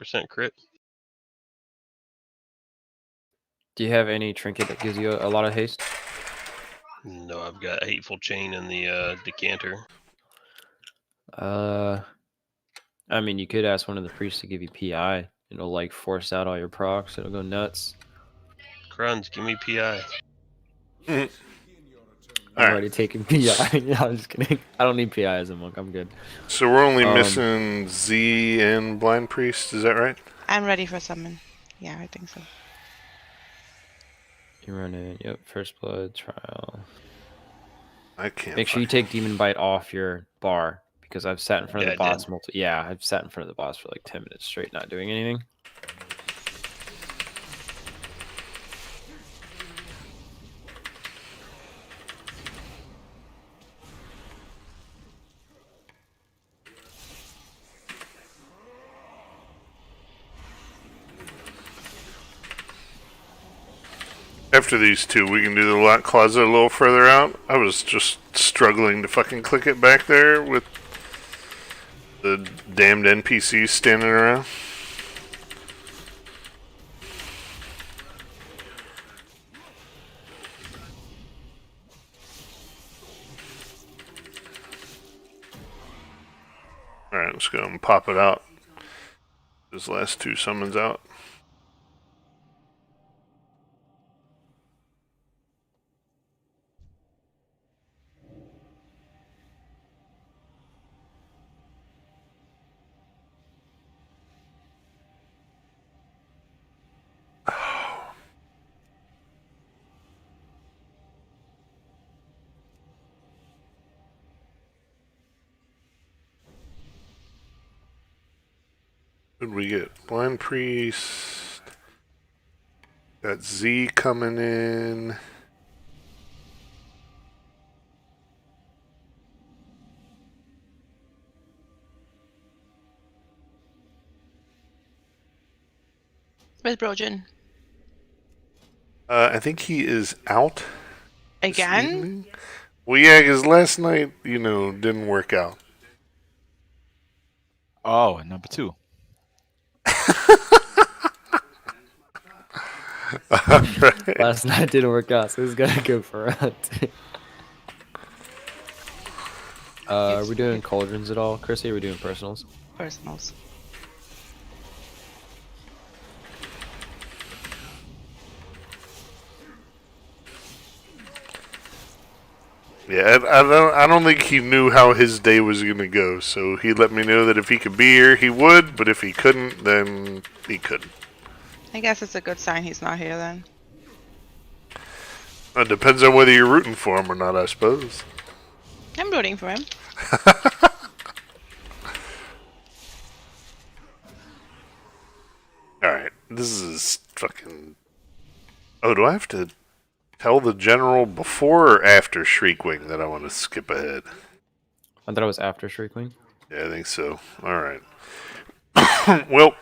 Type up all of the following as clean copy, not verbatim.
100% crit. Do you have any trinket that gives you a lot of haste? No, I've got Hateful Chain in the decanter. I mean, you could ask one of the priests to give you PI. It'll like force out all your procs. It'll go nuts. Kruns, give me PI. I'm Alright. already taking PI. Yeah, I'm just kidding. I don't need PI as a monk. I'm good. So we're only missing Z and Blind Priest, is that right? I'm ready for summon. Yeah, I think so. You run in. Yep, first blood trial. I can't. Make sure you take Demon Bite off your bar because I've sat in front of the boss I've sat in front of the boss for like 10 minutes straight, not doing anything. After these two, we can do the lock closet a little further out. I was just struggling to fucking click it back there with the damned NPCs standing around. Alright, let's go and pop it out. Those last two summons out. What did we get? Blind Priest. Got Z coming in. Where's Brojan? I think he is out. Again? Well, yeah, because last night, didn't work out. Oh, and number 2. Right. Last night didn't work out, so he's gotta go for a hunt. Are we doing cauldrons at all, Chrissy? Or are we doing personals? Personals. Yeah, I don't think he knew how his day was gonna go, so he let me know that if he could be here, he would, but if he couldn't, then he couldn't. I guess it's a good sign he's not here then. It depends on whether you're rooting for him or not, I suppose. I'm rooting for him. Alright, this is fucking... Oh, do I have to tell the general before or after Shriekwing that I want to skip ahead? I thought it was after Shriekwing. Yeah, I think so. Alright. Well,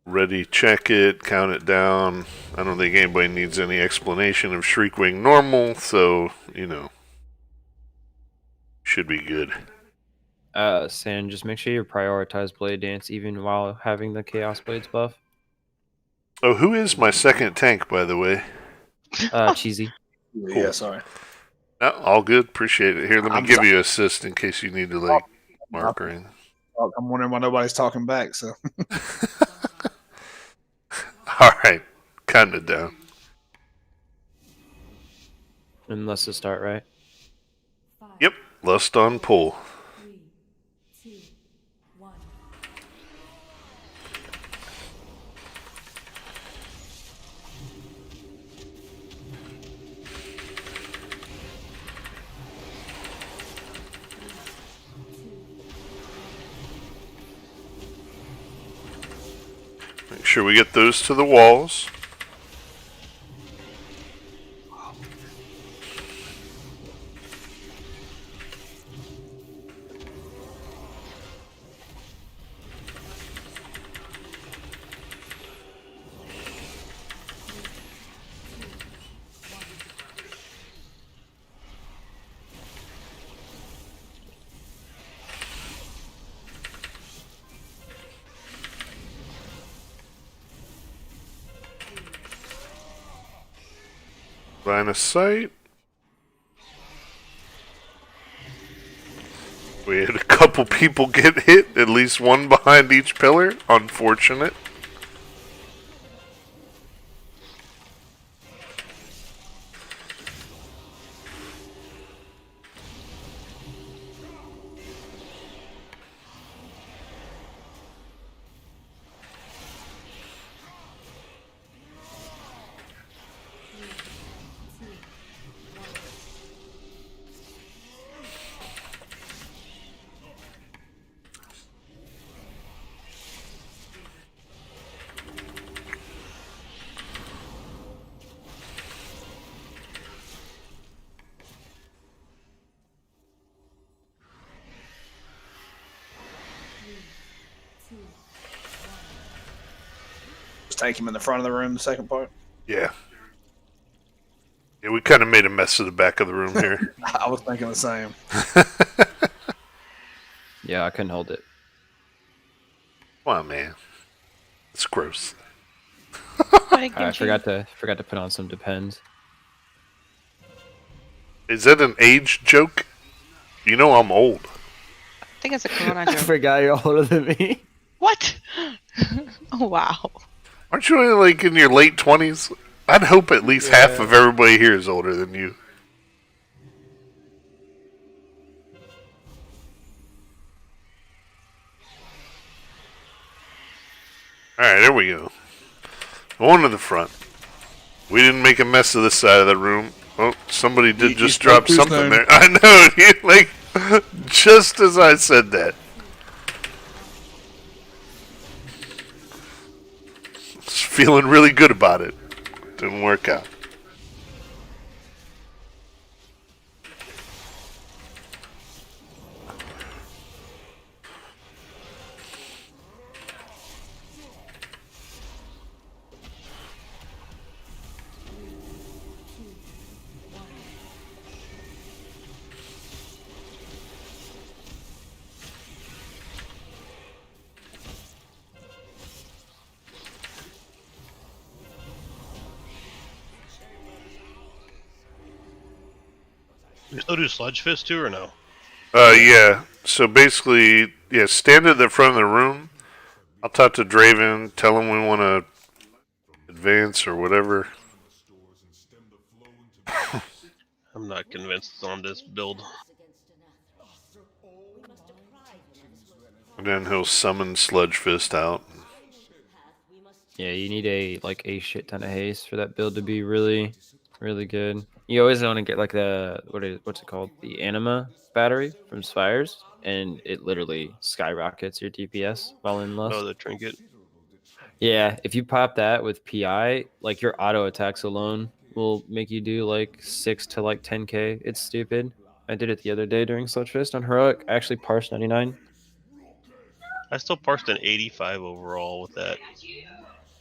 ready, check it, count it down. I don't think anybody needs any explanation of Shriekwing normal, so, should be good. San, just make sure you prioritize Blade Dance even while having the Chaos Blades buff. Oh, who is my second tank, by the way? Cheesy. Cool. Yeah, sorry. No, all good. Appreciate it. Here, let me give you an assist in case you need to, mark or anything. I'm wondering why nobody's talking back, so. Alright, counting it down. Unless to start, right? Yep, lust on pull. 3, 2, 1. Make sure we get those to the walls. Line of sight. We had a couple people get hit, at least one behind each pillar. Unfortunate. Just take him in the front of the room, the second part. Yeah. Yeah, we kind of made a mess of the back of the room here. I was thinking the same. Yeah, I couldn't hold it. Come on, man. It's gross. I forgot to put on some Depends. Is that an age joke? You know I'm old. I think it's a Corona I joke. forgot you're older than me. What? Oh, wow. Aren't you only like in your late 20s? I'd hope at least half of everybody here is older than you. Alright, there we go. Going to the front. We didn't make a mess of this side of the room. Oh, somebody did You just drop spoke too something soon. there. I know, like, just as I said that. Just feeling really good about it. Didn't work out. We still do Sludge Fist too, or no? Yeah. So basically, yeah, stand at the front of the room. I'll talk to Draven, tell him we want to advance or whatever. I'm not convinced on this build. And then he'll summon Sludge Fist out. Yeah, you need a shit ton of haste for that build to be really, really good. You always want to get like what's it called? The anima battery from Spires, and it literally skyrockets your DPS while in Lust. Oh, the trinket. Yeah, if you pop that with PI, like your auto attacks alone will make you do like 6 to like 10k. It's stupid. I did it the other day during Sludge Fist on Heroic. I actually parsed 99. I still parsed an 85 overall with that.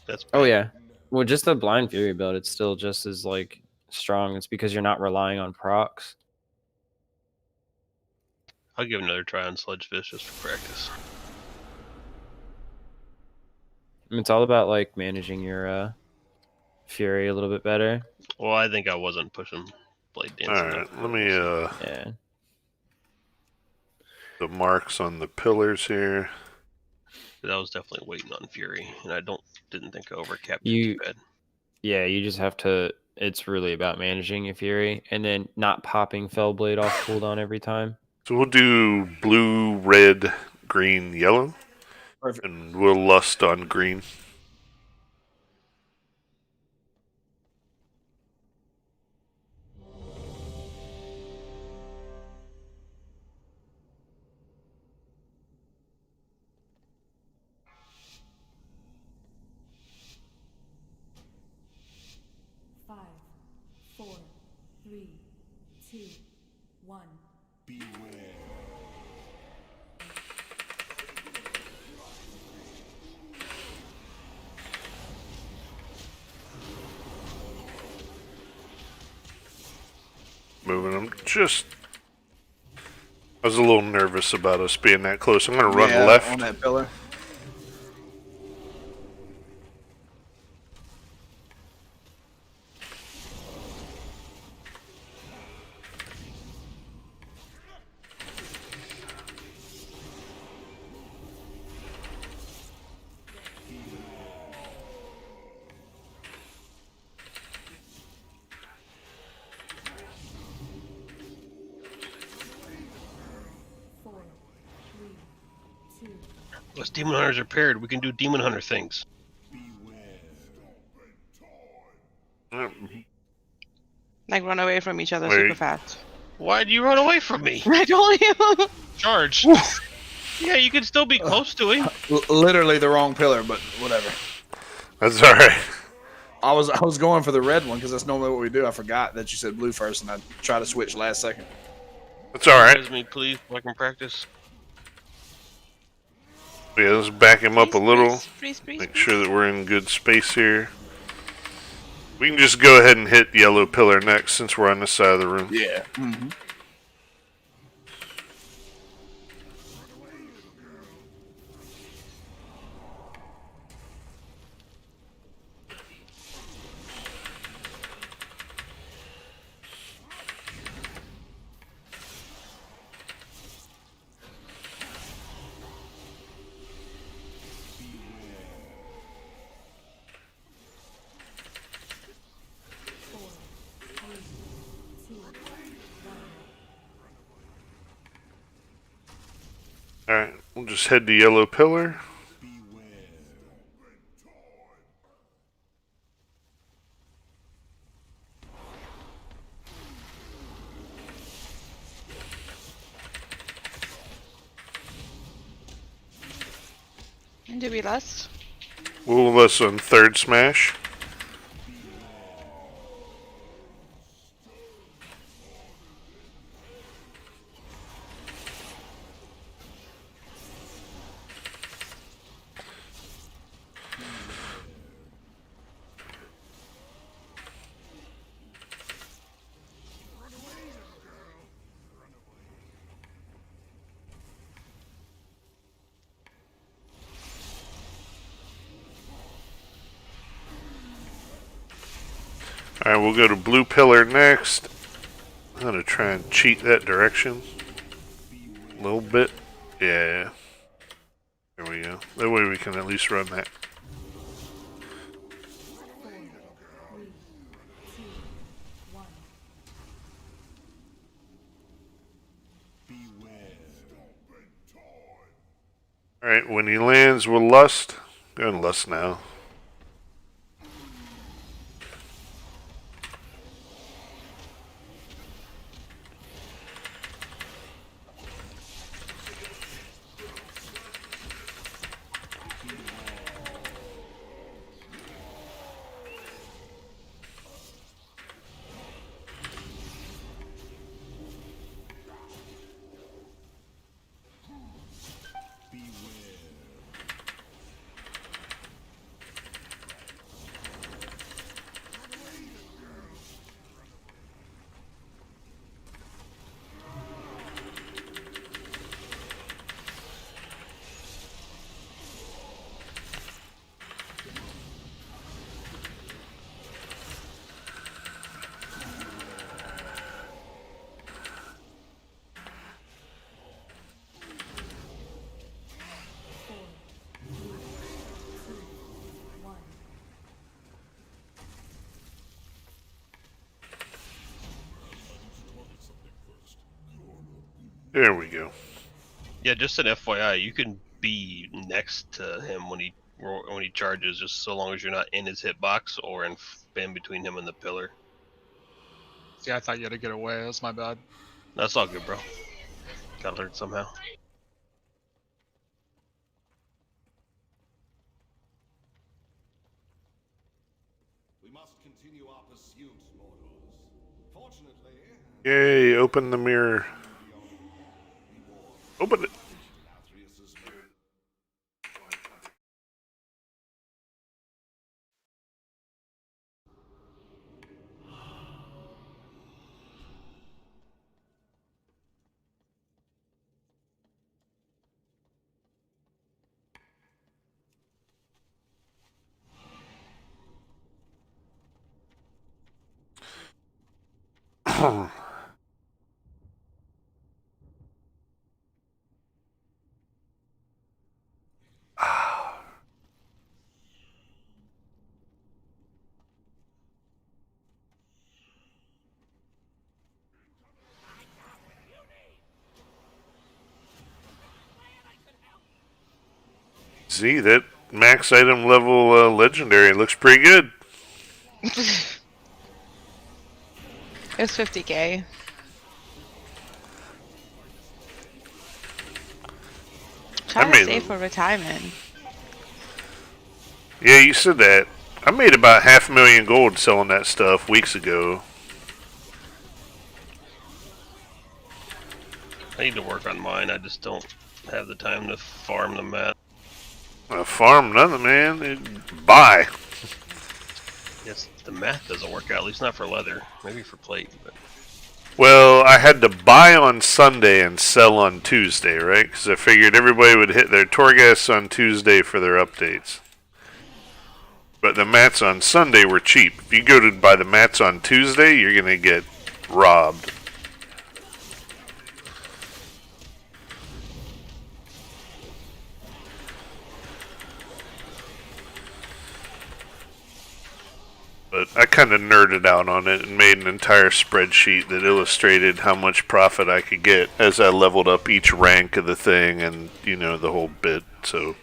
That's Oh big. yeah. Well, just the Blind Fury build, it's still just as like strong. It's because you're not relying on procs. I'll give another try on Sludge Fist just for practice. I mean, it's all about like managing your Fury a little bit better. Well, I think I wasn't pushing Blade Dance enough. Alright, let me, Yeah. the marks on the pillars here. But I was definitely waiting on Fury, and I didn't think I overcapped it You too bad. Yeah, you just have to. It's really about managing your Fury and then not popping Fellblade off cooldown every time. So we'll do blue, red, green, yellow. Perfect. And we'll lust on green. Five, four, three, two, one. Moving them just... I was a little nervous about us being that close. I'm going to run Yeah, left. on that pillar. Us demon hunters are paired. We can do demon hunter things. Like run away from each other Wait. super fast. Why'd you run away from me? I told you. Charge. Yeah, you can still be close to him. Literally the wrong pillar, but whatever. That's all right. I was going for the red one because that's normally what we do. I forgot that you said blue first, and I tried to switch last second. That's all right. Res me, please, so I can practice. Yeah, let's back him up a little. Freeze. Make sure that we're in good space here. We can just go ahead and hit yellow pillar next since we're on this side of the room. Yeah. Mm-hmm. Alright, we'll just head to yellow pillar. And do we lust? We'll listen third smash. Alright, we'll go to blue pillar next. I'm gonna try and cheat that direction a little bit. Yeah. There we go. That way we can at least run that. Alright, when he lands, we'll lust. Go and lust now. There we go. Yeah, just an FYI, you can be next to him when he charges, just so long as you're not in his hitbox or in between him and the pillar. See, I thought you had to get away. That's my bad. That's all good, bro. Got hurt somehow. We must continue our pursuit, mortals. Fortunately, Yay, open the mirror. Open it. Nathria's Z, that max item level legendary looks pretty good. It's 50k. Trying to save for retirement. Yeah, you said that. I made about 500,000 gold selling that stuff weeks ago. I need to work on mine. I just don't have the time to farm the mat. Farm nothing, man. Buy. Yes, the math doesn't work out. At least not for leather. Maybe for plate. But Well, I had to buy on Sunday and sell on Tuesday, right? Because I figured everybody would hit their Torghast on Tuesday for their updates. But the mats on Sunday were cheap. If you go to buy the mats on Tuesday, you're going to get robbed. But I kind of nerded out on it and made an entire spreadsheet that illustrated how much profit I could get as I leveled up each rank of the thing and, you know, the whole bit. So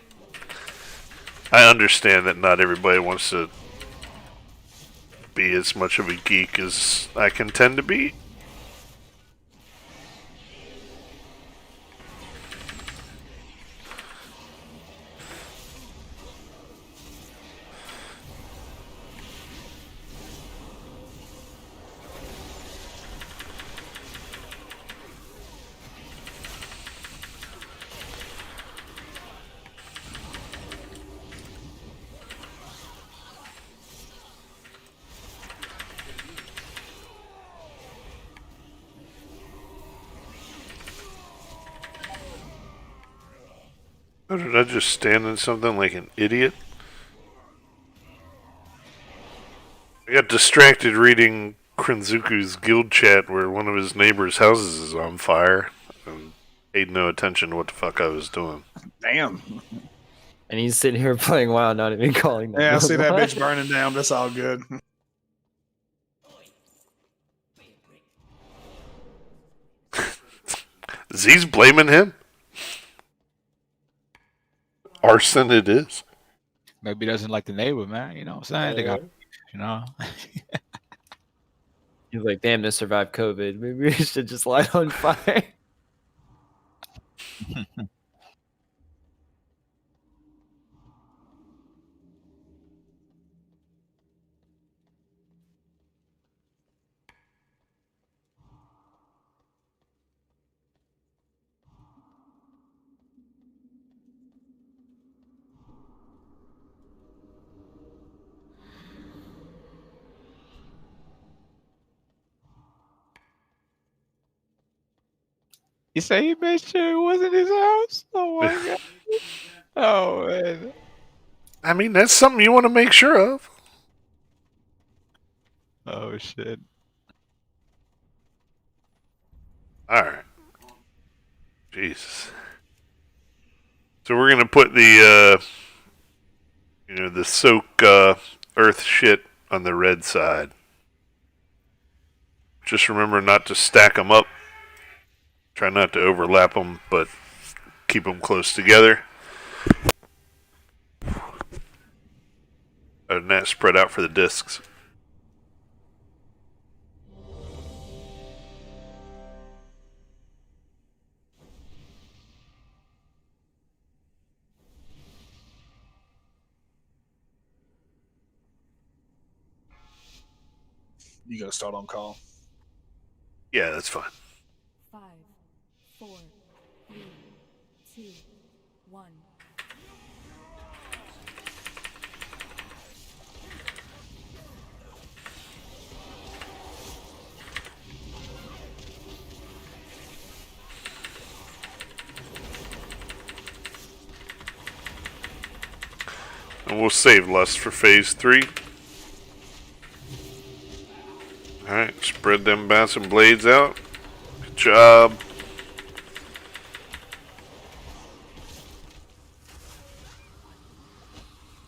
I understand that not everybody wants to be as much of a geek as I can tend to be. Or did I just stand in something like an idiot? I got distracted reading Krenzuku's guild chat where one of his neighbor's houses is on fire and paid no attention to what the fuck I was doing. Damn. And he's sitting here playing WoW, not even calling them. Yeah, I see that bitch burning down. That's all good. Z's blaming him? Arson it is. Maybe he doesn't like the neighbor, man. You know what I'm saying? They got, you know. He's like, damn, this survived COVID. Maybe we should just light on fire. You say he made sure it wasn't his house? Oh my god. Oh man. I mean, that's something you want to make sure of. Oh shit. Alright. Jesus. So we're going to put the, the soak earth shit on the red side. Just remember not to stack them up. Try not to overlap them, but keep them close together. Other than that, spread out for the discs. You gotta start on call. Yeah, that's fine. 5, 4, 3, 2, 1. And we'll save Lust for phase 3. Alright, spread them bouncing blades out. Good job.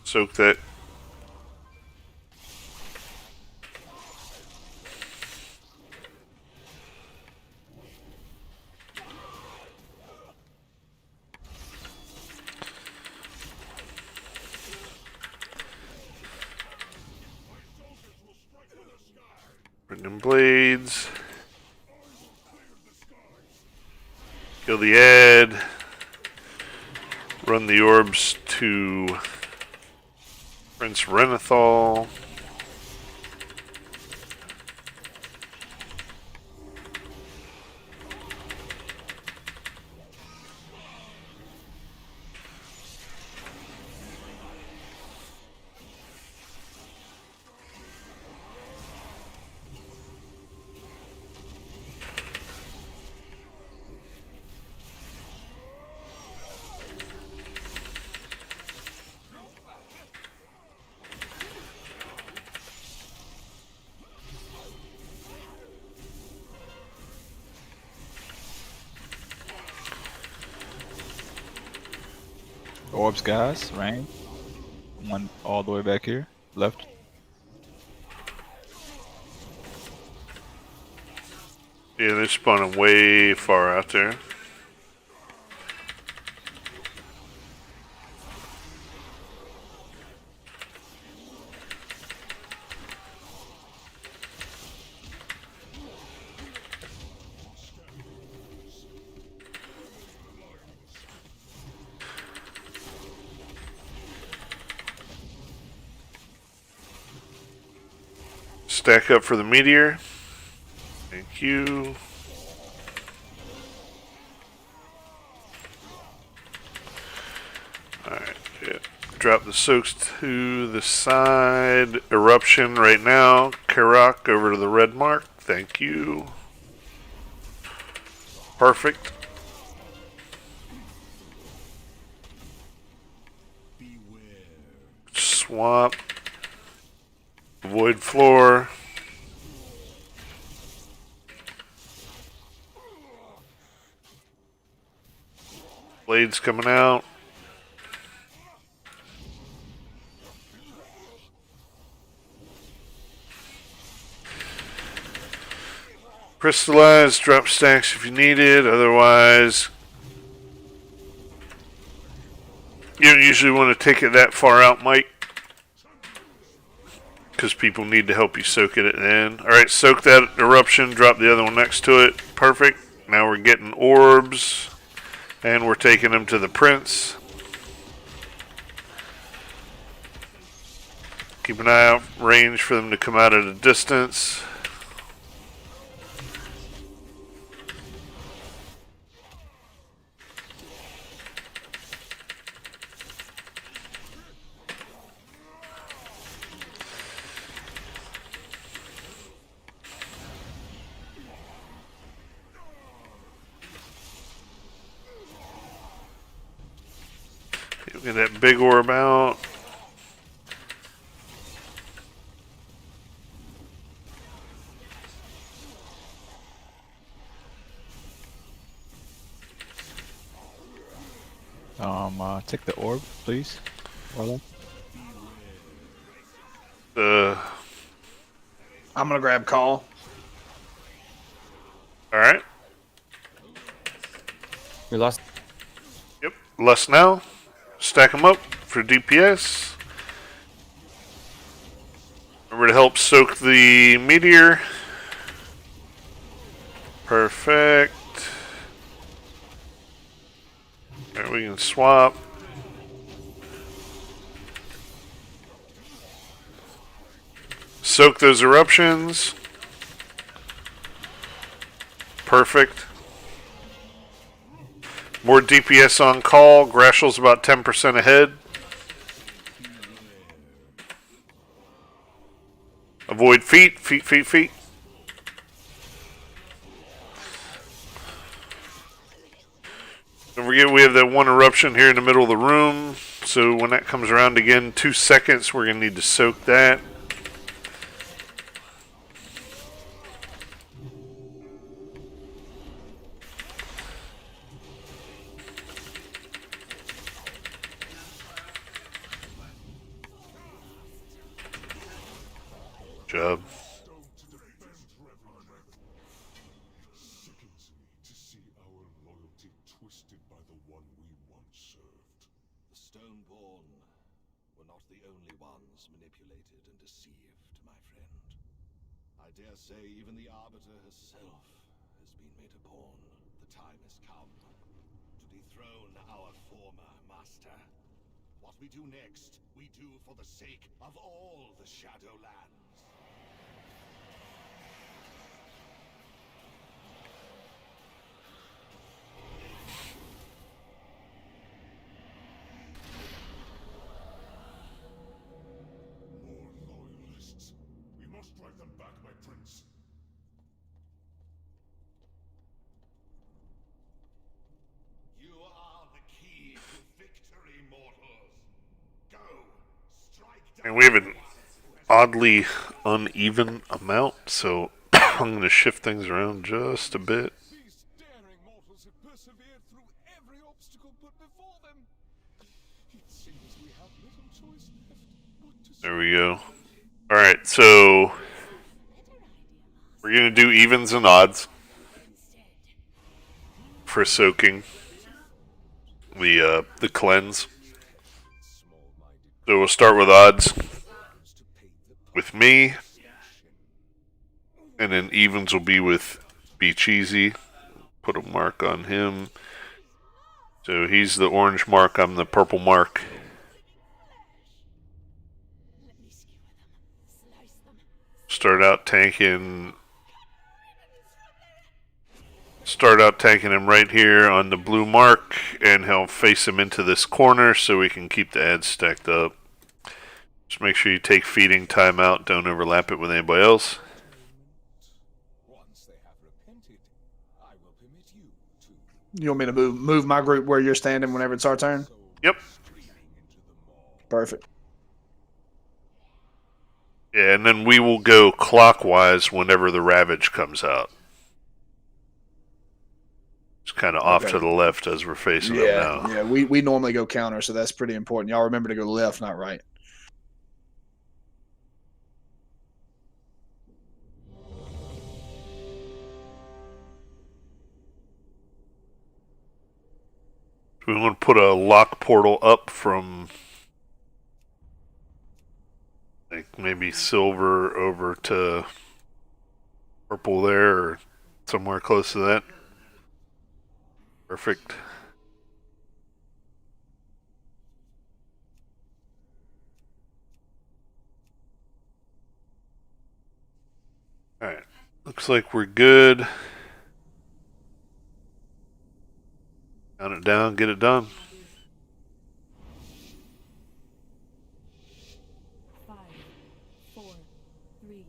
Soak that. Lightning blades. Kill the ad. Run the orbs to Prince Renathal. Orbs, guys. Rain. One all the way back here. Left. Yeah, they're spawning way far out there. Stack up for the meteor. Thank you. Alright, yeah. Drop the soaks to the side. Eruption right now. Karak over to the red mark. Thank you. Perfect. Swap. Void floor. Blades coming out. Crystallize, drop stacks if you need it. Otherwise, you don't usually want to take it that far out, Mike, because people need to help you soak it at the end. Alright, soak that eruption, drop the other one next to it. Perfect. Now we're getting orbs, and we're taking them to the prince. Keep an eye out, range for them to come out at a distance. Get that big orb out. Take the orb, please. Orla. I'm gonna grab call. Alright. We lost. Yep. Less now. Stack them up for DPS. Remember to help soak the meteor. Perfect. Alright, we can swap. Soak those eruptions. Perfect. More DPS on call. Grashel's about 10% ahead. Avoid feet. Feet. Don't forget we have that one eruption here in the middle of the room. So when that comes around again, 2 seconds, we're going to need to soak that. Job. Sickens me to see our loyalty twisted by the one we once served. The Stoneborn were not the only ones manipulated and deceived, my friend. I dare say even the Arbiter herself has been made a pawn. The time has come to dethrone our former master. What we do next, we do for the sake of all the Shadowlands. More loyalists. We must drive them back, my prince. You are the key to victory, mortals. Go, strike down. And we have an oddly uneven amount, so I'm going to shift things around just a bit. These daring mortals have persevered through every obstacle put before them. It seems we have little choice left but to There we go. Alright, so we're going to do evens and odds for soaking the cleanse. So we'll start with odds with me, and then evens will be with Be Cheesy. Put a mark on him. So he's the orange mark, I'm the purple mark. Start out tanking him right here on the blue mark, and he'll face him into this corner so we can keep the ads stacked up. Just make sure you take feeding time out, don't overlap it with anybody else. once they have repented, I will permit you to You want me to move my group where you're standing whenever it's our turn? Yep. Perfect. Yeah, and then we will go clockwise whenever the Ravage comes out. It's kind of off Okay. to the left as we're facing them now. Yeah. We normally go counter, so that's pretty important. Y'all remember to go left, not right. We want to put a lock portal up from like maybe silver over to purple there, or somewhere close to that. Perfect. Alright. Looks like we're good. Count it down, get it done. 5, 4, 3,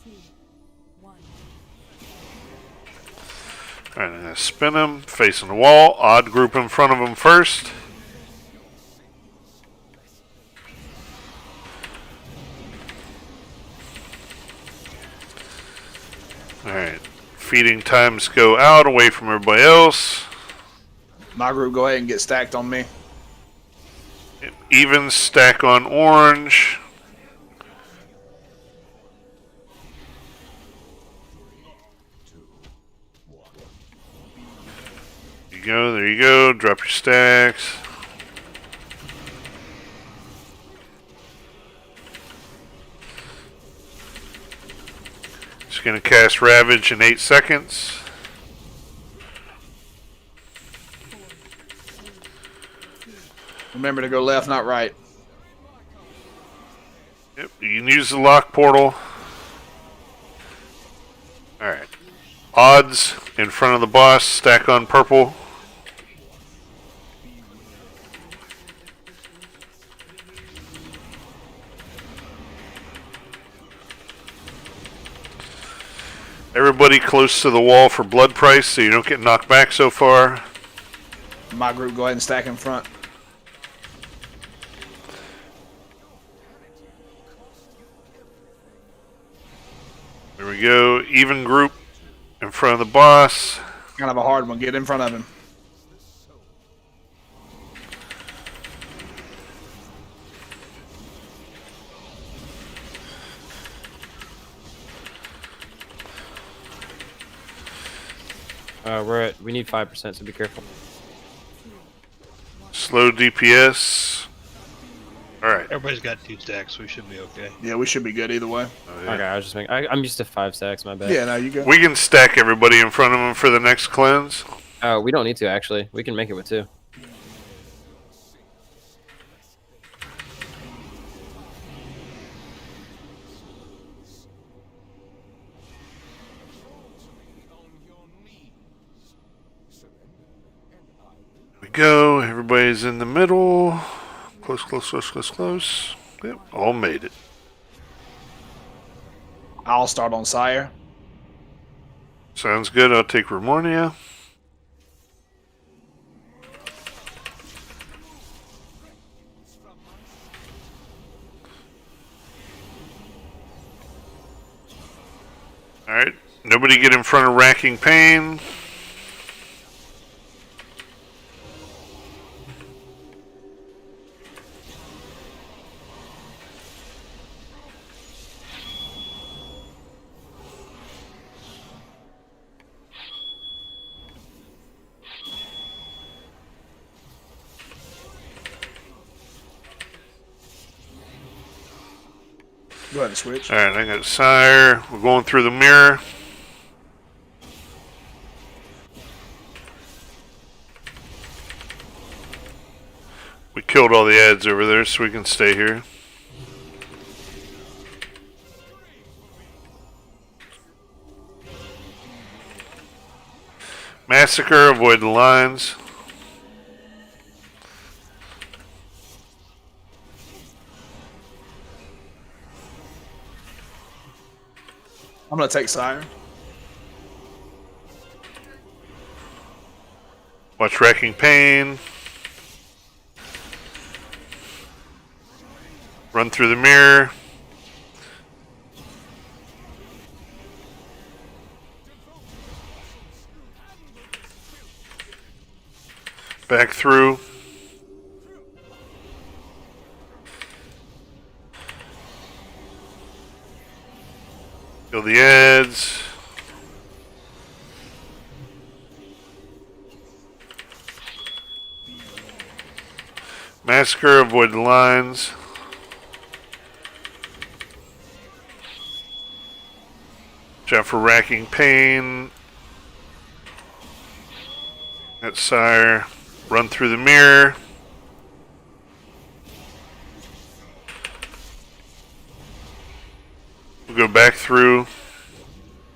2, 1. Alright, I'm going to spin him, facing the wall, odd group in front of him first. Alright, feeding times go out, away from everybody else. My group, go ahead and get stacked on me. Even stack on orange. There you go, drop your stacks. Just gonna cast Ravage in 8 seconds. Remember to go left, not right. Yep, you can use the lock portal. Alright. Odds in front of the boss, stack on purple. Everybody close to the wall for blood price so you don't get knocked back so far. My group, go ahead and stack in front. There we go. Even group in front of the boss. Kind of a hard one. Get in front of him. We need 5%, so be careful. Slow DPS. All right. Everybody's got 2 stacks. We should be okay. Yeah, we should be good either way. Oh, yeah. Okay, I was just making. I'm used to 5 stacks. My bad. Yeah, now you go. We can stack everybody in front of him for the next cleanse. Oh, we don't need to actually. We can make it with 2. We go. Everybody's in the middle. Close, close, close, close, close. Yep, all made it. I'll start on Sire. Sounds good. I'll take Ramonia. Alright. Nobody get in front of Racking Pain. Go ahead and switch. Alright, I got Sire. We're going through the mirror. We killed all the ads over there, so we can stay here. Massacre, avoid the lines. I'm gonna take Sire. Watch Wrecking Pain. Run through the mirror. Back through. Kill the ads. Massacre, avoid the lines. Watch out for Racking Pain. That's Sire. Run through the mirror. We'll go back through.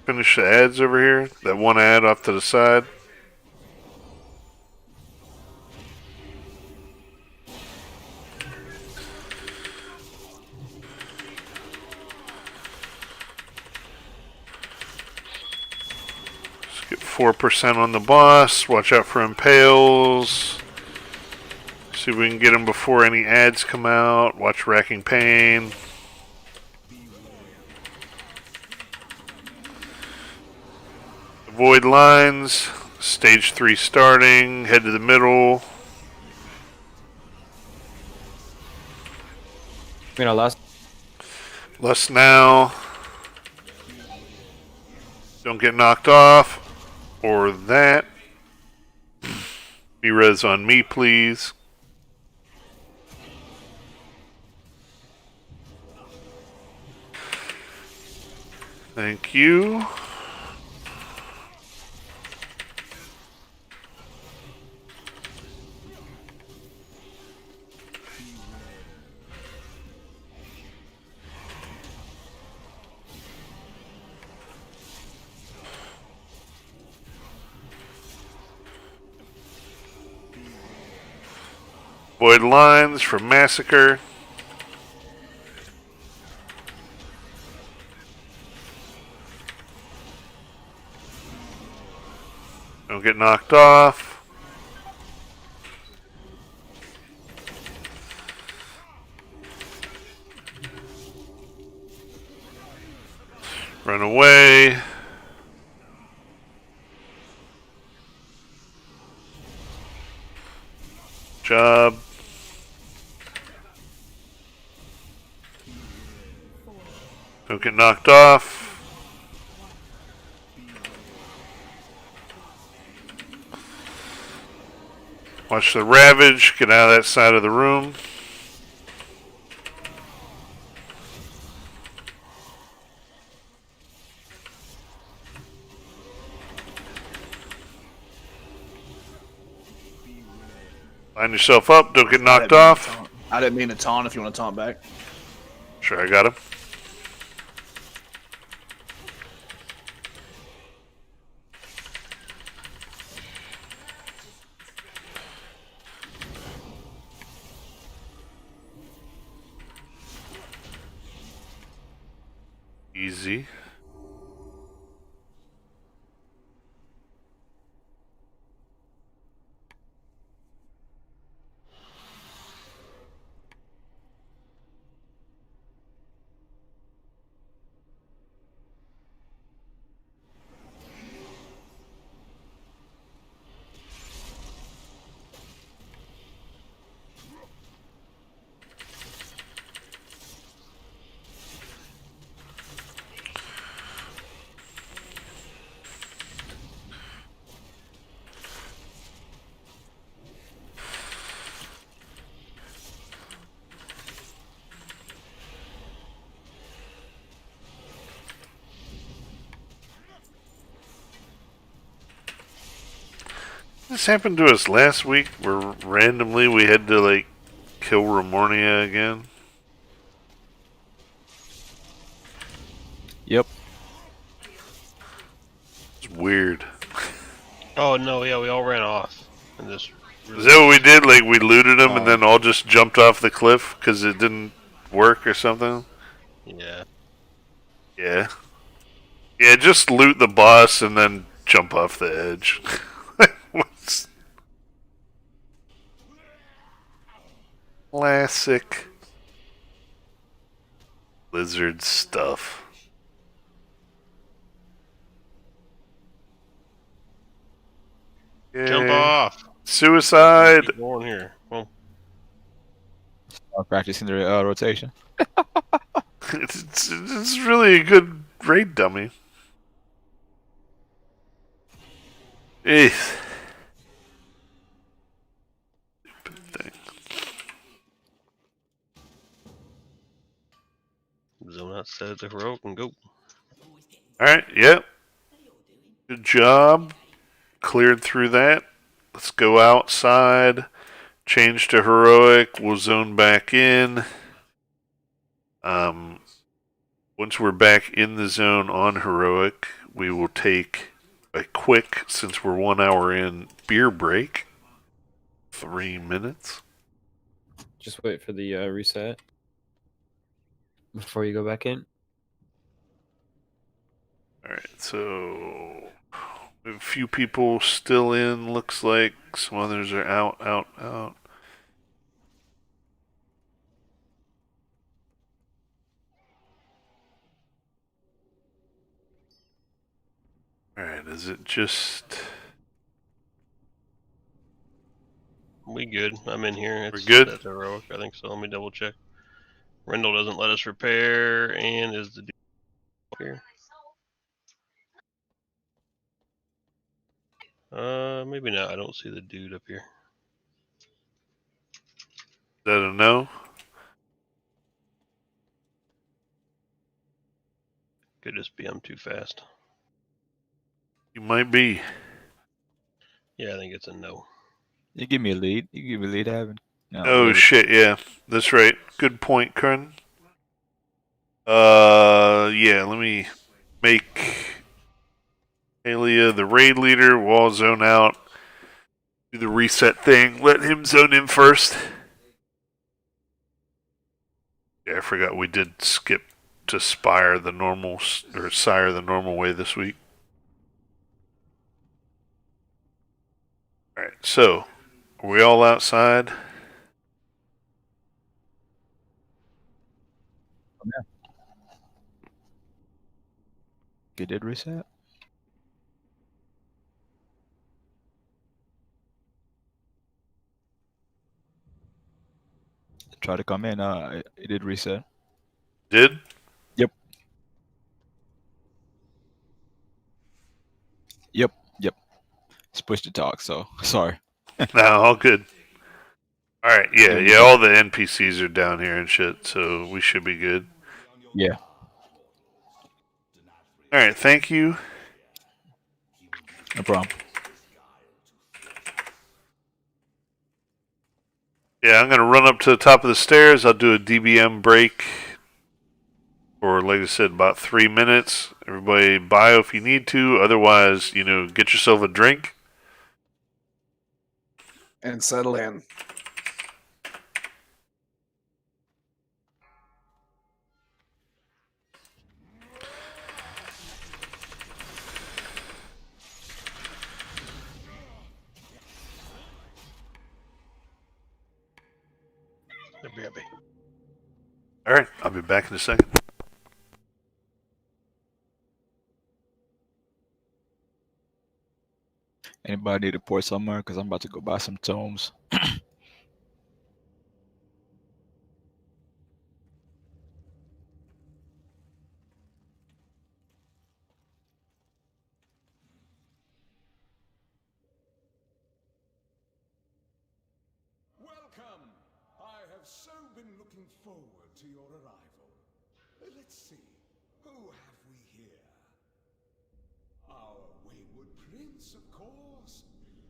Finish the ads over here. That one ad off to the side. Let's get 4% on the boss. Watch out for impales. See if we can get him before any ads come out. Watch Racking Pain. Avoid lines. Stage 3 starting. Head to the middle. You know, last. Less now. Don't get knocked off. Or that. Be res on me, please. Thank you. Void lines for Massacre. Don't get knocked off. Run away. Job. Don't get knocked off. Watch the Ravage. Get out of that side of the room. Line yourself up. Don't get knocked I didn't mean to off. taunt. I didn't mean to taunt if you want to taunt back. Sure, I got him. Easy. This happened to us last week where randomly we had to, like, kill Ramornia again. Yep. It's weird. Oh no, yeah, we all ran off. And this. Is that what we did? Like, we looted them and then all just jumped off the cliff because it didn't work or something? Yeah. Yeah. Yeah, just loot the boss and then jump off the edge. What's... Classic Blizzard stuff. Jump Yay. off. Suicide. Keep going here. Well, Start practicing the rotation. It's really a good raid dummy. Eesh. Stupid thing. zone outside the heroic and go. Alright, yep. Good job. Cleared through that. Let's go outside. Change to heroic. We'll zone back in. Once we're back in the zone on heroic, we will take a quick, since we're 1 hour in, beer break. 3 minutes. Just wait for the reset before you go back in. Alright, so we have a few people still in, looks like. Some others are out. Alright, is it just... We good. I'm in here. We're good? That's heroic. I think so. Let me double check. Rendell doesn't let us repair, and is the dude here? Maybe not. I don't see the dude up here. Is that a no? Could just be I'm too fast. You might be. Yeah, I think it's a no. You give me a lead. You give me a lead, Evan. No, Oh really. shit, yeah. That's right. Good point, Kern. Yeah, let me make Alia the raid leader, wall zone out, do the reset thing, let him zone in first. Yeah, I forgot we did skip to Spire the normal, or Sire the normal way this week. Alright, so, are we all outside? You did reset. Try to come in. It did reset. Did? Yep. It's push to talk. So sorry. No, all good. Alright, yeah, all the NPCs are down here and shit, so we should be good. Yeah. Alright, thank you. No problem. Yeah, I'm gonna run up to the top of the stairs. I'll do a DBM break for, like I said, about 3 minutes. Everybody bio if you need to. Otherwise, get yourself a drink. And settle in. All right, I'll be back in a second. Anybody need to pour somewhere? Because I'm about to go buy some tomes. Welcome! I have so been looking forward to your arrival. Let's see, who have we here? Our wayward prince, of course.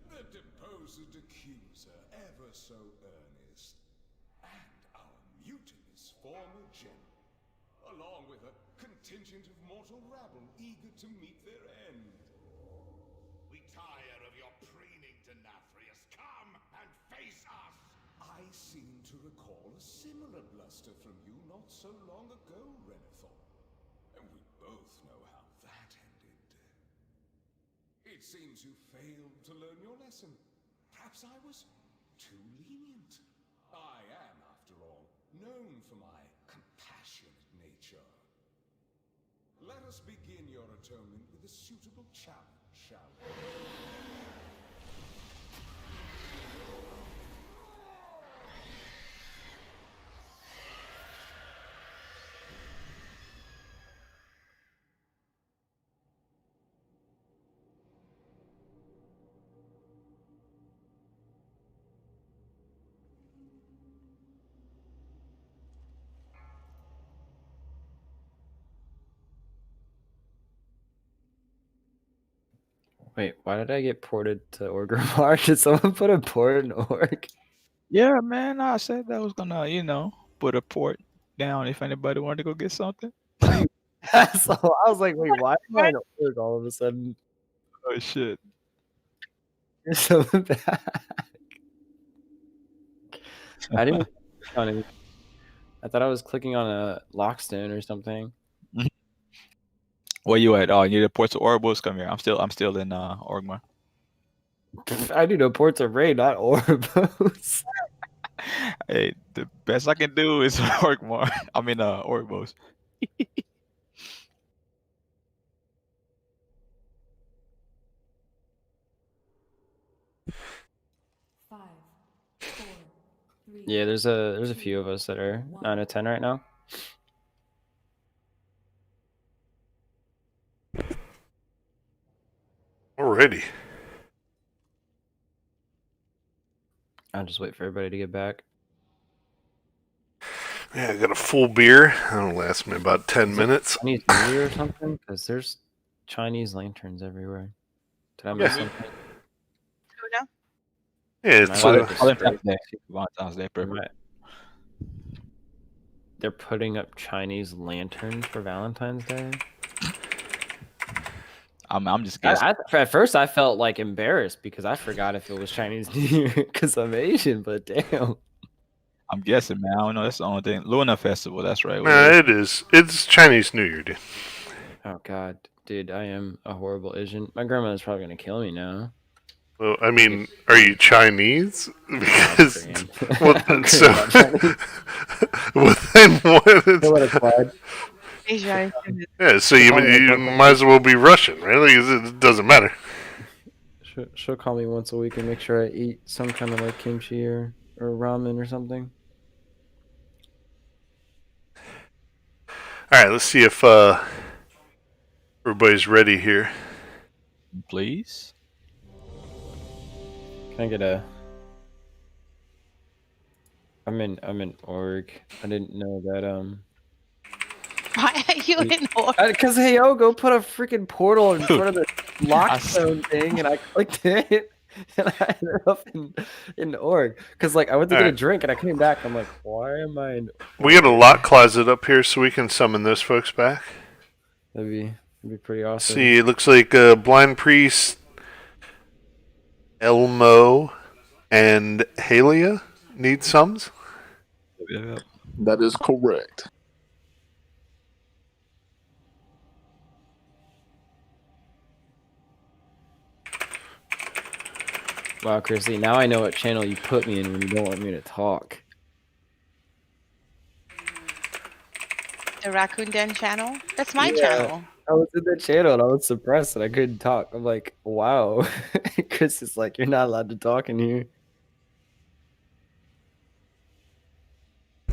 The deposed accuser, ever so earnest. And our mutinous former general, along with a contingent of mortal rabble eager to meet their end. We tire of your preening to Nathrius. Come and face us! I seem to recall a similar bluster from you not so long ago, Renathor. And we both know how that ended. It seems you failed to learn your lesson. Perhaps I was too lenient. I am, after all, known for my compassionate nature. Let us begin your atonement with a suitable challenge, shall we? Wait, why did I get ported to Orgrimmar? Did someone put a port in Org? Yeah, man. I said that was gonna, put a port down if anybody wanted to go get something. So I was like, wait, why am I in Org all of a sudden? Oh shit. You're so bad. I didn't click on it. I thought I was clicking on a lockstone or something. Where you at? Oh, you need a port to Orbos? Come here. I'm still in Orgmar. I do know ports of raid, not Orbos. Hey, the best I can do is Orgmar. I mean Orbos. 5, 4, 3. Yeah, there's a few of us that are 9 or 10 right now. Alrighty. I'll just wait for everybody to get back. Yeah, I got a full beer. That'll last me about 10 minutes. Chinese New Year or something? Because there's Chinese lanterns everywhere. Did I miss something? Who know? Yeah, it's Valentine's Day, perfect. They're putting up Chinese lanterns for Valentine's Day. I'm just guessing. At first, I felt like embarrassed because I forgot if it was Chinese New Year because I'm Asian. But damn, I'm guessing, man. I don't know. That's the only thing. Luna Festival. That's right. Nah, it is. It's Chinese New Year, dude. Oh god, dude, I am a horrible Asian. My grandmother's probably gonna kill me now. Well, I mean, are you Chinese? Because well, then what? Asia. Yeah, so you might as well be Russian, right? Like, it doesn't matter. She'll call me once a week and make sure I eat some kind of like kimchi or ramen or something. All right, let's see if everybody's ready here. Please. Can I get a? I'm in org. I didn't know that Why are you in order? Because Heyogo put a freaking portal in front of the lockstone thing, and I clicked it. And I ended up in org because like I went to get a Alright. drink and I came back. I'm like, why am I in We got a org? lock closet up here so we can summon those folks back. That'd be pretty awesome. See, it looks like Blind Priest, Elmo, and Halia need sums. Yeah. That is correct. Wow, Chrissy, now I know what channel you put me in when you don't want me to talk. The Raccoon Den channel? That's my Yeah. channel. I was in the channel and I was suppressed and I couldn't talk. I'm like, wow. Chris is like, you're not allowed to talk in here.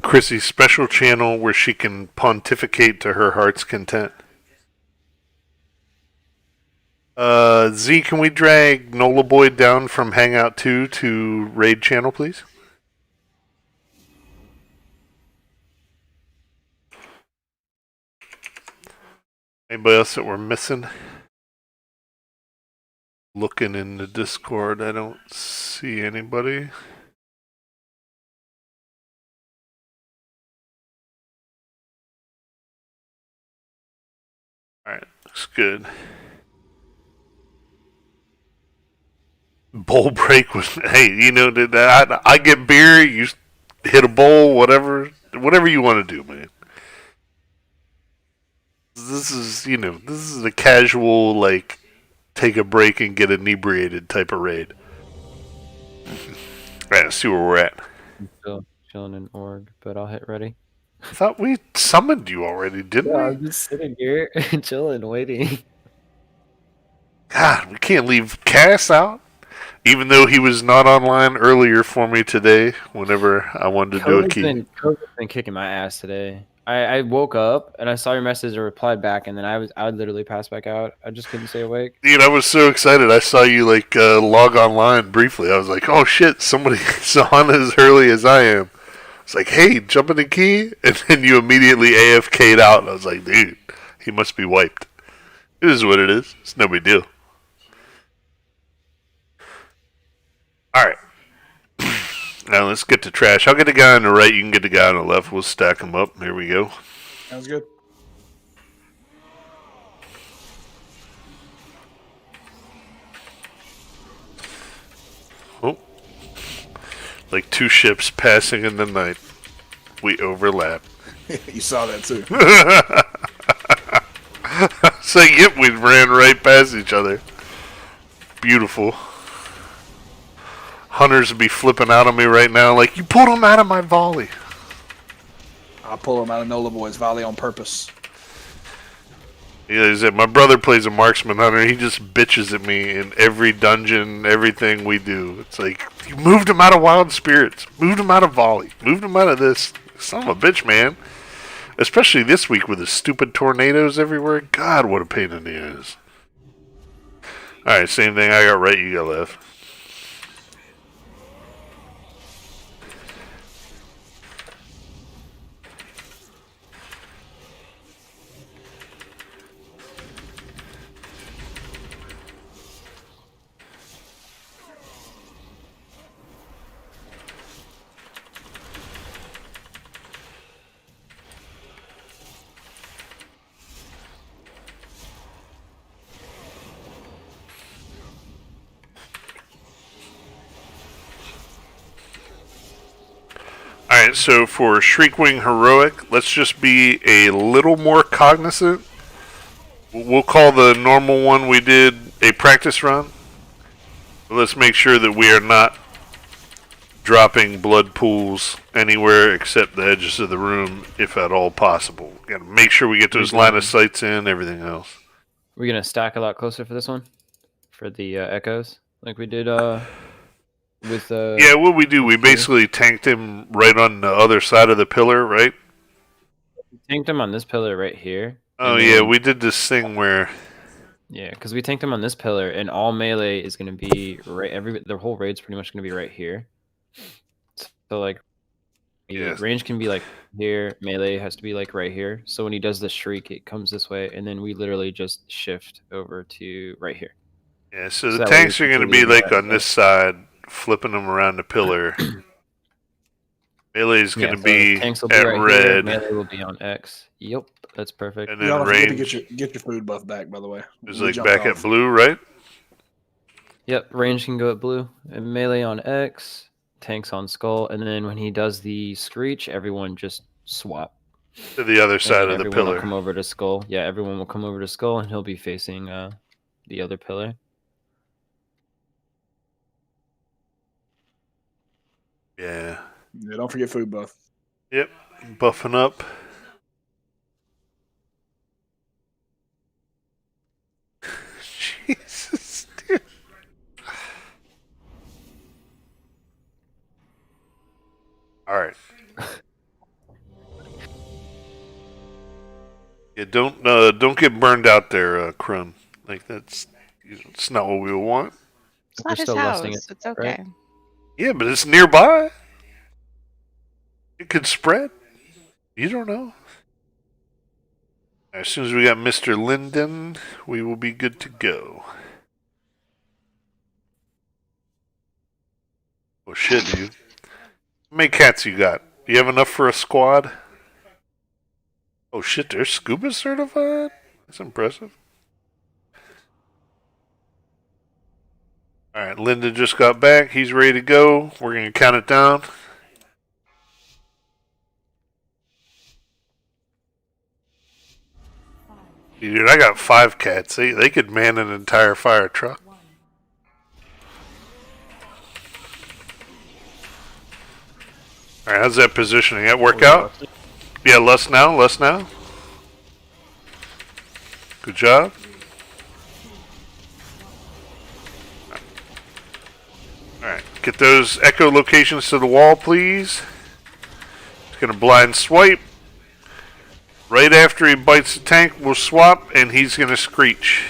Chrissy's special channel where she can pontificate to her heart's content. Z, can we drag Nola Boyd down from Hangout 2 to Raid channel, please? Anybody else that we're missing? Looking in the Discord, I don't see anybody. Alright, looks good. Bowl break was, hey, you know, I get beer, you hit a bowl, whatever you want to do, man. This is, you know, this is a casual, like, take a break and get inebriated type of raid. Alright, let's see where we're at. I'm still chilling in org, but I'll hit ready. I thought we summoned you already, didn't Yeah, we? I'm just sitting here chilling, waiting. God, we can't leave Cass out. Even though he was not online earlier for me today, whenever I wanted to do a key. COVID's been kicking my ass today. I woke up and I saw your message and replied back, and then I would literally pass back out. I just couldn't stay awake. Dude, I was so excited. I saw you like log online briefly. I was like, "Oh shit, somebody's on as early as I am." It's like, "Hey, jump in the key," and then you immediately AFK'd out. And I was like, "Dude, he must be wiped." It is what it is. It's no big deal. All right. Now let's get to trash. I'll get the guy on the right. You can get the guy on the left. We'll stack them up. Here we go. Sounds good. Oh. Like two ships passing in the night. We overlap. You saw that too. So, yep, we ran right past each other. Beautiful. Hunters would be flipping out on me right now, like, you pulled him out of my volley. I'll pull him out of Nola Boy's volley on purpose. Yeah, he said, my brother plays a marksman hunter. He just bitches at me in every dungeon, everything we do. It's like, you moved him out of Wild Spirits, moved him out of volley, moved him out of this. Son of a bitch, man. Especially this week with the stupid tornadoes everywhere. God, what a pain in the ass. Alright, same thing. I got right, you got left. Alright, so for Shriekwing Heroic, let's just be a little more cognizant. We'll call the normal one we did a practice run. Let's make sure that we are not dropping blood pools anywhere except the edges of the room, if at all possible. Gotta make sure we get those line of sights in, everything else. We're gonna stack a lot closer for this one, for the echoes, like we did with Yeah, what we do, we basically tanked him right on the other side of the pillar, right? We tanked him on this pillar right here. Oh yeah, we did this thing where yeah, because we tanked him on this pillar, and all melee is gonna be right. The whole raid's pretty much gonna be right here. So like, range can be like here. Melee has to be like right here. So when he does the shriek, it comes this way, and then we literally just shift over to right here. Yeah, so So the that way tanks we are can going to be delete like that, on this side, flipping them around the pillar. Melee is going Yeah, to so be tanks will be at right here. red, Melee will be on X. Yep, that's perfect. and Y'all then don't forget to range get your food buff back. By the way, is we like jumped back at off. blue, right? Yep, range can go at blue. And melee on X, tanks on skull, and then when he does the screech, everyone just swap. To the other And side then of the everyone will pillar. come over to skull. Yeah, everyone will come over to skull, and he'll be facing the other pillar. Yeah. Yeah, don't forget food buff. Yep. Buffing up. Jesus, dude. All right. Yeah, don't get burned out there, Krun. Like it's not what we want. It's We're not his still lusting it, house. It's right? okay. Yeah, but it's nearby. It could spread. You don't know. As soon as we got Mr. Linden, we will be good to go. Oh shit, dude. How many cats you got? Do you have enough for a squad? Oh shit, they're scuba certified? That's impressive. Alright, Linden just got back. He's ready to go. We're going to count it down. Dude, I got 5 cats. They could man an entire fire truck. Alright, how's that positioning? That work out? Yeah, less now, less now. Good job. Alright, get those echo locations to the wall, please. He's going to blind swipe. Right after he bites the tank, we'll swap, and he's going to screech.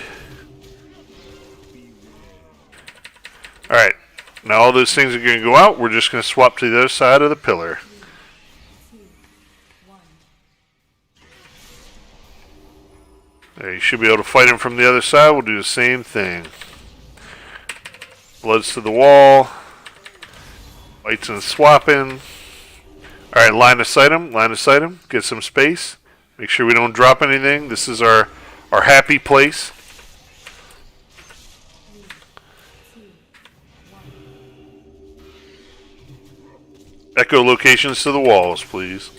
Alright, now all those things are going to go out. We're just going to swap to the other side of the pillar. There, you should be able to fight him from the other side. We'll do the same thing. Bloods to the wall. Bites and swapping. Alright, line of sight him. Line of sight him. Get some space. Make sure we don't drop anything. This is our happy place. Echo locations to the walls, please.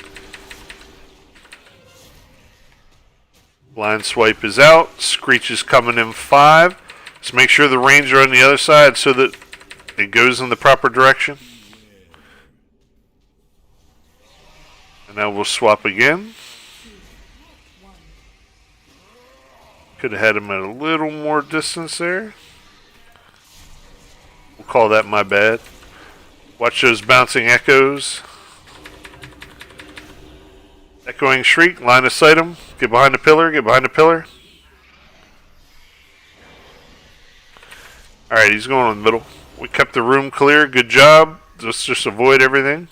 Blind swipe is out. Screech is coming in 5. Let's make sure the ranger on the other side so that it goes in the proper direction. And now we'll swap again. Could have had him at a little more distance there. We'll call that my bad. Watch those bouncing echoes. Echoing shriek, line of sight him. Get behind the pillar, get behind the pillar. Alright, he's going in the middle. We kept the room clear, good job. Let's just avoid everything.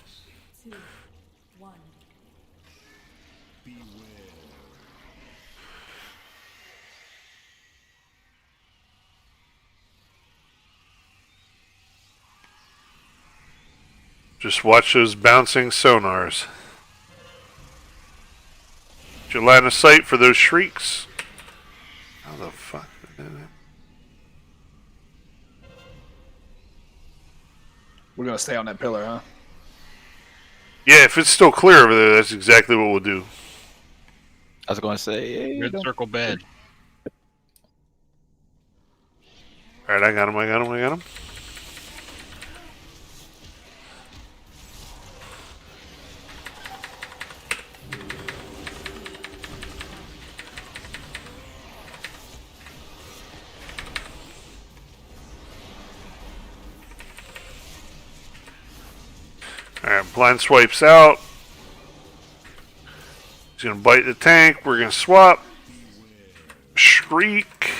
Just watch those bouncing sonars. Get your line of sight for those shrieks. How the fuck did that? We're gonna stay on that pillar, huh? Yeah, if it's still clear over there, that's exactly what we'll do. I was going to say, Red circle bed. Alright, I got him, I got him, I got him. Alright, blind swipes out. He's gonna bite the tank. We're gonna swap. Shriek.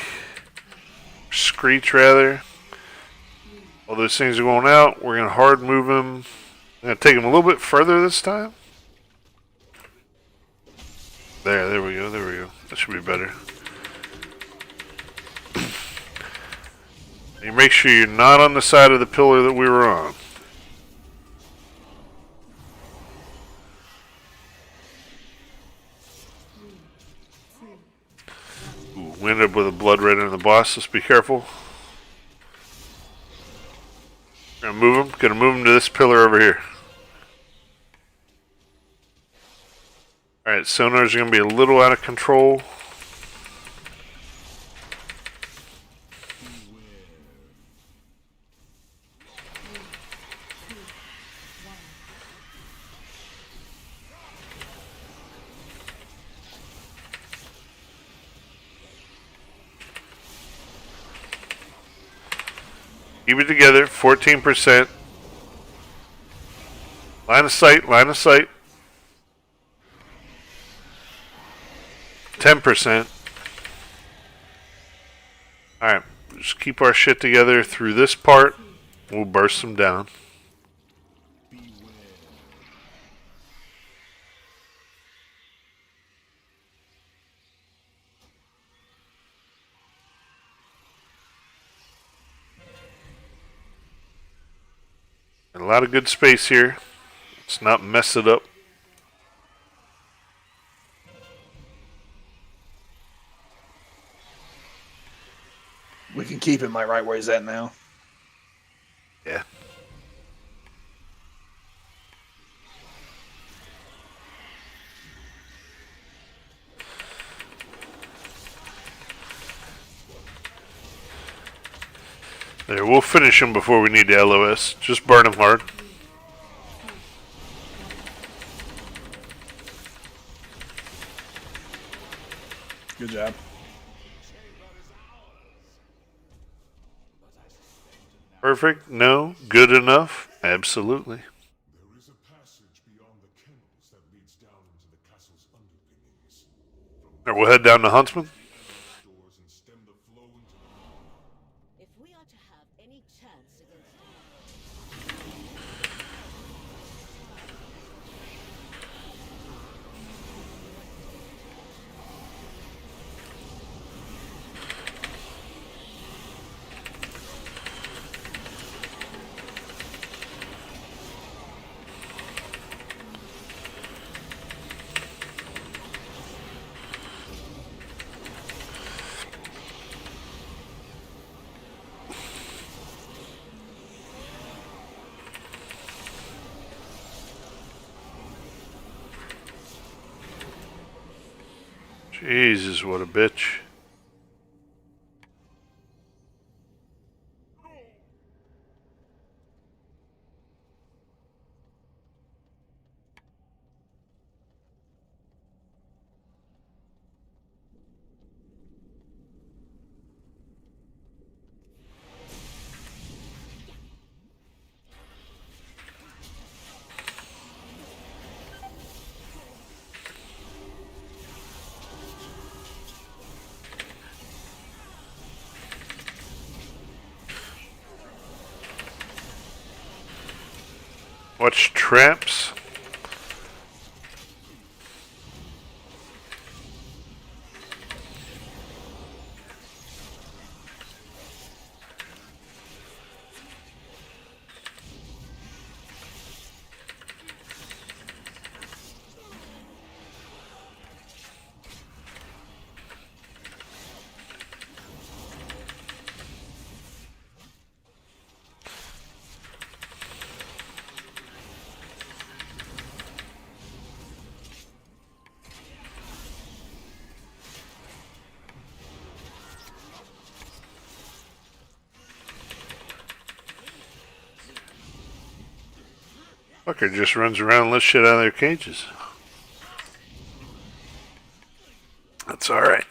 Screech, rather. All those things are going out. We're gonna hard move him. I'm gonna take him a little bit further this time. There we go, there we go. That should be better. You make sure you're not on the side of the pillar that we were on. Ooh, we ended up with a blood red in the boss. Let's be careful. Gonna move him. Gonna move him to this pillar over here. Alright, sonar's gonna be a little out of control. Keep it together, 14%. Line of sight, line of sight. 10%. Alright, just keep our shit together through this part. We'll burst them down. A lot of good space here. Let's not mess it up. We can keep him like right where he's at now. Yeah. There, we'll finish him before we need the LOS. Just burn him hard. Good job. Perfect? No. Good enough? Absolutely. There is a passage beyond the kennels that leads down into the castle's underpinnings. Alright, we'll head down to Huntsman. Doors and stem the flow into the If we are to have any chance against Jesus, what a bitch. Watch traps. Fucker just runs around and lets shit out of their cages. That's alright.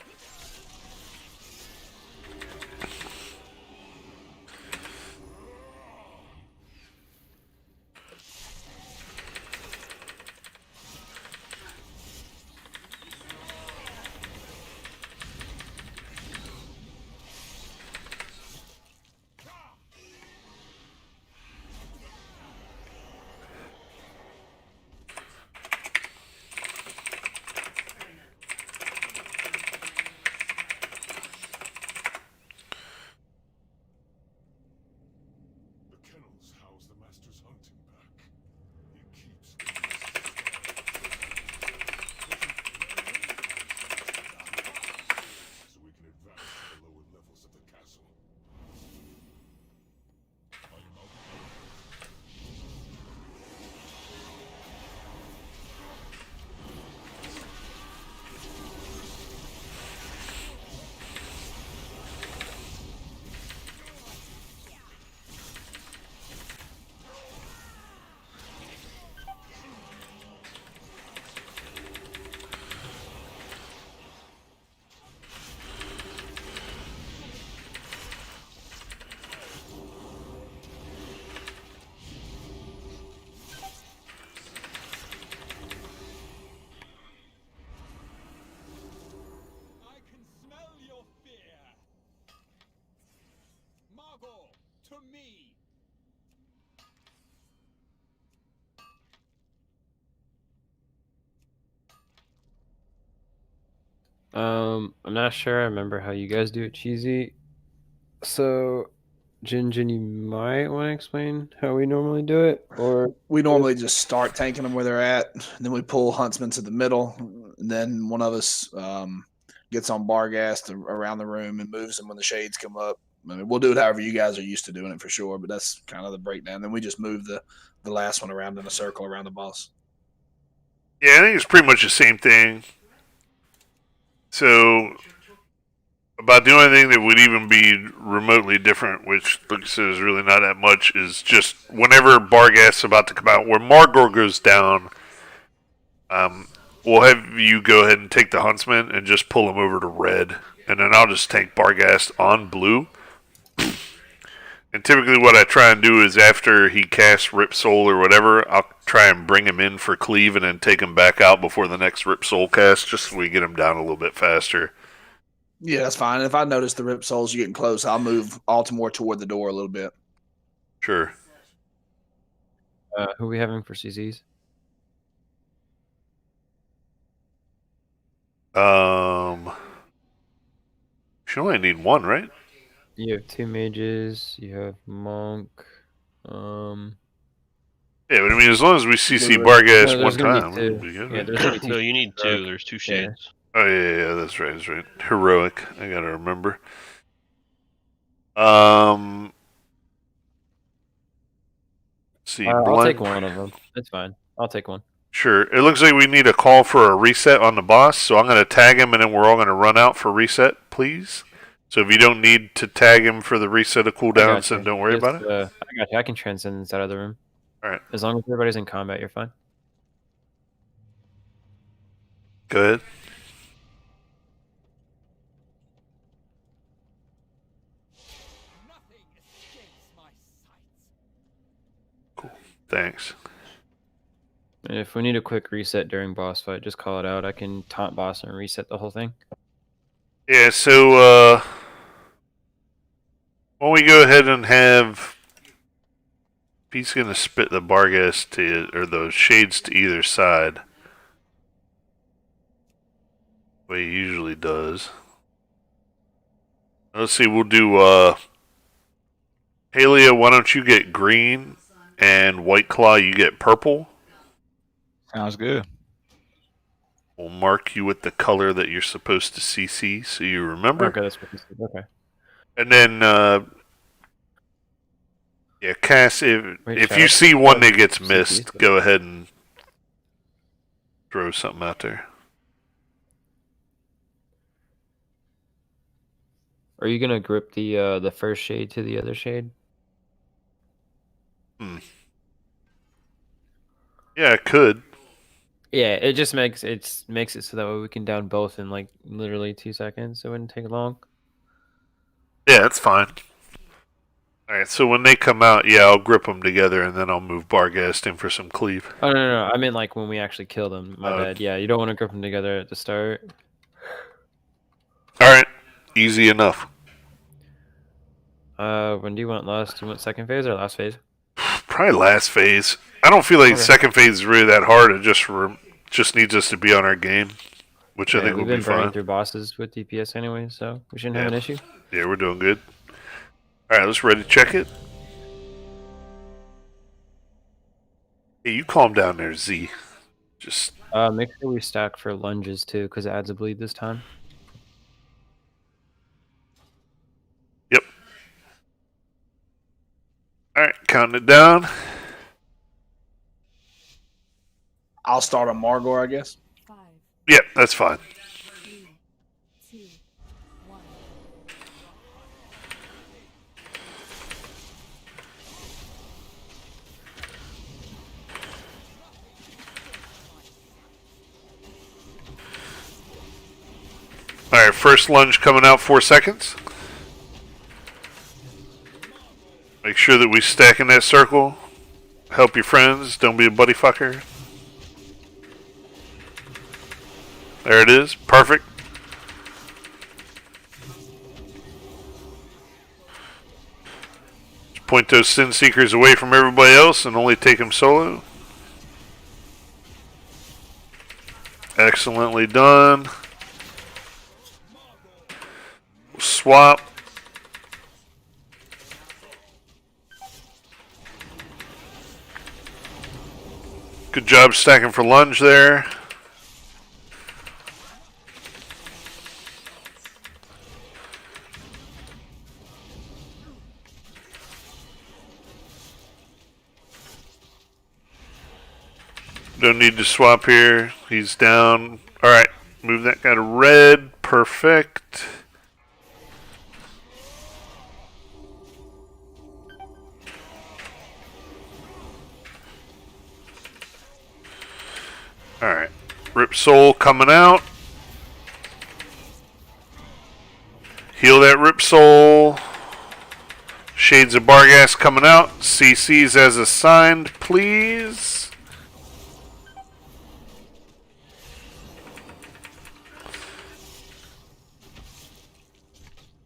I'm not sure. I remember how you guys do it, cheesy. So, Jin, you might want to explain how we normally do it, or We normally just start tanking them where they're at, and then we pull Huntsman to the middle, and then one of us gets on Barghast around the room and moves them when the shades come up. I mean, we'll do it however you guys are used to doing it for sure, but that's kind of the breakdown. Then we just move the last one around in a circle around the boss. Yeah, I think it's pretty much the same thing. So, about the only thing that would even be remotely different, which Luke says is really not that much, is just whenever Barghast's about to come out, where Margor goes down, we'll have you go ahead and take the Huntsman and just pull him over to red, and then I'll just tank Barghast on blue. And typically what I try and do is after he casts Rip Soul or whatever, I'll try and bring him in for cleave and then take him back out before the next Rip Soul cast, just so we get him down a little bit faster. Yeah, that's fine. If I notice the Rip Souls getting close, I'll move Altamore toward the door a little bit. Sure. who are we having for CZs? You only need one, right? You have 2 mages. You have monk. Yeah, but I mean, as long as we CC No, Barghast there's one gonna be time, two. we'll be good. Yeah, Right? there's gonna be No, 2. you need 2. There's 2 shades. Oh yeah, that's right, that's right. Heroic, I gotta remember. Let's see, I'll blunt. take one of them. It's fine. I'll take one. Sure. It looks like we need a call for a reset on the boss, so I'm gonna tag him, and then we're all gonna run out for reset, please. So if you don't need to tag him for the reset of cooldowns, then don't worry about it. I got you. I can transcend inside of the room. All right. As long as everybody's in combat, you're fine. Go ahead. Cool. Thanks. And if we need a quick reset during boss fight, just call it out. I can taunt boss and reset the whole thing. Yeah, so why don't we go ahead and have he's gonna spit the Barghast to or the shades to either side. The way he usually does. Let's see, we'll do Halia, why don't you get green and White Claw you get purple. Sounds good. We'll mark you with the color that you're supposed to CC so you remember. Okay, that's what you said. Okay. And then yeah, Cass, if Wait, you see one that gets CC, missed, so- go ahead and throw something out there. Are you gonna grip the first shade to the other shade? Yeah, I could. Yeah, it just makes it so that way we can down both in like literally 2 seconds. It wouldn't take long. Yeah, that's fine. Alright, so when they come out, yeah, I'll grip them together and then I'll move Barghast in for some cleave. Oh no, I mean like when we actually kill them. My Oh. bad. Yeah, you don't want to grip them together at the start. Alright, easy enough. When do you want last? Do you want second phase or last phase? Probably last phase. I don't feel like Okay. second phase is really that hard. It just needs us to be on our game, which I Yeah, think we've will be been burning fine. through bosses with DPS anyway, so we shouldn't have an issue. Yeah, we're doing good. Alright, let's ready to check it. Hey, you calm down there, Z. Just Make sure we stack for lunges too, because it adds a bleed this time. Yep. Alright, counting it down. I'll start on Margor, I guess. 5, Yep, that's fine. 3, 2, 1. Alright, first lunge coming out 4 seconds. Make sure that we stack in that circle. Help your friends. Don't be a buddy fucker. There it is. Perfect. Just point those Sin Seekers away from everybody else and only take them solo. Excellently done. swap. Good job stacking for lunge there. Don't need to swap here. He's down. Alright, move that guy to red. Perfect. Alright. Rip Soul coming out. Heal that Rip Soul. Shades of Barghast coming out. CCs as assigned, please.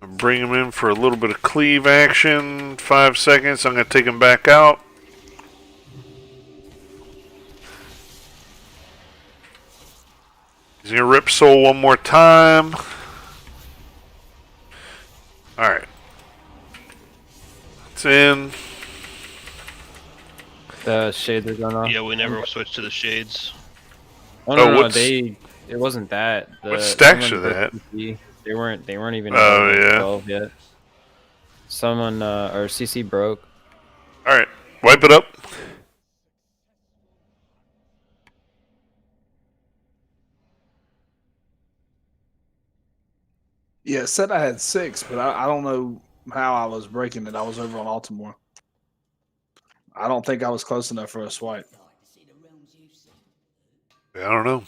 Bring him in for a little bit of cleave action. 5 seconds. I'm going to take him back out. He's going to Rip Soul one more time. Alright. It's in. The shades are going off. Yeah, we never switched to the shades. Oh no, no, what's- it wasn't that. What stacks are someone that? broke CC. They weren't even Oh, above, like, yeah. 12 yet. Someone or CC broke. Alright. Wipe it up. Yeah, it said I had 6, but I don't know how I was breaking it. I was over on Altamore. I don't think I was close enough for a swipe. I don't know.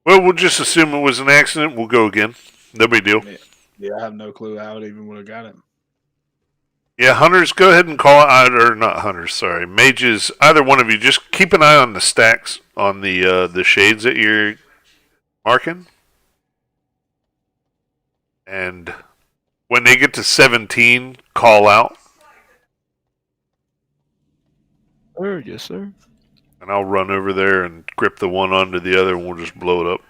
Well, we'll just assume it was an accident. We'll go again. No big deal. Yeah, I have no clue how it even would have got it. Yeah, hunters, go ahead and call it, or not hunters, sorry, mages. Either one of you, just keep an eye on the stacks on the shades that you're marking, and when they get to 17, call out, Yes, sir. and I'll run over there and grip the one onto the other, and we'll just blow it up.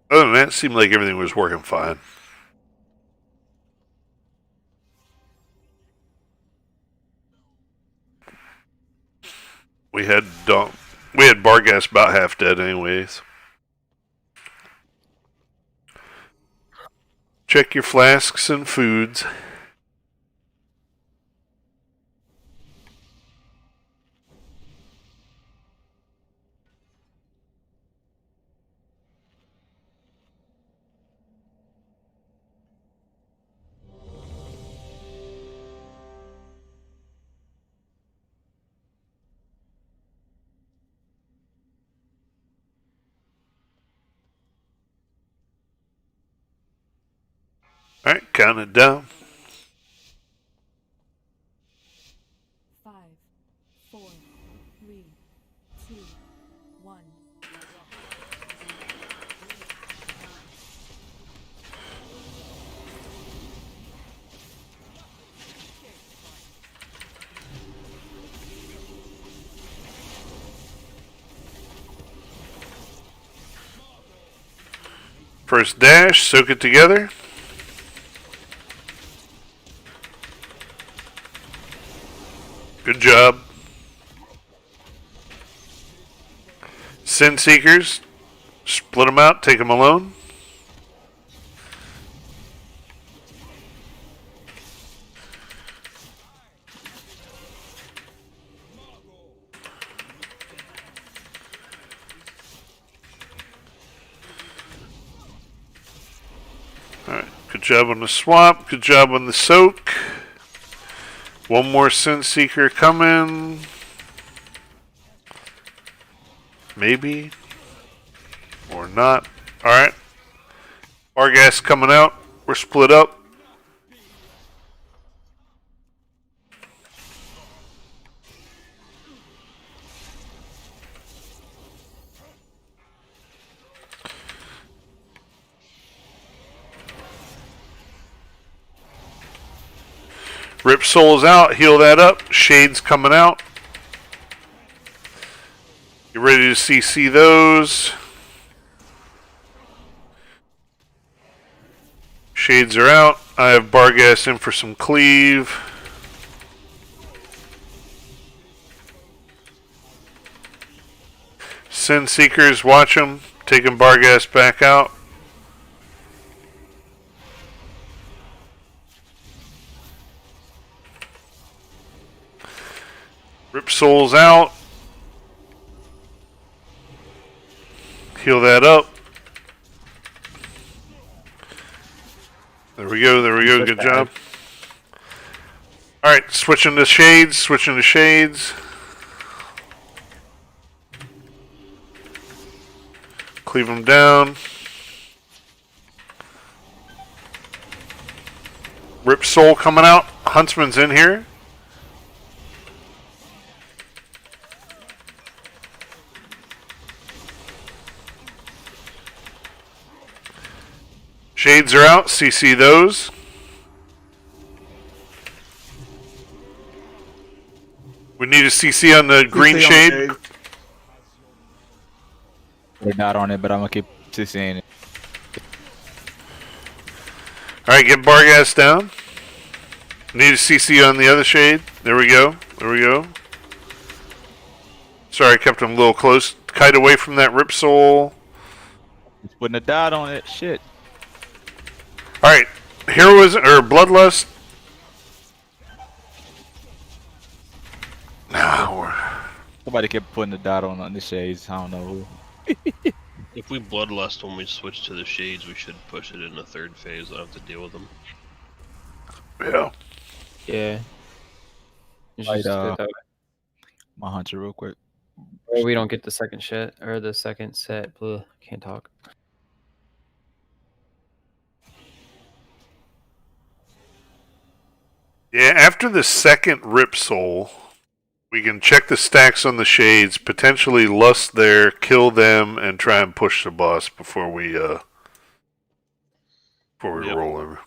Other than that, it seemed like everything was working fine. We had Barghast about half dead anyways. Check your flasks and foods. Alright, count it down. 5, 4, 3, 2, 1. First dash, soak it together. Good job. Sin Seekers, split them out, take them alone. Alright, good job on the swap, good job on the soak. One more Sin Seeker coming. Maybe. Or not. Alright. Barghast coming out. We're split up. Rip Soul's out. Heal that up. Shades coming out. You ready to CC those? Shades are out. I have Bargas in for some cleave. Sin Seekers, watch them. Taking Bargas back out. Rip Soul's out. Heal that up. There we go, there we go. Good job. Alright, switching to Shades, switching to Shades. Cleave them down. Rip Soul coming out. Huntsman's in here. Shades are out. CC those. We need a CC on the green shade. They're not on it, but I'm gonna keep CCing it. Alright, get Bargas down. Need a CC on the other shade. There we go. There we go. Sorry, I kept him a little close. Kite away from that Rip Soul. He's putting a dot on it. Shit. Alright, Heroism or Bloodlust. No. Somebody kept putting a dot on the shades. I don't know who. If we Bloodlust when we switch to the Shades, we should push it in the third phase. I don't have to deal with them. Yeah. Yeah. You should Right, just do it that way. My hunter real quick. Or we don't get the second shit or the second set. Blah, can't talk. Yeah, after the second Rip Soul, we can check the stacks on the Shades, potentially lust there, kill them, and try and push the boss before we roll over.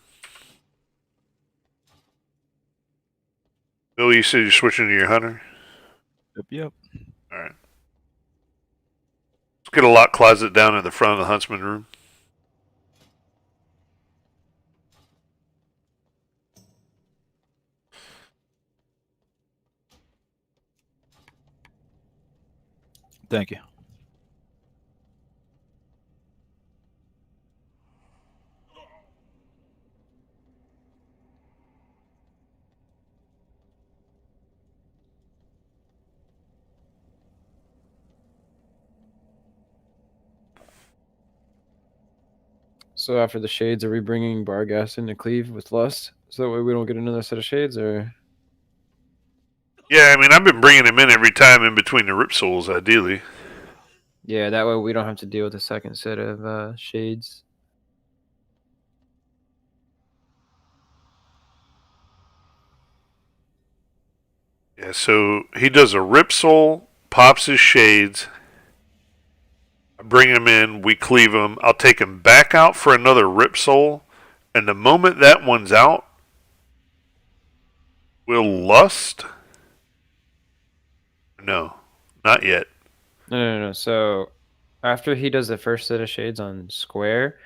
Bill, you said you're switching to your hunter? Yep. Alright. Let's get a lock closet down at the front of the huntsman room. Thank you. So after the Shades, are we bringing Bargas into Cleave with Lust? So that way we don't get another set of Shades, or? Yeah, I mean, I've been bringing him in every time in between the Rip Souls, ideally. Yeah, that way we don't have to deal with the second set of Shades. Yeah, so he does a Rip Soul, pops his Shades. I bring him in, we cleave him. I'll take him back out for another Rip Soul, and the moment that one's out, we'll lust. No, not yet. No. So after he does the first set of Shades on Square,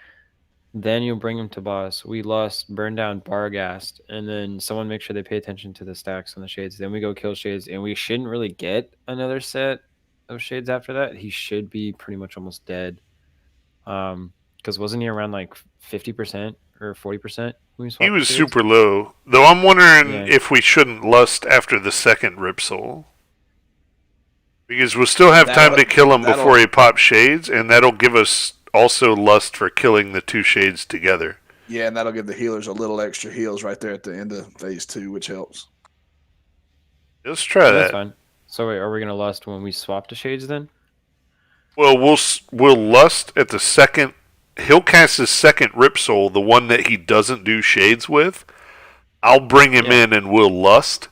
then you'll bring him to boss. We lust, burn down Bargast, and then someone make sure they pay attention to the stacks on the Shades. Then we go kill Shades, and we shouldn't really get another set of Shades after that. He should be pretty much almost dead. Because wasn't he around like 50% or 40% when we swapped? He was Shades? super low. Though I'm wondering if we shouldn't lust after the second Rip Soul. Because we'll still have time to kill him before he pops Shades, and that'll give us also lust for killing the two Shades together. Yeah, and that'll give the healers a little extra heals right there at the end of phase 2, which helps. Let's try that. That's fine. So wait, are we gonna lust when we swap to Shades then? Well, we'll lust at the second. He'll cast his second Rip Soul, the one that he doesn't do Shades with. I'll bring him in and we'll lust.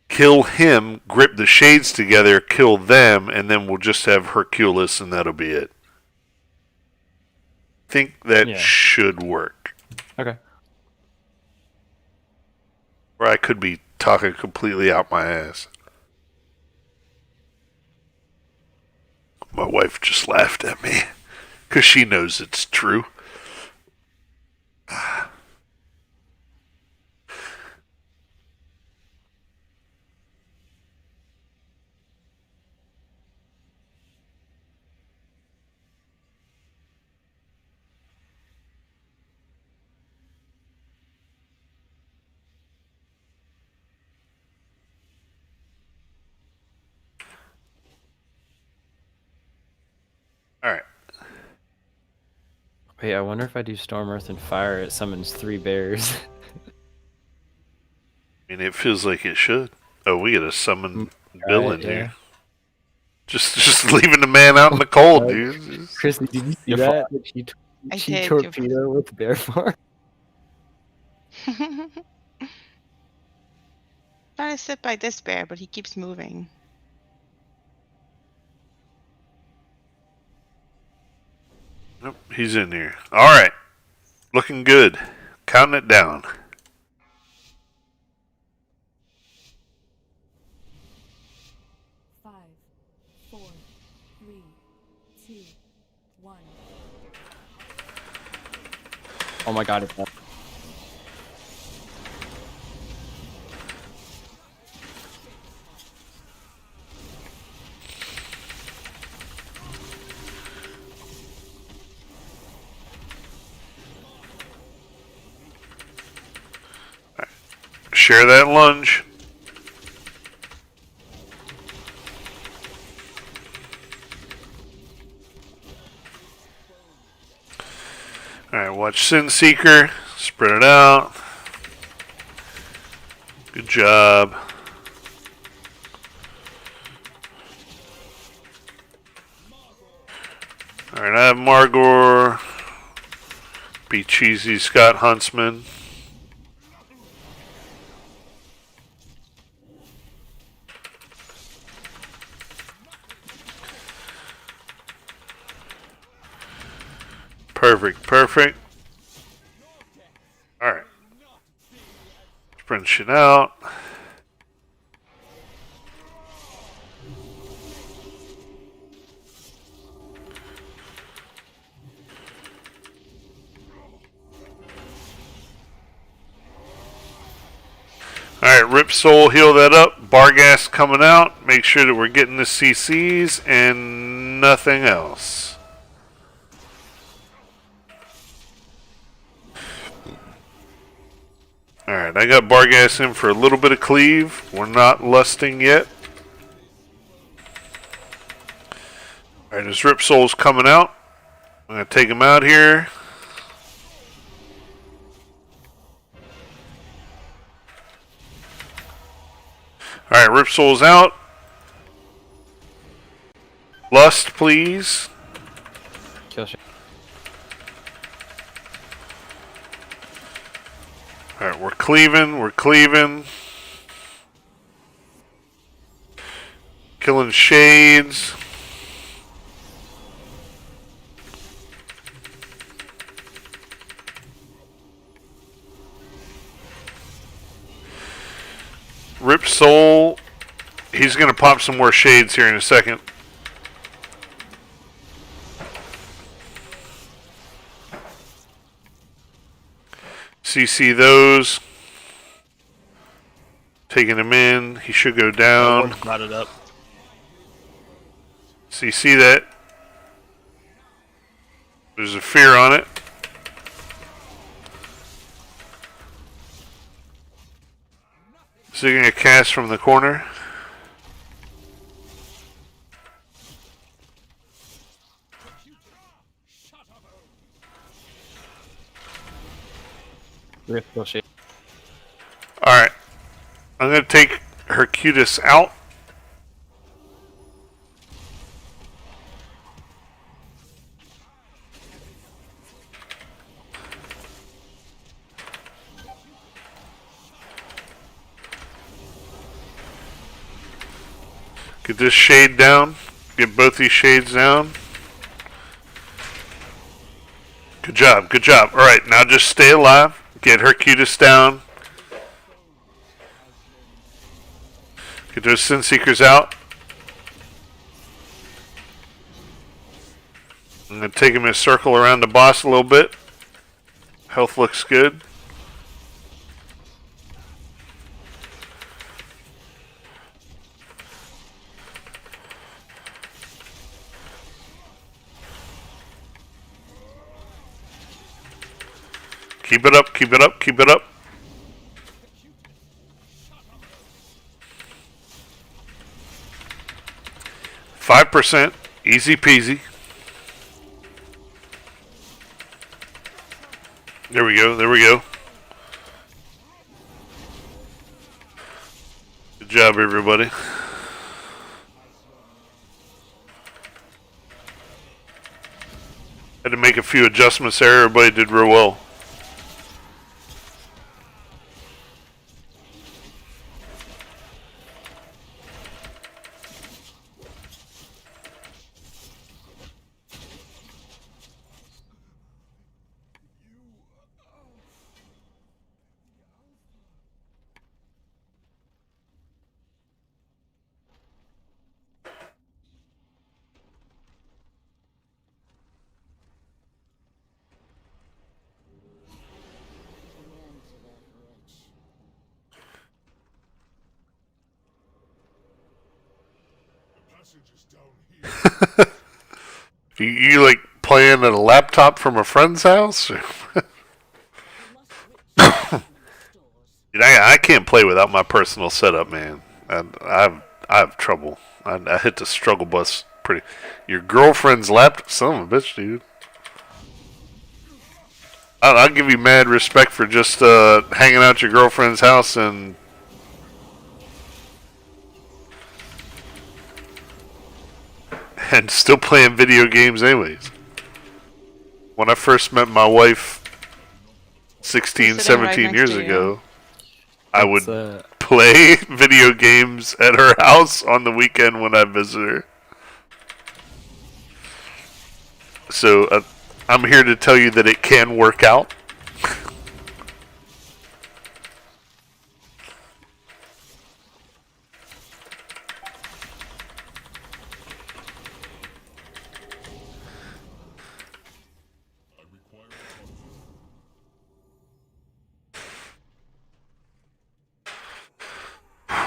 Kill him, grip the Shades together, kill them, and then we'll just have Hercules, and that'll be it. Think that should work. Okay. Or I could be talking completely out my ass. My wife just laughed at me because she knows it's true. All right. Wait, I wonder if I do Storm, Earth, and Fire, it summons 3 bears. I mean, it feels like it should. Oh, we got to summon Bill Right, in yeah. here. Just leaving the man out in the cold, dude. Chrissy, did you see You're that? I She did. torpedo with bear farm. Trying to sit by this bear, but he keeps moving. Nope, he's in here. All right. Looking good. Counting it down. 5, 4, 3, 2, 1. Oh my god, it's up. Share that lunge. Alright, watch Sin Seeker. Spread it out. Good job. Alright, I have Margor. Be cheesy, Scott Huntsman. Perfect, perfect. Alright. Sprint shit out. Alright, Rip Soul, heal that up. Barghast coming out. Make sure that we're getting the CCs and nothing else. Alright, I got Barghast in for a little bit of cleave. We're not lusting yet. Alright, his Rip Soul's coming out. I'm going to take him out here. Alright, Rip Soul's out. Lust, please. Kill shit. Alright, we're cleaving, we're cleaving. Killing shades. Rip Soul. He's going to pop some more shades here in a second. CC those. Taking him in. He should go down. One's knotted up. CC that. There's a fear on it. So you're going to cast from the corner. Rip, kill shit. Alright. I'm going to take Hercutus out. Get this shade down. Get both these shades down. Good job, good job. Alright, now just stay alive. Get Hercutus down. Get those Sin Seekers out. I'm going to take him in a circle around the boss a little bit. Health looks good. Keep it up, keep it up, keep it up. %, easy peasy. There we go, there we go. Good job, everybody. Had to make a few adjustments there. Everybody did real well. You like playing at a laptop from a friend's house? Dude, I can't play without my personal setup, man. I have trouble. I hit the struggle bus pretty. Your girlfriend's laptop, son of a bitch, dude. I'll give you mad respect for just hanging out at your girlfriend's house and still playing video games anyways. When I first met my wife 16, 17 years ago, I would play video games at her house on the weekend when I visit her. So I'm here to tell you that it can work out.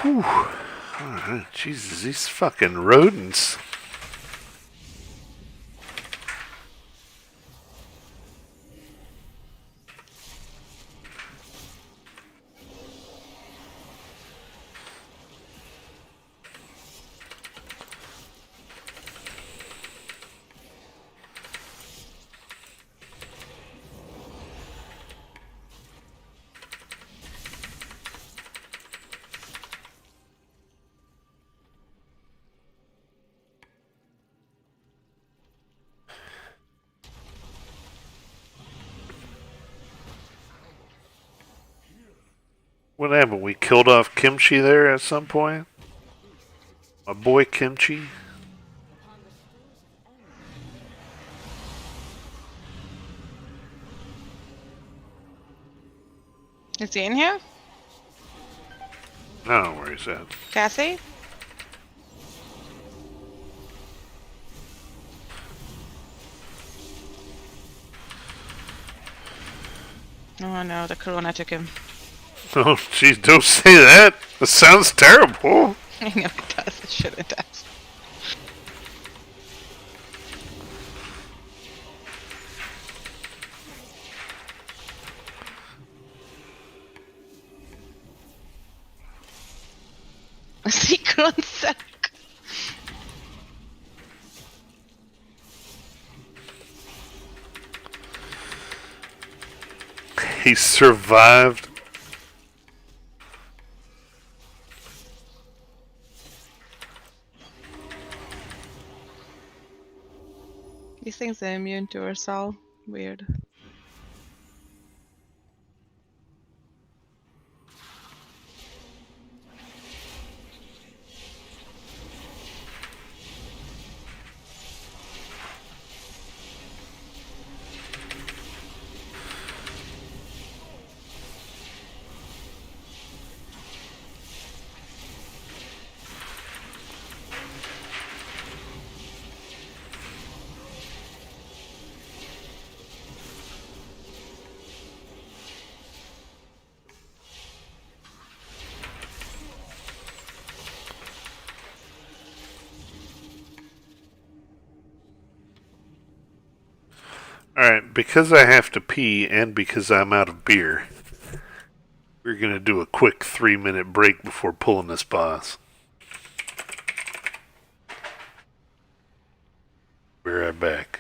Whew. Oh, Jesus, these fucking rodents. What happened? We killed off Kimchi there at some point? My boy Kimchi? Is he in here? I don't know where he's at. Cassie? Oh no, the corona took him. Oh, jeez, don't say that. That sounds terrible. I know it does. It shouldn't does. Sequence sec. He survived. These things are immune to Ursal. Weird. Alright, because I have to pee and because I'm out of beer, we're going to do a quick 3-minute break before pulling this boss. Be right back.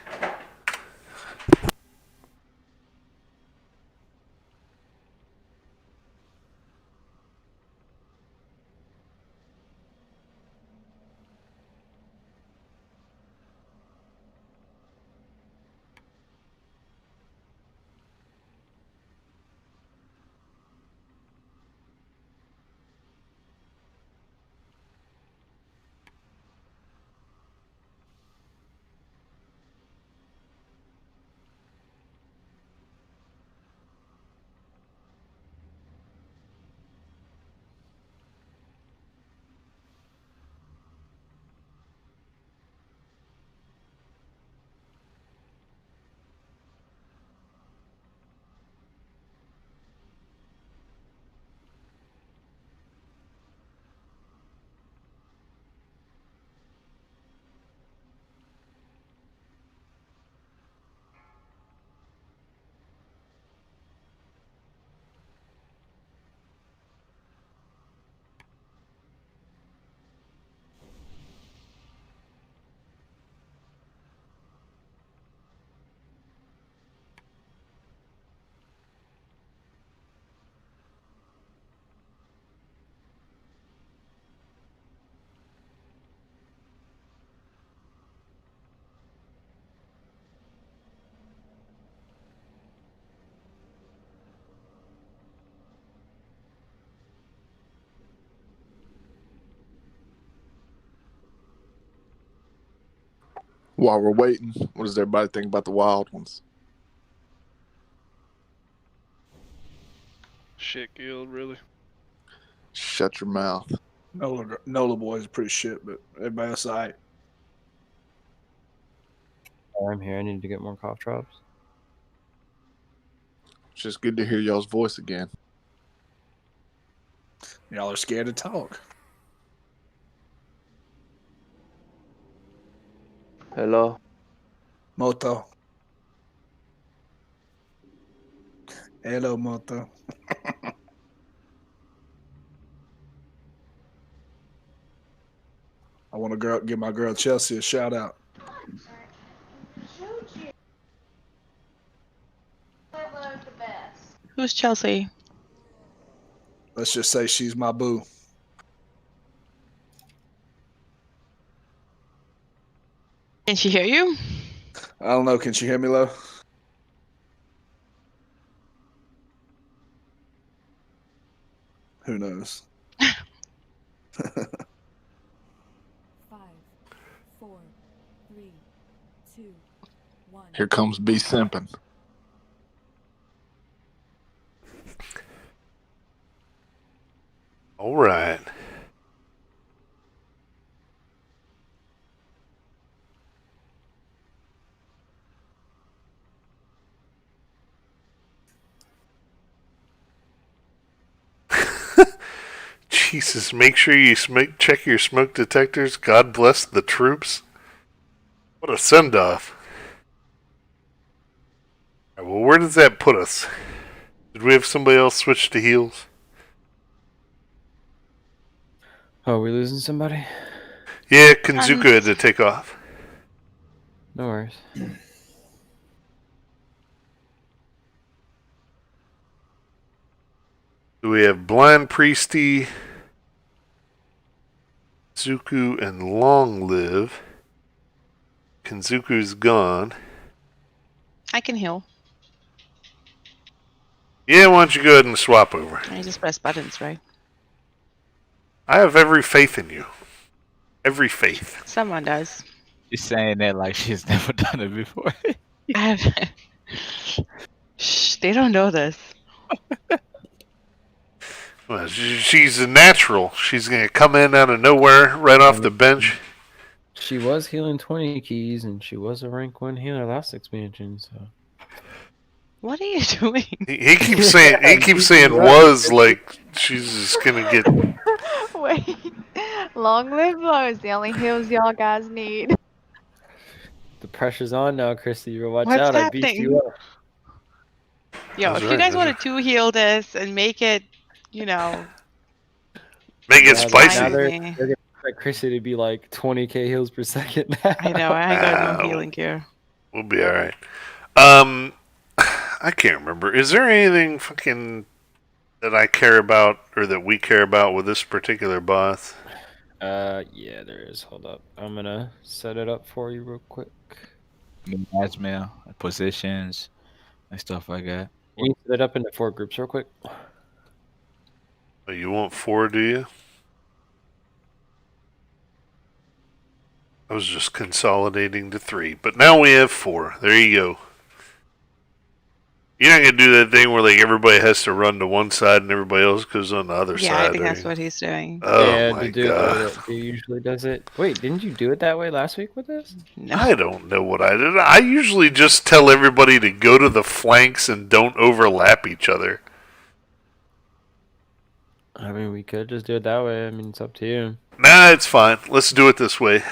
While we're waiting, what does everybody think about the wild ones? Shit guild, really. Shut your mouth. Nola boys are pretty shit, but everybody else alright. I'm here. I need to get more cough drops. It's just good to hear y'all's voice again. Y'all are scared to talk. Hello. Moto. Hello, Moto. I want to give my girl Chelsea a shout out. Who's Chelsea? Let's just say she's my boo. Can she hear you? I don't know. Can she hear me, Lo? Who knows? 5, 4, 3, 2, 1. Here comes B simping. All right. Jesus, make sure you check your smoke detectors. God bless the troops. What a send-off. Right, well, where does that put us? Did we have somebody else switch to heals? Oh, are we losing somebody? Yeah, Kenzuka had to take off. No worries. So we have Blind Priesty, Zuku, and Long Live. Kenzuku's gone. I can heal. Yeah, why don't you go ahead and swap over? I just press buttons, right? I have every faith in you. Every faith. Someone does. She's saying that like she's never done it before. Shh, they don't know this. Well, she's a natural. She's going to come in out of nowhere, right off the bench. She was healing 20 keys, and she was a rank 1 healer last expansion, so... What are you doing? He keeps saying was like she's just gonna get. Wait, long live low is the only heals y'all guys need. pressure's on now, Christy. You watch What's out. I beefed happening? you up. Yo, That's if you right, guys that's want right. to two-heal this and make it, Make it Now spicy. they're me. gonna expect Christy to be like 20k heals per second. I know, I ain't got no healing gear. We'll be alright. I can't remember. Is there anything fucking that I care about or that we care about with this particular boss? Yeah, there is. Hold up. I'm gonna set it up for you real quick. Asthma, positions, and stuff like that. Can you set it up into 4 groups real quick? Oh, you want 4, do you? I was just consolidating to 3, but now we have 4. There you go. You're not gonna do that thing where like everybody has to run to one side and everybody else goes on the other Yeah, side. I think that's right? what he's doing. Oh Yeah, my to do it the way god! that he usually does it. Wait, didn't you do it that way last week with this? No. I don't know what I did. I usually just tell everybody to go to the flanks and don't overlap each other. I mean, we could just do it that way. I mean, it's up to you. Nah, it's fine. Let's do it this way.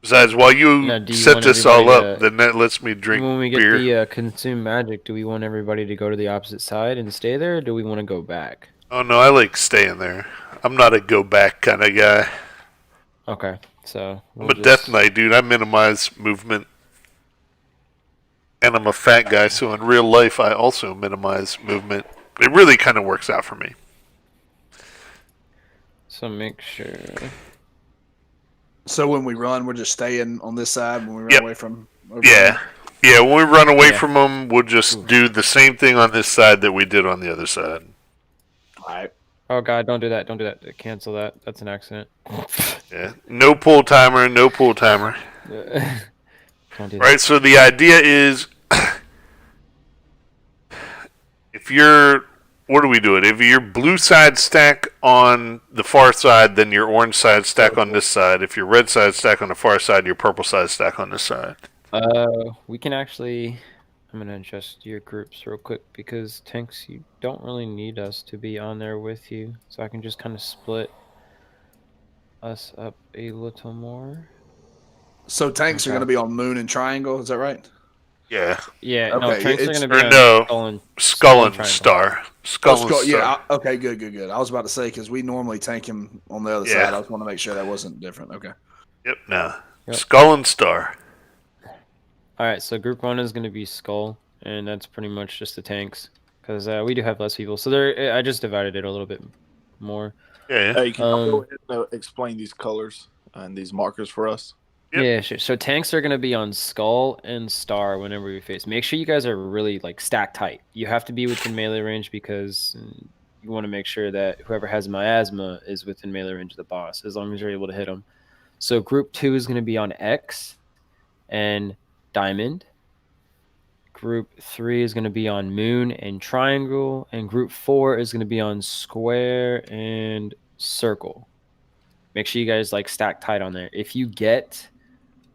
Besides, while you Now, do you set want this all everybody up, then that lets me drink When we get beer. the consume magic, do we want everybody to go to the opposite side and stay there, or do we want to go back? Oh no, I like staying there. I'm not a go back kind of guy. Okay, so I'm a death knight, dude. I minimize movement. And I'm a fat guy, so in real life, I also minimize movement. It really kind of works out for me. So make sure. So when we run, we're just staying on this side when we run Yep. away from. Yeah. Yeah, when we run away Yeah. from them, we'll just do the same thing on this side that we did on the other side. All right. Oh god, don't do that. Don't do that. Cancel that. That's an accident. Yeah. No pull timer, no pull timer. Don't do that. Right, so the idea is if you're what do we do it? If your blue side stack on the far side, then your orange side stack on this side. If your red side stack on the far side, your purple side stack on this side. We can actually. I'm gonna adjust your groups real quick because tanks, you don't really need us to be on there with you, so I can just kind of split us up a little more. So tanks are going to be on Moon and Triangle. Is that right? Yeah. Yeah, no, Okay, tanks are it's- gonna be Or on no, Skull and Triangle. Star. Skull and Star. Yeah. Okay. Good. I was about to say because we normally tank him on the other Yeah. side. I just want to make sure that wasn't different. Okay. Yep, no. Yep. Skull and Star. All right, so group 1 is gonna be Skull, and that's pretty much just the tanks because we do have less people. So there, I just divided it a little bit more. Yeah. Hey, can you go ahead and explain these colors and these markers for us? Yep. Yeah, sure. So tanks are gonna be on Skull and Star whenever we face. Make sure you guys are really like stacked tight. You have to be within melee range because you want to make sure that whoever has miasma is within melee range of the boss, as long as you're able to hit them. So group 2 is gonna be on X and Diamond. Group 3 is gonna be on Moon and Triangle, and group 4 is gonna be on Square and Circle. Make sure you guys like stack tight on there. If you get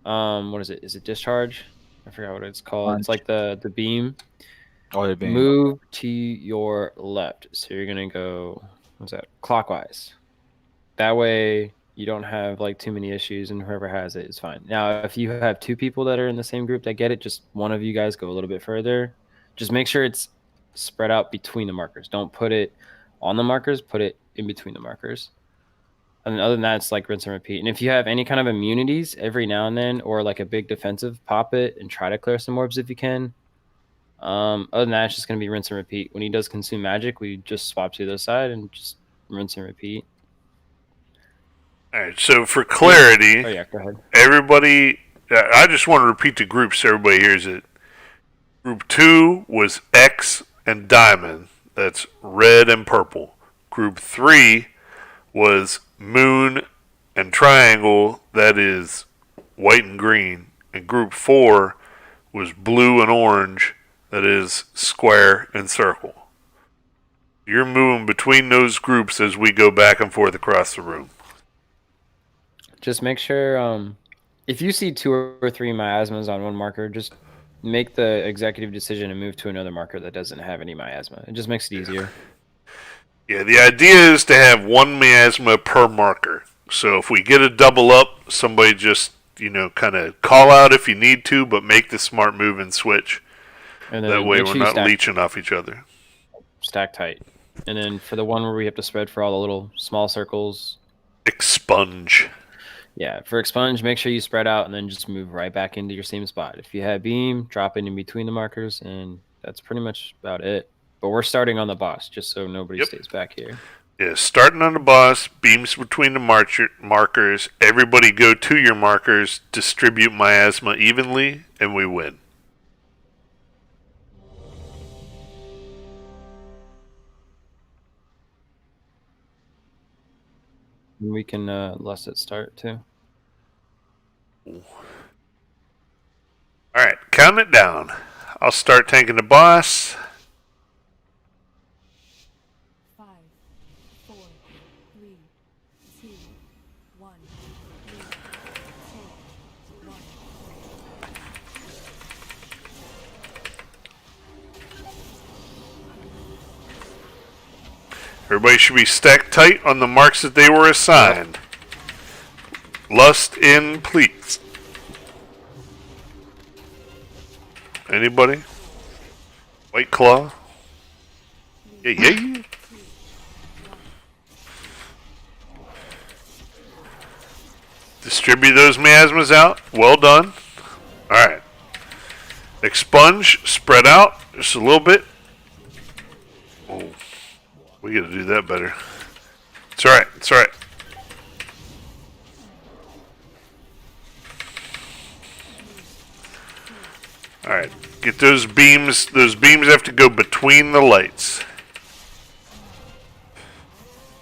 what is it? Is it discharge? I forgot what it's called. It's like the beam. Oh, the beam. Move to your left. So you're gonna go what's that? Clockwise. That way you don't have like too many issues and whoever has it is fine. Now if you have 2 people that are in the same group that get it, just one of you guys go a little bit further. Just make sure it's spread out between the markers. Don't put it on the markers, put it in between the markers. And other than that, it's like rinse and repeat. And if you have any kind of immunities every now and then, or like a big defensive, pop it and try to clear some orbs if you can. Other than that, it's just going to be rinse and repeat. When he does consume magic, we just swap to the other side and just rinse and repeat. All right, so for clarity, Oh, yeah, go ahead. everybody, I just want to repeat the groups so everybody hears it. Group 2 was X and Diamond. That's red and purple. Group 3 was Moon and Triangle. That is white and green. And Group 4 was blue and orange. That is Square and Circle. You're moving between those groups as we go back and forth across the room. Just make sure if you see 2 or 3 miasmas on one marker, just make the executive decision and move to another marker that doesn't have any miasma. It just makes it easier. Yeah, the idea is to have one miasma per marker. So if we get a double up, somebody just kind of call out if you need to, but make the smart move and switch. And then That way make we're sure you not stack, leeching off each other. stack tight. And then for the one where we have to spread for all the little small circles, Expunge. yeah, for expunge, make sure you spread out and then just move right back into your same spot. If you have beam, drop in between the markers, and that's pretty much about it. But we're starting on the boss, just so nobody stays back here. Yeah, starting on the boss, beams between the markers. Everybody go to your markers, distribute miasma evenly, and we win. And we can let it start too. Alright, count it down. I'll start tanking the boss. 5, 4, 3, 2, 1. 3, 2, 1. Everybody should be stacked tight on the marks that they were assigned. Lust in pleats. Anybody? White Claw? Yeah. Distribute those miasmas out. Well done. Alright. Expunge. Spread out. Just a little bit. Oh. We gotta do that better. It's alright. It's alright. Alright. Get those beams. Those beams have to go between the lights.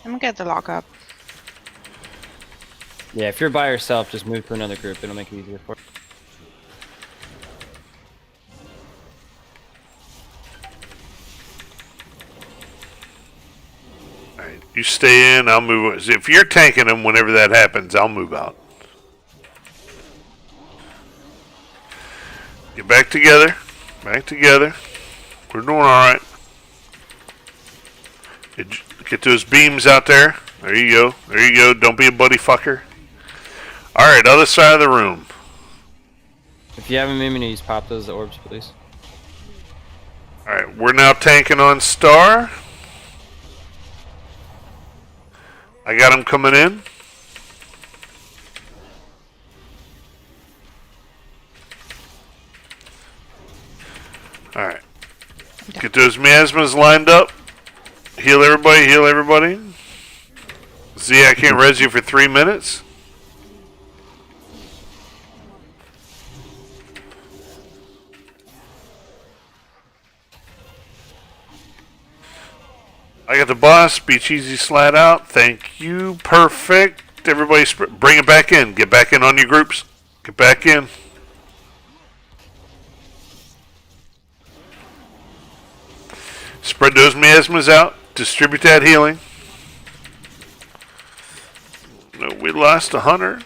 I'm gonna get the lockup. Yeah, if you're by yourself, just move to another group. It'll make it easier for you. Alright, you stay in, I'll move. If you're tanking them whenever that happens, I'll move out. Get back together. Back together. We're doing alright. Get those beams out there. There you go. There you go. Don't be a buddy fucker. Alright, other side of the room. If you have a immunities, pop those orbs, please. Alright, we're now tanking on Star. I got him coming in. Alright. Get those miasmas lined up. Heal everybody, heal everybody. Z, I can't res you for 3 minutes. I got the boss. Beach easy slide out. Thank you. Perfect. Everybody bring it back in. Get back in on your groups. Get back in. Spread those miasmas out. Distribute that healing. No, we lost a hunter.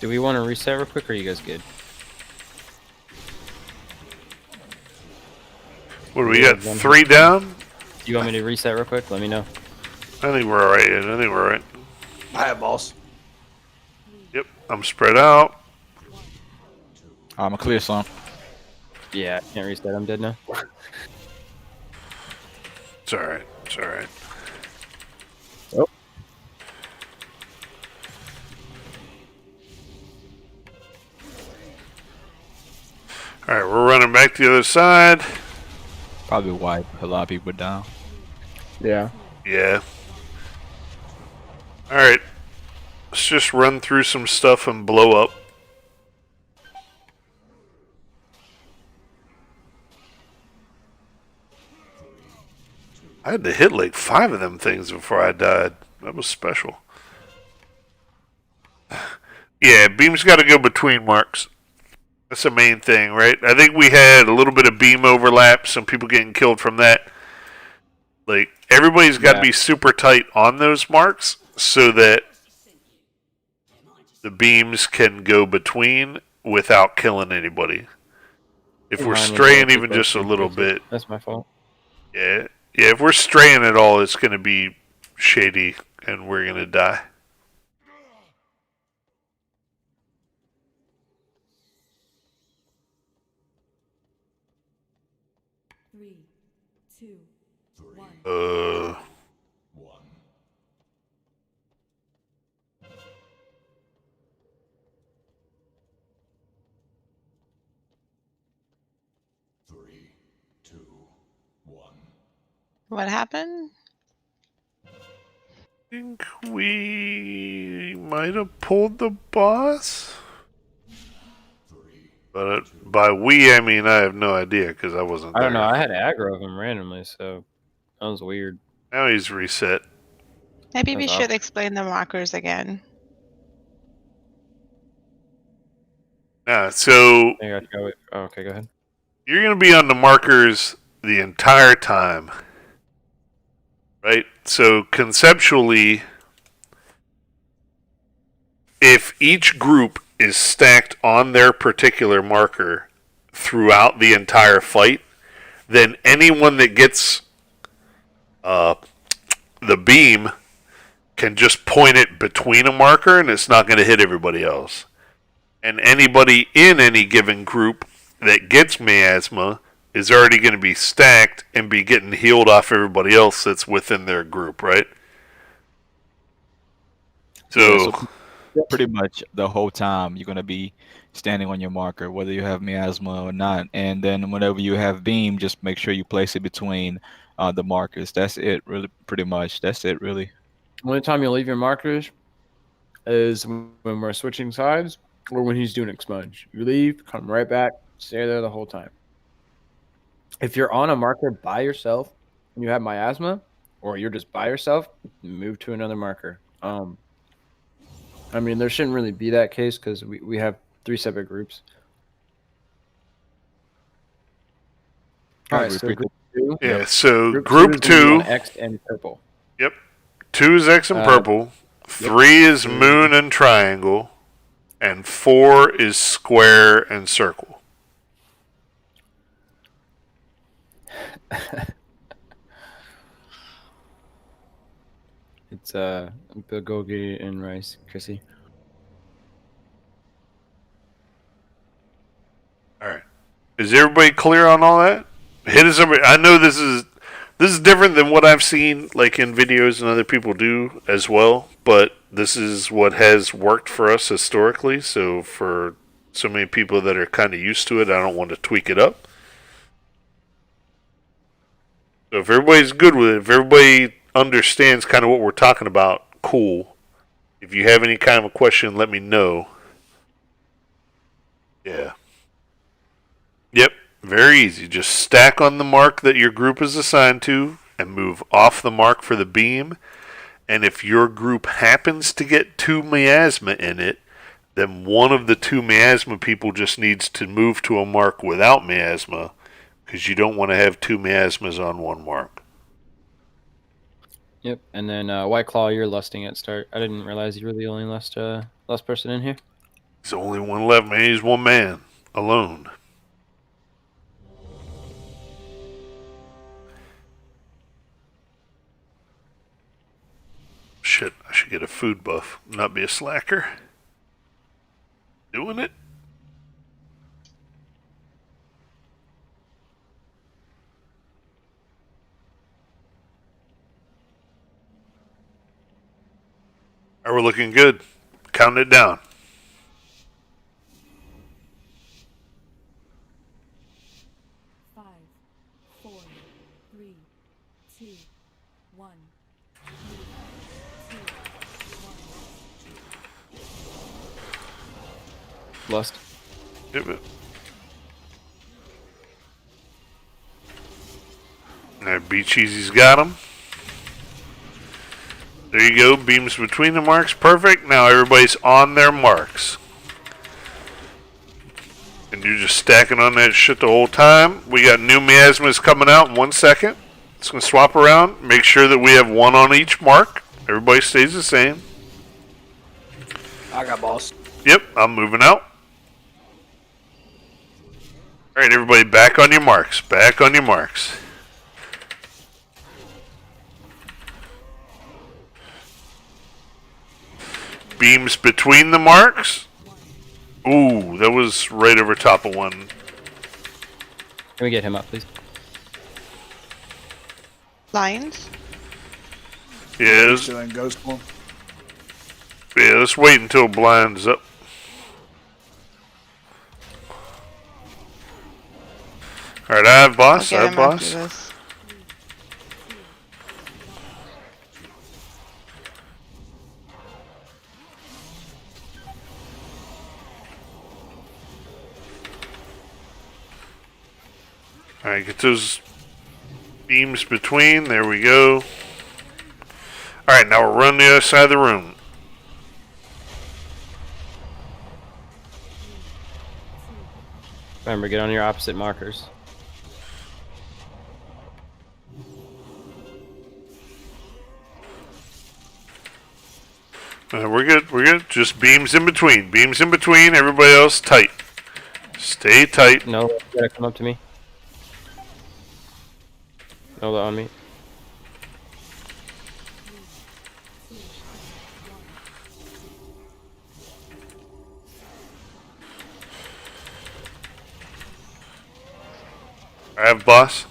Do we want to reset real quick, or are you guys good? What do we got? 3 down? Do you want me to reset real quick? Let me know. I think we're alright. I think we're alright. I have boss. Yep, I'm spread out. I'm a clear some. Yeah, I can't reset. I'm dead now. It's alright. It's alright. Oh. Alright, we're running back to the other side. Probably wipe a lot of people down. Yeah. Yeah. Alright. Let's just run through some stuff and blow up. I had to hit like 5 of them things before I died. That was special. Yeah, beam's got to go between marks. That's the main thing, right? I think we had a little bit of beam overlap, some people getting killed from that. Like, everybody's got to be super tight on those marks so that the beams can go between without killing anybody. If we're straying even just a little bit. That's my fault. Yeah. Yeah, if we're straying at all, it's going to be shady and we're going to die. 3, 2, 1. What happened? I think we might have pulled the boss. But by we, I mean I have no idea because I wasn't I there. don't know. I had aggro of him randomly, so that was weird. Now he's reset. Maybe we That's should awesome. explain the markers again. So I got to go. Oh, okay, go ahead. you're going to be on the markers the entire time, right? So conceptually, if each group is stacked on their particular marker throughout the entire fight, then anyone that gets the beam can just point it between a marker and it's not going to hit everybody else. And anybody in any given group that gets miasma is already going to be stacked and be getting healed off everybody else that's within their group, right? So, pretty much the whole time you're going to be standing on your marker, whether you have miasma or not. And then whenever you have beam, just make sure you place it between the markers. That's it, really, pretty much. That's it, really. Only time you'll leave your markers is when we're switching sides or when he's doing expunge. You leave, come right back, stay there the whole time. If you're on a marker by yourself and you have miasma, or you're just by yourself, move to another marker. I mean, there shouldn't really be that case because we have 3 separate groups. All right, so group 2. yeah, so Group 2. X and purple. Yep. 2 is X and purple. 3 is moon and triangle. And 4 is square and circle. It's bulgogi and rice, Chrissy. All right. Is everybody clear on all that? Hit us up. I know this is different than what I've seen like in videos and other people do as well, but this is what has worked for us historically. So for so many people that are kind of used to it, I don't want to tweak it up. So if everybody's good with it, if everybody understands kind of what we're talking about, cool. If you have any kind of a question, let me know. Yeah. Yep. Very easy. Just stack on the mark that your group is assigned to and move off the mark for the beam. And if your group happens to get 2 miasma in it, then one of the 2 miasma people just needs to move to a mark without miasma because you don't want to have 2 miasmas on one mark. Yep, and then White Claw, you're lusting at start. I didn't realize you were the only last person in here. There's only one left, man. He's one man alone. Shit, I should get a food buff, not be a slacker. Doing it. All right, we're looking good. Counting it down. 5, 4, 3, 2, 1. Lust. Yep. Alright, Be Cheesy's got him. There you go. Beams between the marks. Perfect. Now everybody's on their marks. And you're just stacking on that shit the whole time. We got new miasmas coming out in 1 second. It's going to swap around. Make sure that we have 1 on each mark. Everybody stays the same. I got boss. Yep, I'm moving out. Alright, everybody back on your marks. Back on your marks. Beams between the marks. Ooh, that was right over top of one. Can we get him up, please? Lions? Yeah, Still in ghost form. yeah. Let's wait until blinds up. All right, I have I'll boss. I get have him after boss. this. All right, get those beams between. There we go. All right, now we'll run the other side of the room. Remember, get on your opposite markers. We're good. We're good. Just beams in between. Beams in between. Everybody else tight. Stay tight. No, you gotta come up to me. Nola on me. I have boss.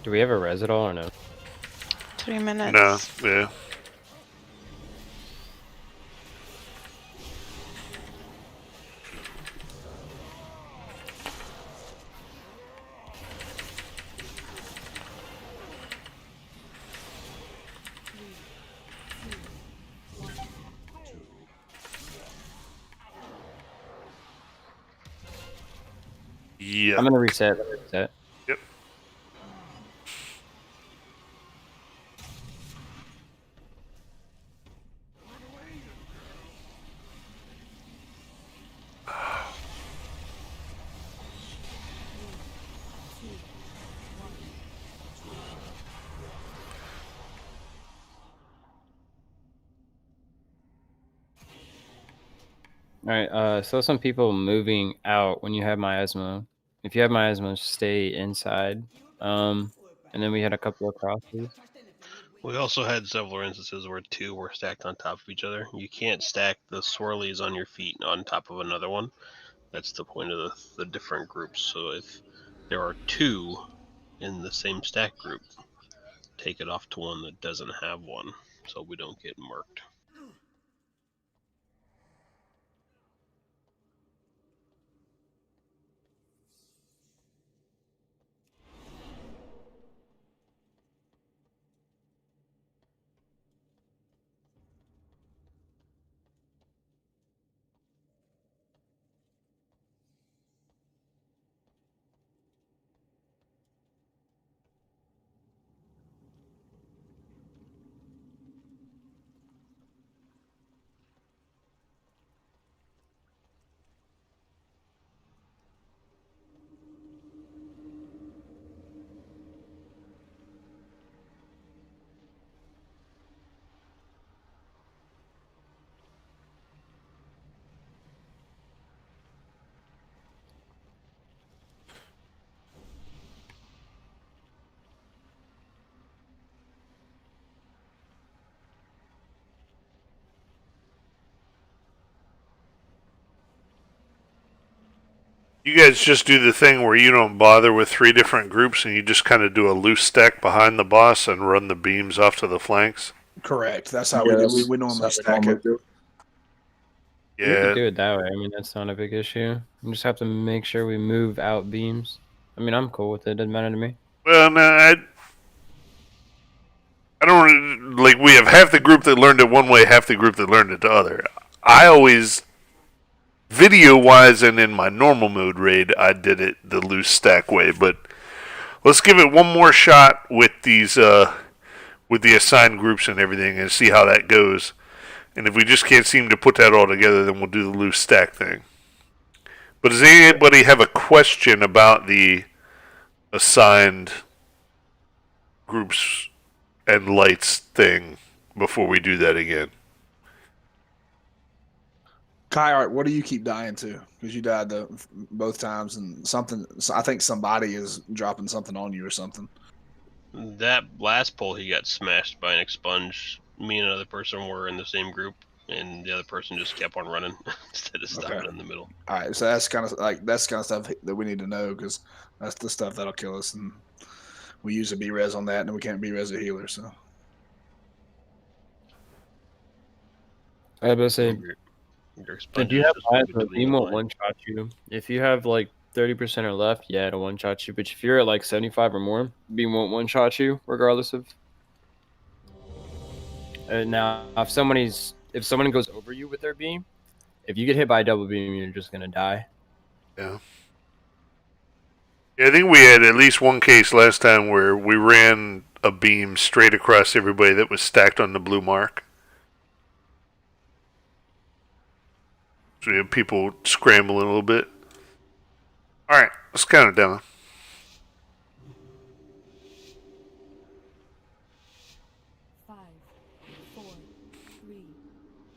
Do we have a res at all or no? 3 minutes. No. Yeah. Yeah. I'm gonna reset. Let me reset. Yep. All right. So some people moving out when you have miasma. If you have miasma, stay inside. And then we had a couple of crosses. We also had several instances where two were stacked on top of each other. You can't stack the swirlies on your feet on top of another one. That's the point of the different groups. So if there are two in the same stack group, take it off to one that doesn't have one, so we don't get marked. You guys just do the thing where you don't bother with 3 different groups and you just kind of do a loose stack behind the boss and run the beams off to the flanks. Correct. That's how we do. We normally stack it. We could Yeah. do it that way. I mean, that's not a big issue. We just have to make sure we move out beams. I mean, I'm cool with it. Doesn't matter to me. Well, no, I don't like. We have half the group that learned it one way, half the group that learned it the other. I always, video wise, and in my normal mode raid, I did it the loose stack way. But let's give it one more shot with these, with the assigned groups and everything, and see how that goes. And if we just can't seem to put that all together, then we'll do the loose stack thing. But does anybody have a question about the assigned groups and lights thing before we do that again? Kyart, what do you keep dying to? Because you died both times, and something. I think somebody is dropping something on you or something. That last pull, he got smashed by an expunge. Me and another person were in the same group, and the other person just kept on running instead of stopping in the middle. All right, so that's kind of stuff that we need to know because that's the stuff that'll kill us, and we use a B-res on that, and we can't B-res a healer. So I was about to say, Your if you have just eyes, between the beam the won't line. one-shot you. If you have like 30% or left, yeah, it'll one-shot you. But if you're at like 75 or more, beam won't one-shot you, regardless of. Now, if someone goes over you with their beam, if you get hit by a double beam, you're just gonna die. Yeah. Yeah, I think we had at least one case last time where we ran a beam straight across everybody that was stacked on the blue mark. So we had people scrambling a little bit. Alright, let's count it down.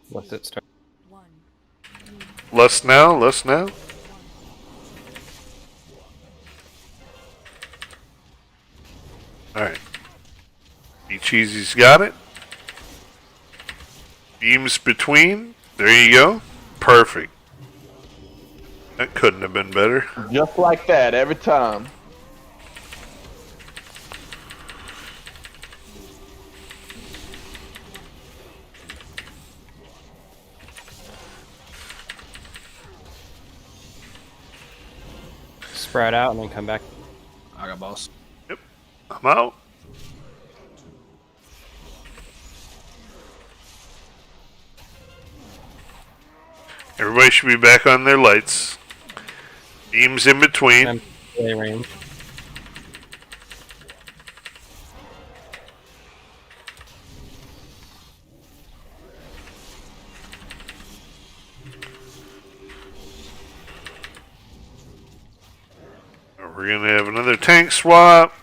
What's it start? Less now, less now. Alright. Be Cheesy's got it. Beams between. There you go. Perfect. That couldn't have been better. Just like that, every time. Spread out and then come back. I got boss. Yep. I'm out. Everybody should be back on their lights. Beams in between. Range. We're going to have another tank swap.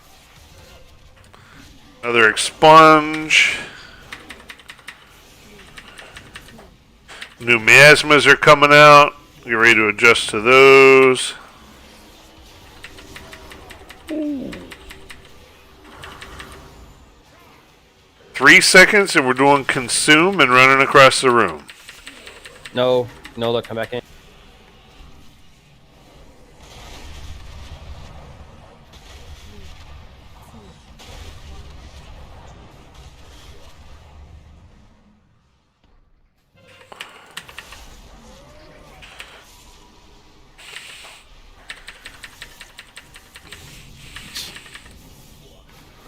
Another expunge. New miasmas are coming out. Get ready to adjust to those. Ooh. 3 seconds and we're doing consume and running across the room. No, look, come back in.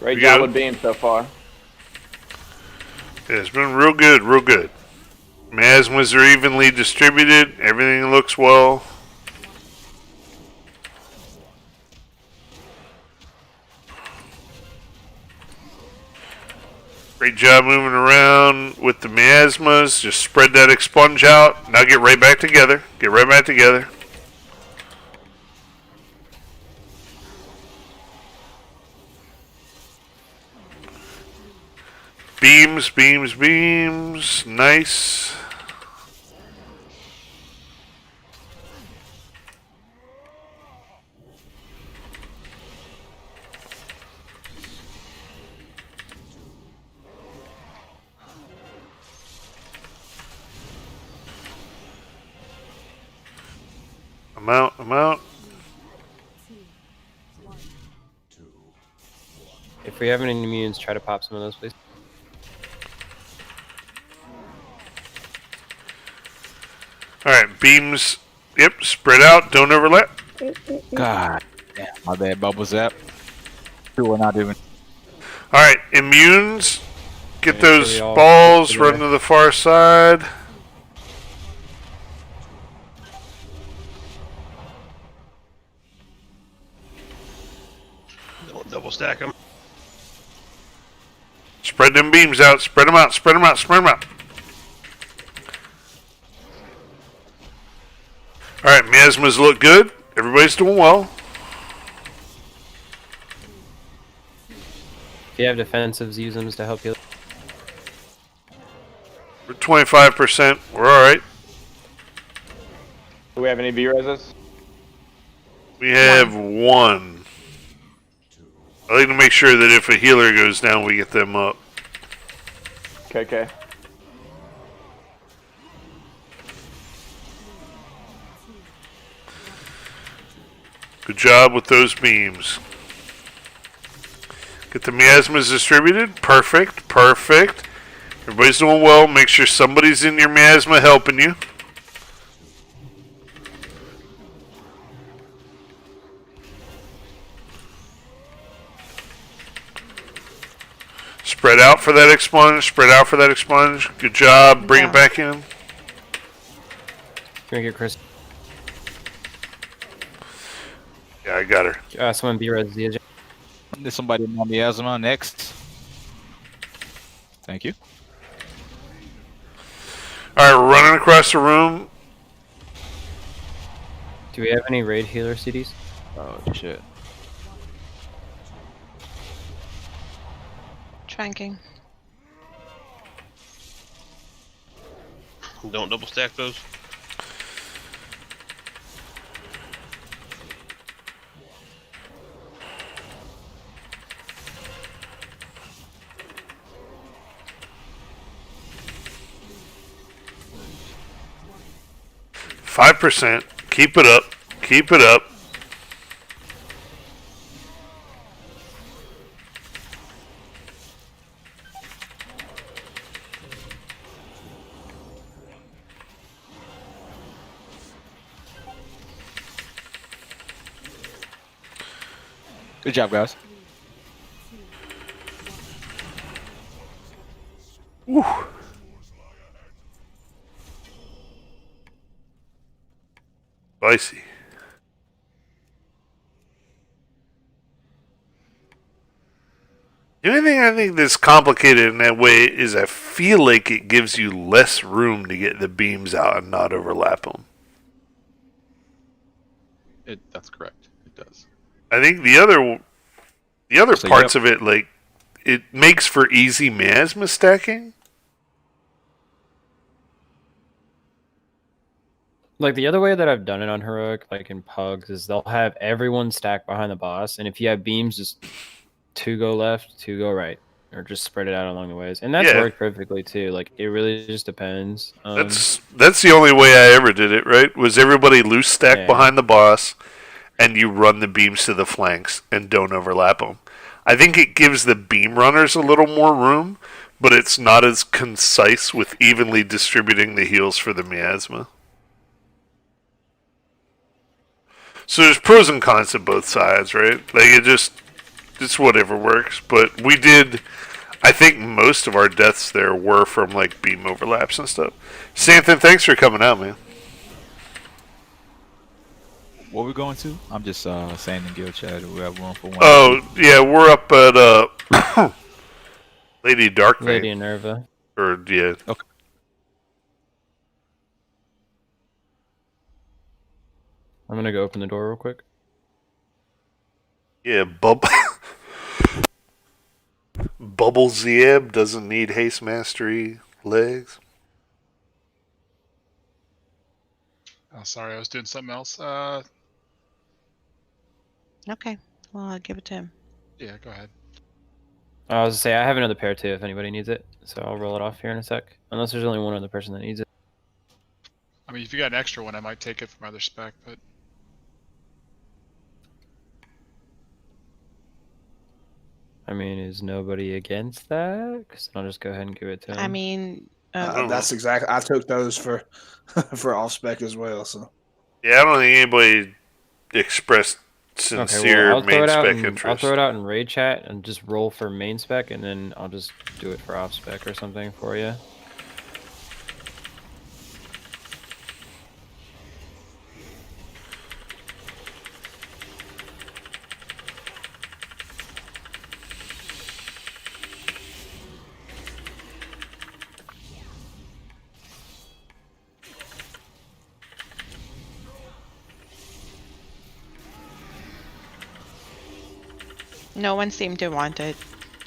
Great job with beam so far. Yeah, it's been real good, real good. Miasmas are evenly distributed. Everything looks well. Great job moving around with the miasmas. Just spread that expunge out. Now get right back together. Get right back together. Beams, beams, beams. Nice. I'm out, I'm out. If we have any immunes, try to pop some of those, please. Alright, beams. Yep, spread out. Don't overlap. God damn, my bad, Bubble Zap. We're not even. Alright, immunes. Get Make sure those we all balls, get run together. to the far side. Don't double stack them. Spread them beams out. Spread them out. Spread them out. Spread them out. Alright, miasmas look good. Everybody's doing well. If you have defensives, use them to help you. We're 25%. We're alright. Do we have any V-Reses? We have one. I like to make sure that if a healer goes down, we get them up. Okay. Good job with those beams. Get the miasmas distributed. Perfect. Perfect. Everybody's doing well. Make sure somebody's in your miasma helping you. Spread out for that expunge. Spread out for that expunge. Good job. Bring it back in. Can we get Chris? Yeah, I got her. Someone B-res the edge. There's somebody in my miasma next. Thank you. Alright, we're running across the room. Do we have any raid healer CDs? Oh shit. Tranking. Don't double stack those. %. Keep it up. Keep it up. Good job, guys. Woo. Spicy. The only thing I think that's complicated in that way is I feel like it gives you less room to get the beams out and not overlap them. That's correct. It does. I think the other parts of it, like, it makes for easy miasma stacking. Like the other way that I've done it on Heroic, like in Pugs, is they'll have everyone stacked behind the boss, and if you have beams, just 2 go left, 2 go right, or just spread it out along the ways, and that's worked perfectly too. Like it really just depends. That's the only way I ever did it. Right? Was everybody loose stacked behind the boss, and you run the beams to the flanks and don't overlap them. I think it gives the beam runners a little more room, but it's not as concise with evenly distributing the heals for the miasma. So there's pros and cons to both sides, right? Like it's whatever works. But we did, I think most of our deaths there were from like beam overlaps and stuff. Santhan, thanks for coming out, man. What we going to? I'm just saying in guild chat we have room for one. Oh yeah, we're up at Lady Dark. Lady Nerva. Or yeah. Okay. I'm gonna go open the door real quick. Yeah, Bubble Zieb doesn't need haste mastery legs. Oh, sorry, I was doing something else. Okay, well, I'll give it to him. Yeah, go ahead. I was gonna say I have another pair too if anybody needs it, so I'll roll it off here in a sec. Unless there's only one other person that needs it. I mean, if you got an extra one, I might take it from other spec, but I mean, is nobody against that? Because I'll just go ahead and give it to him. I mean, that's exactly. I took those for for off spec as well. So yeah, I don't think anybody expressed sincere main spec interest. I'll throw it out in raid chat and just roll for main spec, and then I'll just do it for off spec or something for you. no one seemed to want it,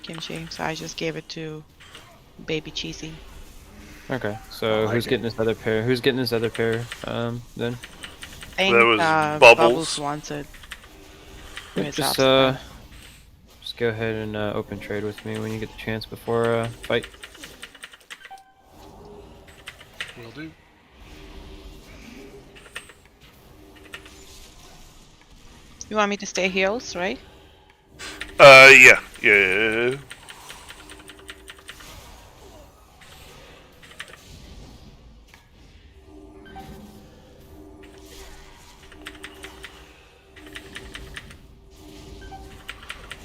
Kimchi, so I just gave it to Baby Cheesy. Okay, so who's getting this other pair? Who's getting this other pair? Then. I That think was Bubbles Bubbles. wants it. In his Just house. just go ahead and open trade with me when you get the chance before fight. Will do. You want me to stay heals, right? Yeah.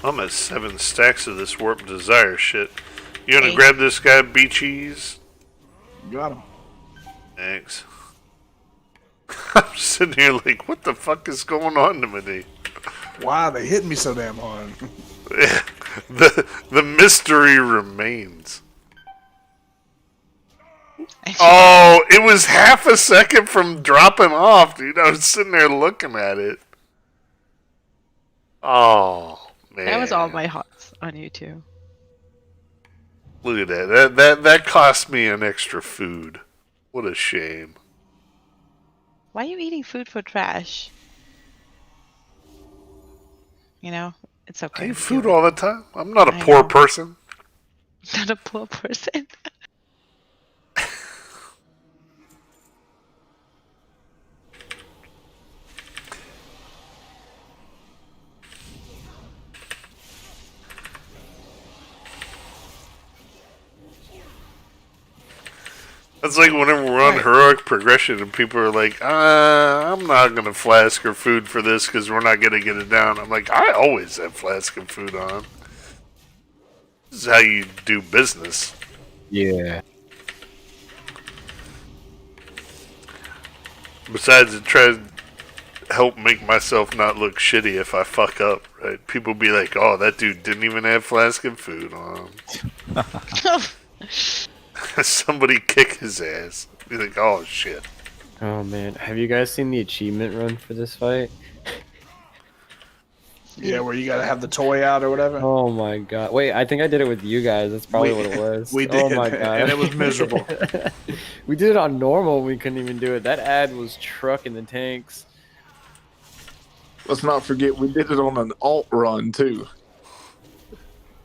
I'm at 7 stacks of this Warp Desire shit. You wanna Hey. grab this guy, B-Cheese? Got him. Thanks. I'm sitting here like, what the fuck is going on to me? Why are they hitting me so damn hard? the mystery remains. Oh, it was half a second from dropping off, dude. I was sitting there looking at it. Oh, man. That was all my hearts on you too. Look at that. That cost me an extra food. What a shame. Why are you eating food for trash? You know, it's okay. I eat food all the time. I'm not a poor know. person. Not a poor person. That's like whenever we're on heroic progression and people are like, I'm not going to flask or food for this because we're not going to get it down. I'm like, I always have flask and food on. This is how you do business. Yeah. Besides, it tries to help make myself not look shitty if I fuck up, right? People be like, oh, that dude didn't even have flask and food on. Somebody kick his ass. Be like, oh, shit. Oh man, have you guys seen the achievement run for this fight? Yeah, where you gotta have the toy out or whatever. Oh my god! Wait, I think I did it with you guys. That's probably what it was. We Oh did, my god! and it was miserable. We did it on normal. We couldn't even do it. That ad was trucking the tanks. Let's not forget we did it on an alt run too.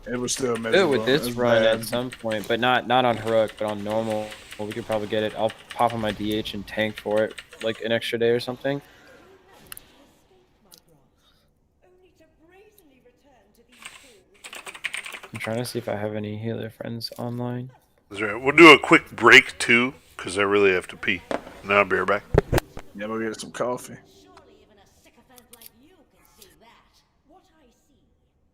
It was still Do it miserable. with this It was run bad. at some point, but not on heroic, but on normal. Well, we could probably get it. I'll pop on my DH and tank for it, like an extra day or something. I'm trying to see if I have any healer friends online. That's right. We'll do a quick break too, because I really have to pee. And then I'll be right back. Yeah, we'll get some coffee. Surely even a sycophant like you can see that. What I see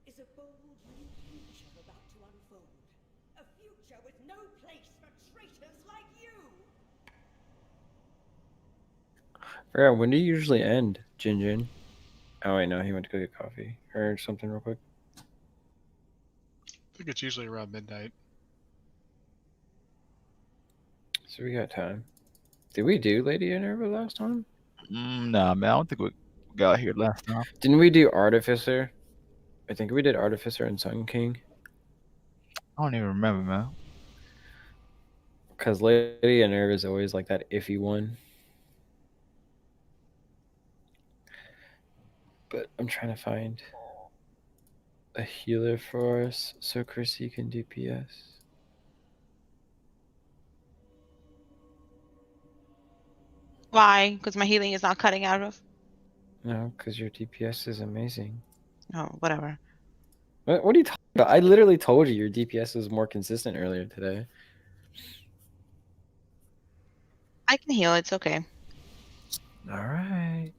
is a bold new future about to unfold. A future with no place for traitors like you! Yeah, when do you usually end, Jin Jin? Oh wait, no, he went to go get coffee or something real quick. I think it's usually around midnight. So we got time. Did we do Lady Minerva last time? Nah, man, I don't think we got here last time. Didn't we do Artificer? I think we did Artificer and Sun King. I don't even remember, man. Because Lady Minerva is always like that iffy one. But I'm trying to find a healer for us so Chrissy can DPS. Why? Because my healing is not cutting out of. No, because your DPS is amazing. Oh, whatever. What are you talking about? I literally told you your DPS was more consistent earlier today. I can heal. It's okay. All right.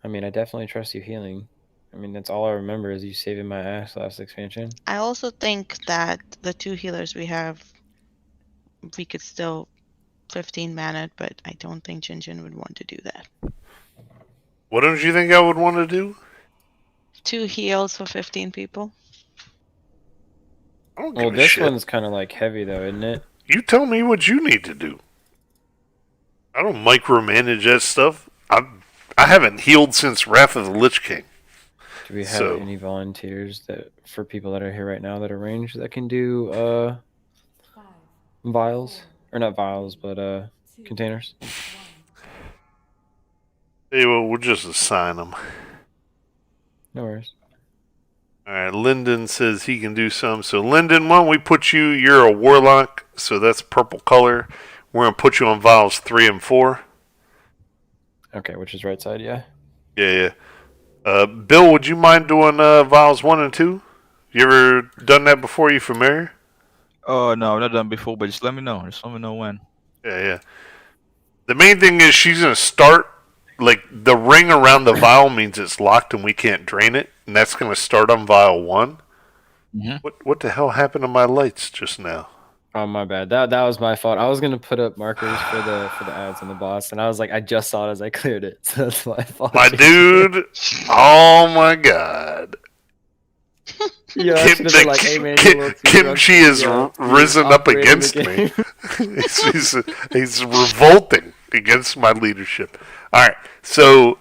I mean, I definitely trust you healing. I mean, that's all I remember is you saving my ass last expansion. I also think that the two healers we have, we could still 15 mana, but I don't think Jinjin would want to do that. What don't you think I would want to do? 2 heals for 15 people. I don't Well, give a this shit. one's kind of like heavy though, isn't it? You tell me what you need to do. I don't micromanage that stuff. I haven't healed since Wrath of the Lich King. Do we have any volunteers that for people that are here right now that are ranged that can do vials? or not vials, but containers. Hey, well, we'll just assign them. No worries. All right, Lyndon says he can do some. So, Lyndon, why don't we put you? You're a warlock, so that's purple color. We're gonna put you on vials 3 and 4. Okay, which is right side? Yeah. Yeah. Bill, would you mind doing vials 1 and 2? You ever done that before? You familiar? Oh no, I've not done before, but just let me know. Just let me know when. Yeah. The main thing is she's gonna start like the ring around the vial means it's locked and we can't drain it, and that's gonna start on vial 1. Mm-hmm. What the hell happened to my lights just now? Oh my bad. That was my fault. I was gonna put up markers for the ads on the boss, and I was like, I just saw it as I cleared it, so that's my fault. My dude, oh my god. Yeah, I should have been like, hey man, you're a little too drunk Kimchi to has be risen up operating the against me. game. he's revolting against my leadership. All right, so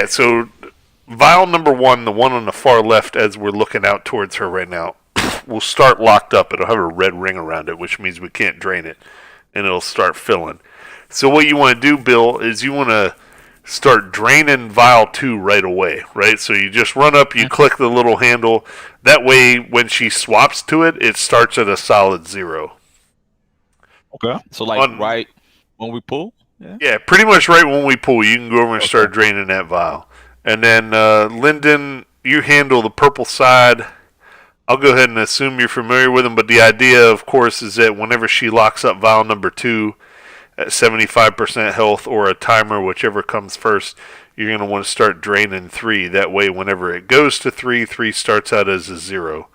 so vial number 1, the one on the far left, as we're looking out towards her right now, will start locked up. It'll have a red ring around it, which means we can't drain it, and it'll start filling. So what you want to do, Bill, is you want to start draining vial 2 right away, right? So you just run up, you click the little handle. That way, when she swaps to it, it starts at a solid 0. Okay. So like right when we pull? Yeah, pretty much right when we pull, you can go over and start draining that vial. And then, Lyndon, you handle the purple side. I'll go ahead and assume you're familiar with them, but the idea, of course, is that whenever she locks up vial number 2 at 75% health or a timer, whichever comes first, you're going to want to start draining 3. That way, whenever it goes to 3, 3 starts out as a 0.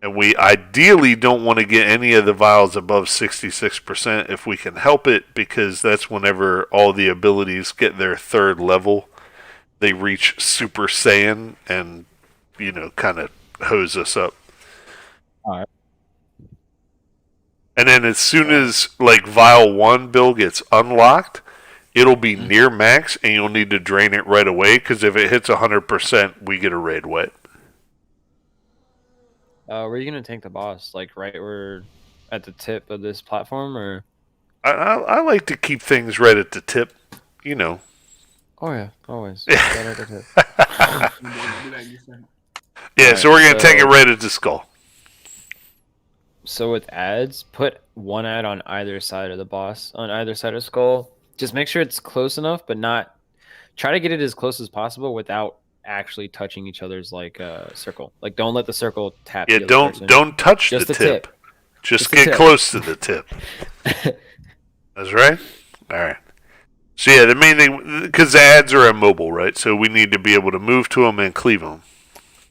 And we ideally don't want to get any of the vials above 66% if we can help it, because that's whenever all the abilities get their 3rd level. They reach Super Saiyan and, kind of hose us up. All right. And then as soon as, vial 1, Bill, gets unlocked, it'll be near max, and you'll need to drain it right away, because if it hits 100%, we get a raid wet. Where are you gonna tank the boss? Like right where at the tip of this platform, or? I like to keep things right at the tip, Oh yeah, always. Yeah, Right at the tip. so we're gonna take it right at the skull. So with ads, put one ad on either side of the boss, on either side of skull. Just make sure it's close enough, but not. Try to get it as close as possible without actually touching each other's circle. Like don't let the circle tap. Yeah, the other person. don't touch Just the the tip. tip. Just the get tip. close to the tip. That's right. All right. So yeah, the main thing, because the ads are immobile, right? So we need to be able to move to them and cleave them.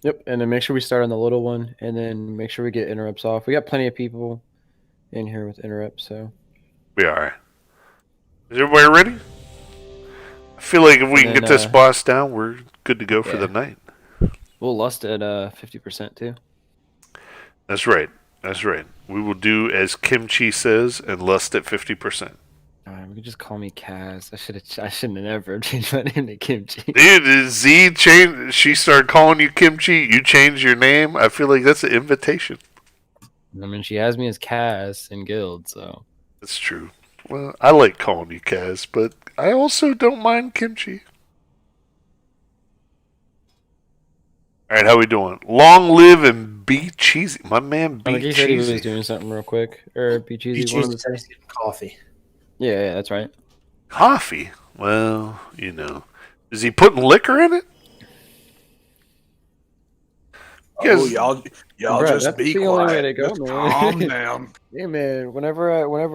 Yep, and then make sure we start on the little one, and then make sure we get interrupts off. We got plenty of people in here with interrupts, so We are. Is everybody ready? I feel like if we can get this boss down, we're good to go for the night. We'll lust at 50% too. That's right. That's right. We will do as Kimchi says and lust at 50%. We can just call me Kaz. I shouldn't have never changed my name to Kimchi. Dude, Z changed. She started calling you Kimchi. You changed your name. I feel like that's an invitation. I mean, she has me as Kaz in guild, so that's true. Well, I like calling you Kaz, but I also don't mind Kimchi. All right, how we doing? Long live and be cheesy, my man. Be I think he said he was doing something real quick, or be cheesy. Be cheesy. Says getting coffee. Yeah, that's right. Coffee? Well, is he putting liquor in it? Oh, y'all Bruh, just that's be the quiet. only way to go, Just man. calm down. Hey man, whenever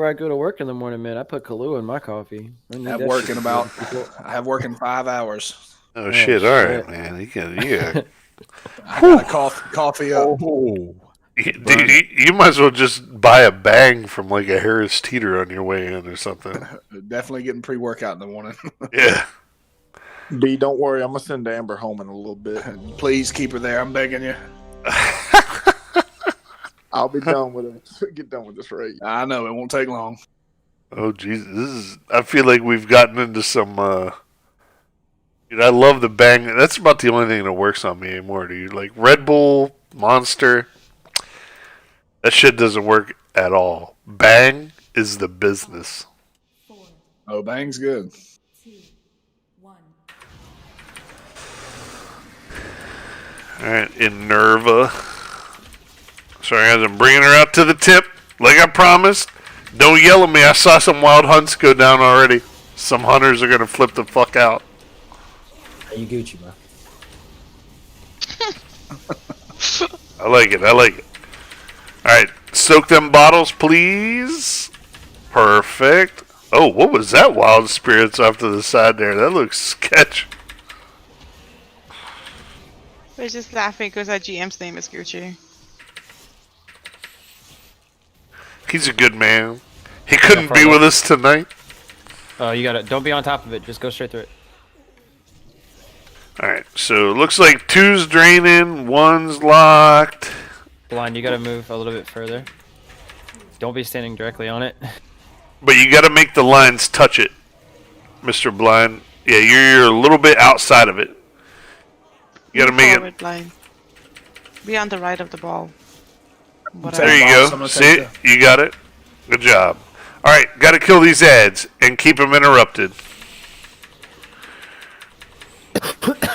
I go to work in the morning, man, I put Kahlua in my coffee. I have work in 5 hours. Oh shit! All right, man. Yeah. I got a coffee up. You might as well just buy a bang from like a Harris Teeter on your way in or something. Definitely getting pre-workout in the morning. Yeah. D, don't worry. I'm gonna send Amber home in a little bit. Please keep her there. I'm begging you. I'll be done with it. Get done with this raid. I know it won't take long. Oh Jesus! I feel like we've gotten into some. Dude, I love the bang. That's about the only thing that works on me anymore, dude. Like Red Bull, Monster. That shit doesn't work at all. Bang is the business. Oh, bang's good. Alright, Enerva. Sorry guys, I'm bringing her out to the tip, like I promised. Don't yell at me, I saw some wild hunts go down already. Some hunters are gonna flip the fuck out. You Gucci, bro. I like it, I like it. Alright, soak them bottles, please. Perfect. Oh, what was that wild spirits off to the side there? That looks sketch. We're just laughing because our GM's name is Gucci. He's a good man. He couldn't be with us tonight. Oh, you gotta. Don't be on top of it. Just go straight through it. Alright, so it looks like 2's draining, 1's locked. Blind, you gotta move a little bit further. Don't be standing directly on it. But you gotta make the lines touch it, Mr. Blind. Yeah, you're a little bit outside of it. You gotta make it. Line. Be on the right of the ball. There you go. See it? You got it. Good job. Alright, gotta kill these ads and keep them interrupted.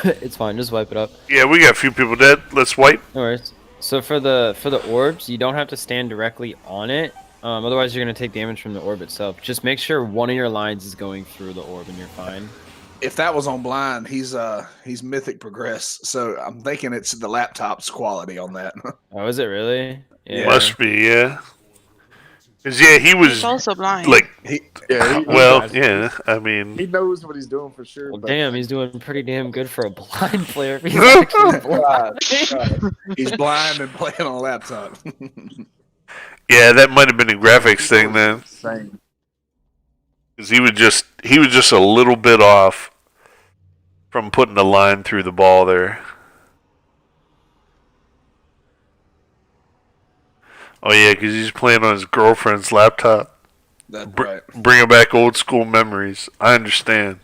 It's fine, just wipe it up. Yeah, we got a few people dead. Let's wipe. No worries. So for the orbs, you don't have to stand directly on it. Otherwise, you're gonna take damage from the orb itself. Just make sure one of your lines is going through the orb, and you're fine. If that was on blind, he's mythic progress. So I'm thinking it's the laptop's quality on that. Oh, is it really? Yeah. Must be, yeah. 'Cause, yeah, he was He's also blind. like, Yeah, yeah. I mean, he knows what he's doing for sure. Well, but damn, he's doing pretty damn good for a blind player. He's actually blind. He's blind and playing on a laptop. yeah, that might have been a graphics thing then. Same. Because he was just a little bit off from putting the line through the ball there. Oh yeah, because he's playing on his girlfriend's laptop. That's right. Bringing back old school memories. I understand.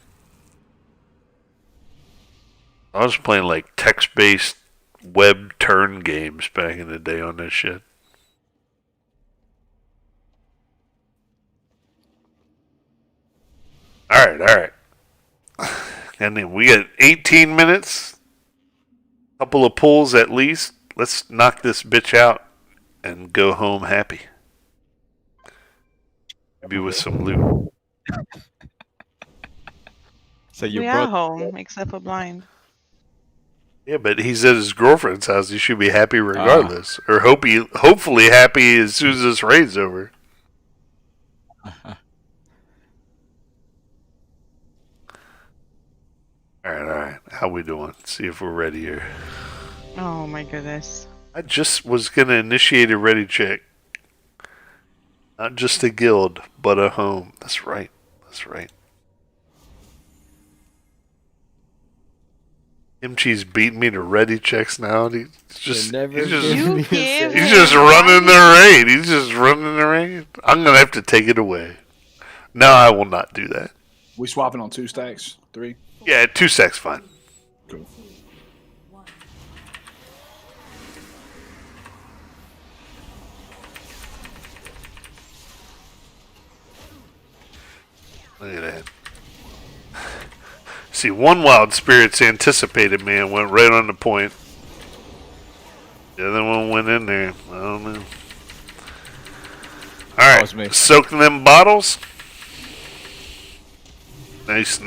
I was playing like text-based web turn games back in the day on this shit. All right. And then we got 18 minutes. Couple of pulls at least. Let's knock this bitch out and go home happy. Maybe with some loot. So we are home, except for blind. Yeah, but he's at his girlfriend's house. He should be happy regardless, or hopefully happy as soon as this raid's over. All right. How we doing? See if we're ready here. Oh my goodness. I just was gonna initiate a ready check. Not just a guild, but a home. That's right. Kimchi's beating me to ready checks now. He's just running the raid. He's just running the raid. I'm gonna have to take it away. No, I will not do that. We swapping on 2 stacks, 3. Yeah, 2 stacks fine. Cool. Look at that. See, one wild spirit's anticipated me and went right on the point. The other one went in there. I don't know. Alright, soaking them bottles. Nice.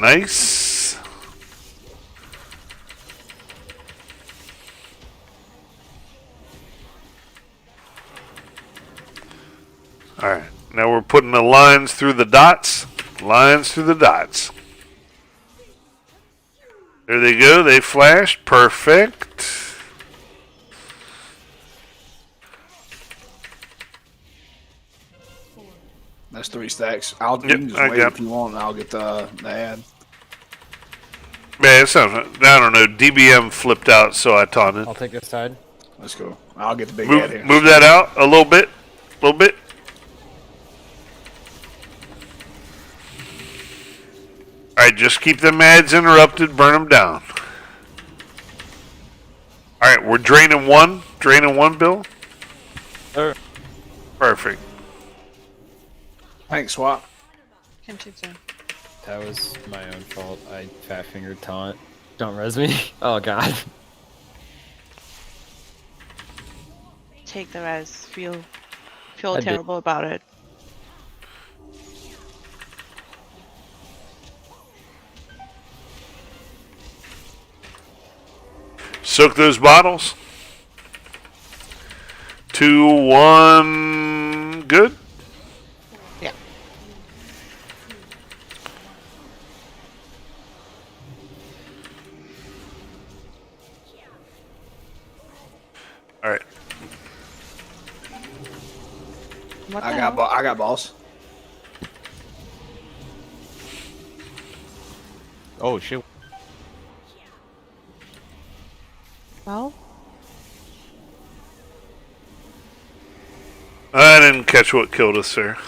Alright, now we're putting the lines through the dots. There they go. They flashed. Perfect. That's 3 stacks. You can just wait if you want, and I'll get the ad. Man, I don't know. DBM flipped out, so I taunted. I'll take this side. Let's go. I'll get the big Move, ad here. move that out a little bit. Alright, just keep them ads interrupted. Burn them down. Alright, we're draining one. Bill. Sure. Perfect. Tank swap. That was my own fault. I fat fingered taunt. Don't res me. Oh god. Take the res. Feel I did. terrible about it. Soak those bottles. 2, 1, good. Yeah. All right. What I the got hell? I got boss. Oh shit. Well, I didn't catch what killed us, sir.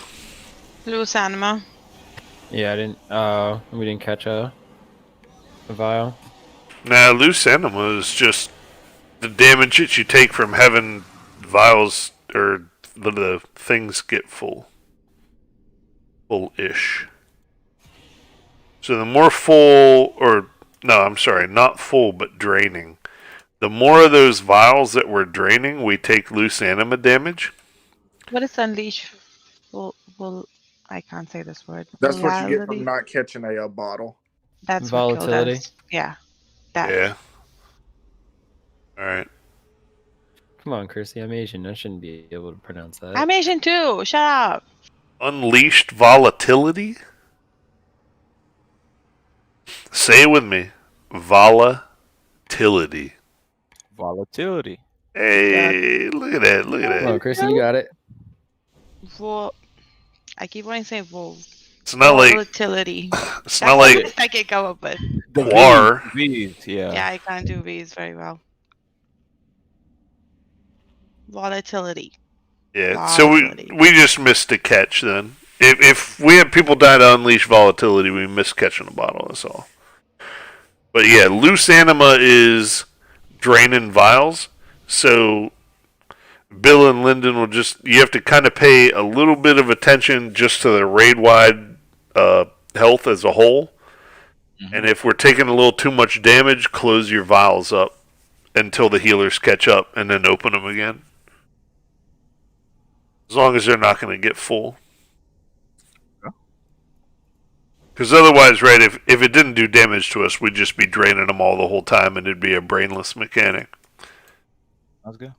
loose anima. Yeah, I didn't. We didn't catch a vial. Now, loose anima is just the damage that you take from having vials or the things get full-ish. So the more full, or no, I'm sorry, not full, but draining. The more of those vials that we're draining, we take loose anima damage. What is unleash? I can't say this word. That's what you get from Volatility? not catching a bottle. That's what killed Volatility. us. Yeah. That. Yeah. All right. Come on, Chrissy. I'm Asian. I shouldn't be able to pronounce that. I'm Asian too. Shut up. Unleashed volatility? Say it with me. Volatility. Volatility. Hey, look at that. Look at Come on, that. Chrissy. You got it. I keep wanting to say It's not like volatility. it's That's not the like best I can come up with. The Quar. V's, yeah. Yeah, I can't do V's very well. Volatility. Yeah, so we just missed a catch then. If we had people die to unleash volatility, we missed catching a bottle. That's all. But yeah, loose anima is draining vials. So Bill and Lyndon will you have to kind of pay a little bit of attention just to the raid wide health as a whole. Mm-hmm. And if we're taking a little too much damage, close your vials up until the healers catch up and then open them again. As long as they're not going to get full. Because otherwise, right, if it didn't do damage to us, we'd just be draining them all the whole time and it'd be a brainless mechanic. Sounds good.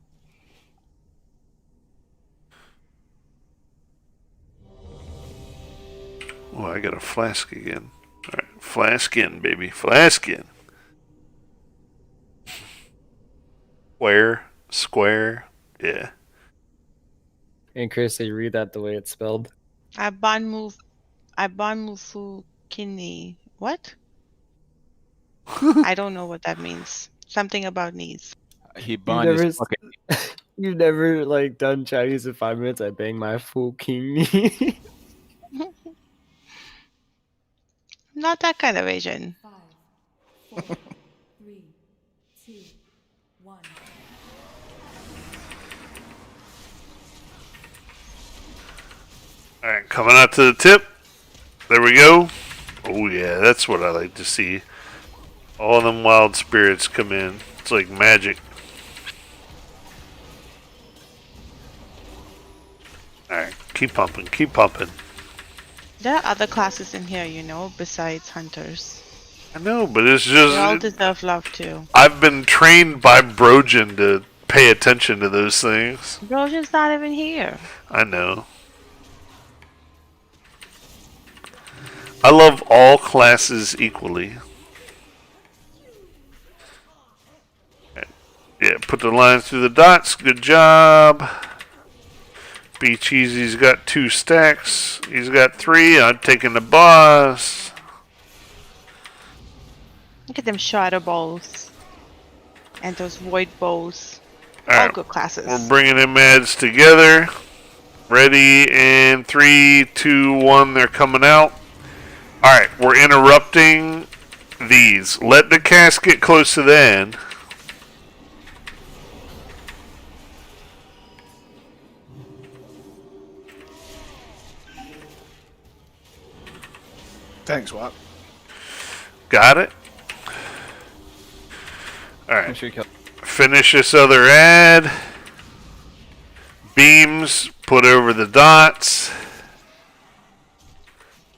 Oh, I got a flask again. Alright, flask in, baby. Flask in. Square. Yeah. And Chrissy, read that the way it's spelled. Abanmufu kidney. What? I don't know what that means. Something about knees. He bond his fucking. You've never like done Chinese in 5 minutes. I bang my full king. Not that kind of Asian. 5, 4, 3, 2, 1. Alright, coming out to the tip. There we go. Oh yeah, that's what I like to see. All them wild spirits come in. It's like magic. Alright, keep pumping, keep pumping. There are other classes in here, besides hunters. I know, but it's just... They all deserve love too. I've been trained by Brojan to pay attention to those things. Brojan's not even here. I know. I love all classes equally. Yeah, put the lines through the dots. Good job. Be Cheesy's got 2 stacks. He's got 3. I'm taking the boss. Look at them shadow bows. And those void bows. All All right, good classes. we're bringing them ads together. Ready, and 3, 2, 1, they're coming out. Alright, we're interrupting these. Let the cast get close to the end. Thanks, Wap. Got it. All right. Make sure you kill. Finish this other ad. Beams, put over the dots.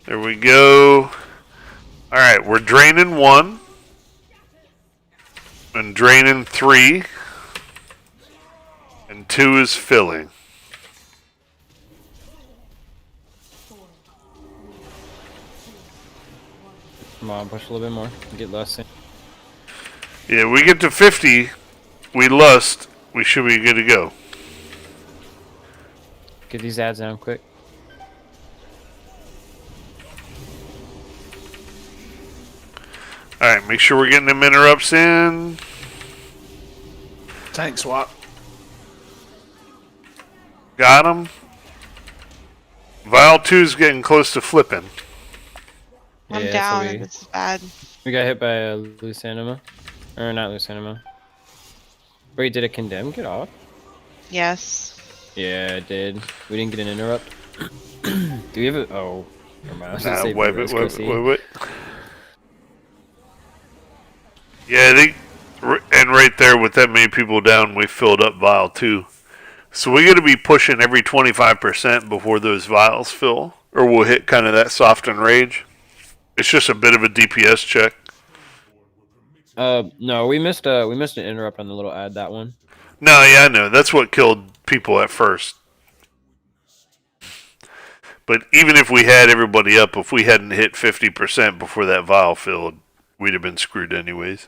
There we go. Alright, we're draining 1. And draining 3. And 2 is filling. Come on, push a little bit more. Get less in. Yeah, we get to 50. We lust. We should be good to go. Get these ads down quick. Alright, make sure we're getting them interrupts in. Tank swap. Got them. Vial 2's getting close to flipping. I'm Yeah, down so if it's bad. we got hit by a loose anima. Or not loose anima. Wait, did it condemn get off? Yes. Yeah, it did. We didn't get an interrupt. Do we have a... Oh. Never mind. I was gonna say Wait. Rose Yeah, and right there with that many people down, we filled up vial 2. So we got to be pushing every 25% before those vials fill, or we'll hit kind of that soft and rage. It's just a bit of a DPS check. No, we missed an interrupt on the little ad, that one. No, yeah, I know. That's what killed people at first. But even if we had everybody up, if we hadn't hit 50% before that vial filled, we'd have been screwed anyways.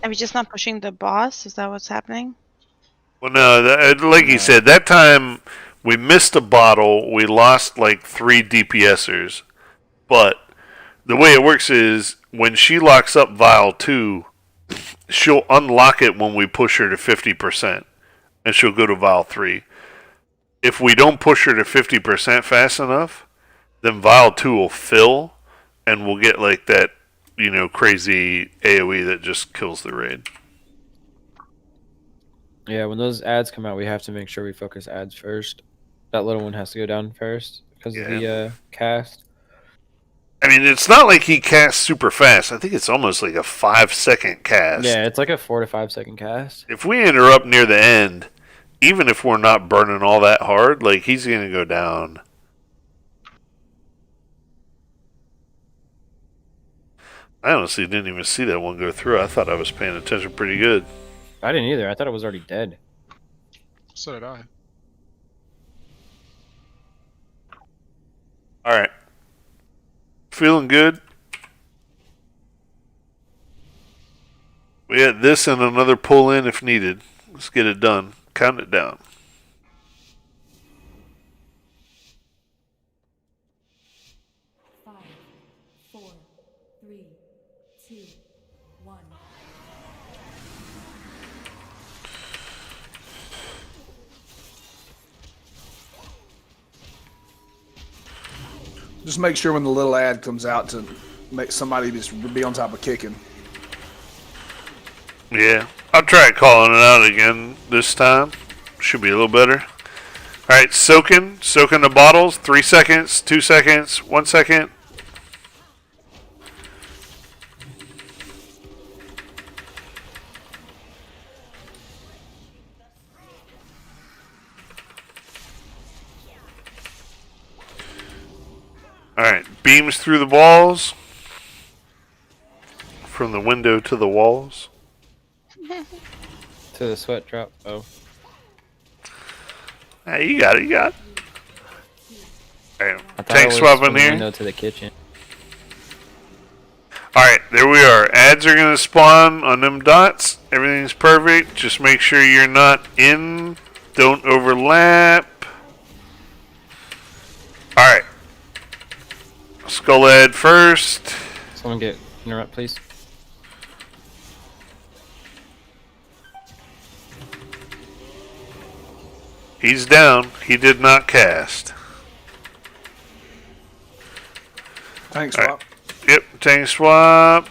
Are we just not pushing the boss? Is that what's happening? Well, no, like you said, that time we missed a bottle. We lost like 3 DPSers. But the way it works is when she locks up vial 2, she'll unlock it when we push her to 50%. And she'll go to vial 3. If we don't push her to 50% fast enough, then vial 2 will fill. And we'll get like that, crazy AoE that just kills the raid. Yeah, when those ads come out, we have to make sure we focus ads first. That little one has to go down first because of the cast. I mean, it's not like he casts super fast. I think it's almost like a 5-second cast. Yeah, it's like a 4 to 5 second cast. If we interrupt near the end, even if we're not burning all that hard, like he's going to go down. I honestly didn't even see that one go through. I thought I was paying attention pretty good. I didn't either. I thought it was already dead. So did I. Alright. Feeling good. We had this and another pull in if needed. Let's get it done. Count it down. 5, 4, 3, 2, 1. Just make sure when the little ad comes out to make somebody just be on top of kicking. Yeah. I'll try calling it out again this time. Should be a little better. Alright, soaking the bottles. 3 seconds, 2 seconds, 1 second. Alright, beams through the walls. From the window to the walls. To the sweat drop. Oh. Hey, you got it, Alright, I thought tank it was swap from in the here. window to the kitchen. Alright, there we are. Ads are going to spawn on them dots. Everything's perfect. Just make sure you're not in. Don't overlap. Alright. Skull ad first. Someone get interrupt, please. He's down. He did not cast. Tank swap. Right. Yep, tank swap.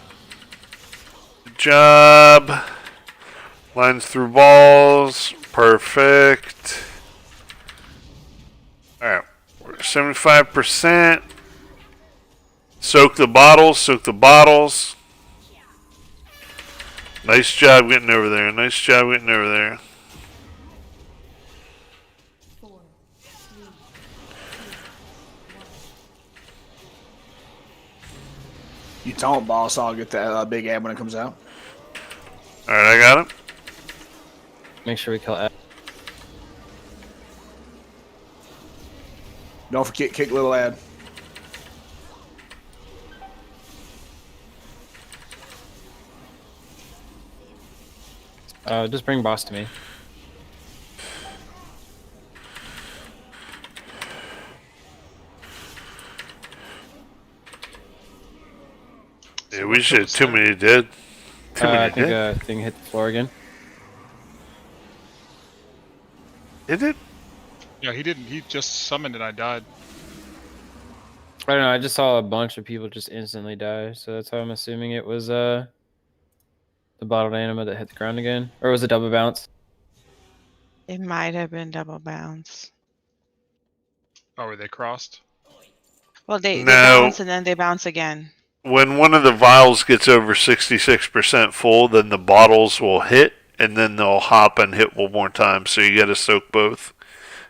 Good job. Lines through balls. Perfect. 75%. Soak the bottles, soak the bottles. Nice job getting over there. Nice job getting over there. You don't, boss. I'll get that big ad when it comes out. Alright, I got him. Make sure we kill Ed. Don't forget, kick little ad. Just bring boss to me. Yeah, we should have too many dead. Too I many think dead. thing hit the floor again. Did it? Yeah, he didn't. He just summoned and I died. I don't know. I just saw a bunch of people just instantly die, so that's how I'm assuming it was the bottled anima that hit the ground again, or was it double bounce? It might have been double bounce. Oh, were they crossed? Well, they No. bounce and then they bounce again. When one of the vials gets over 66% full, then the bottles will hit, and then they'll hop and hit one more time. So you got to soak both.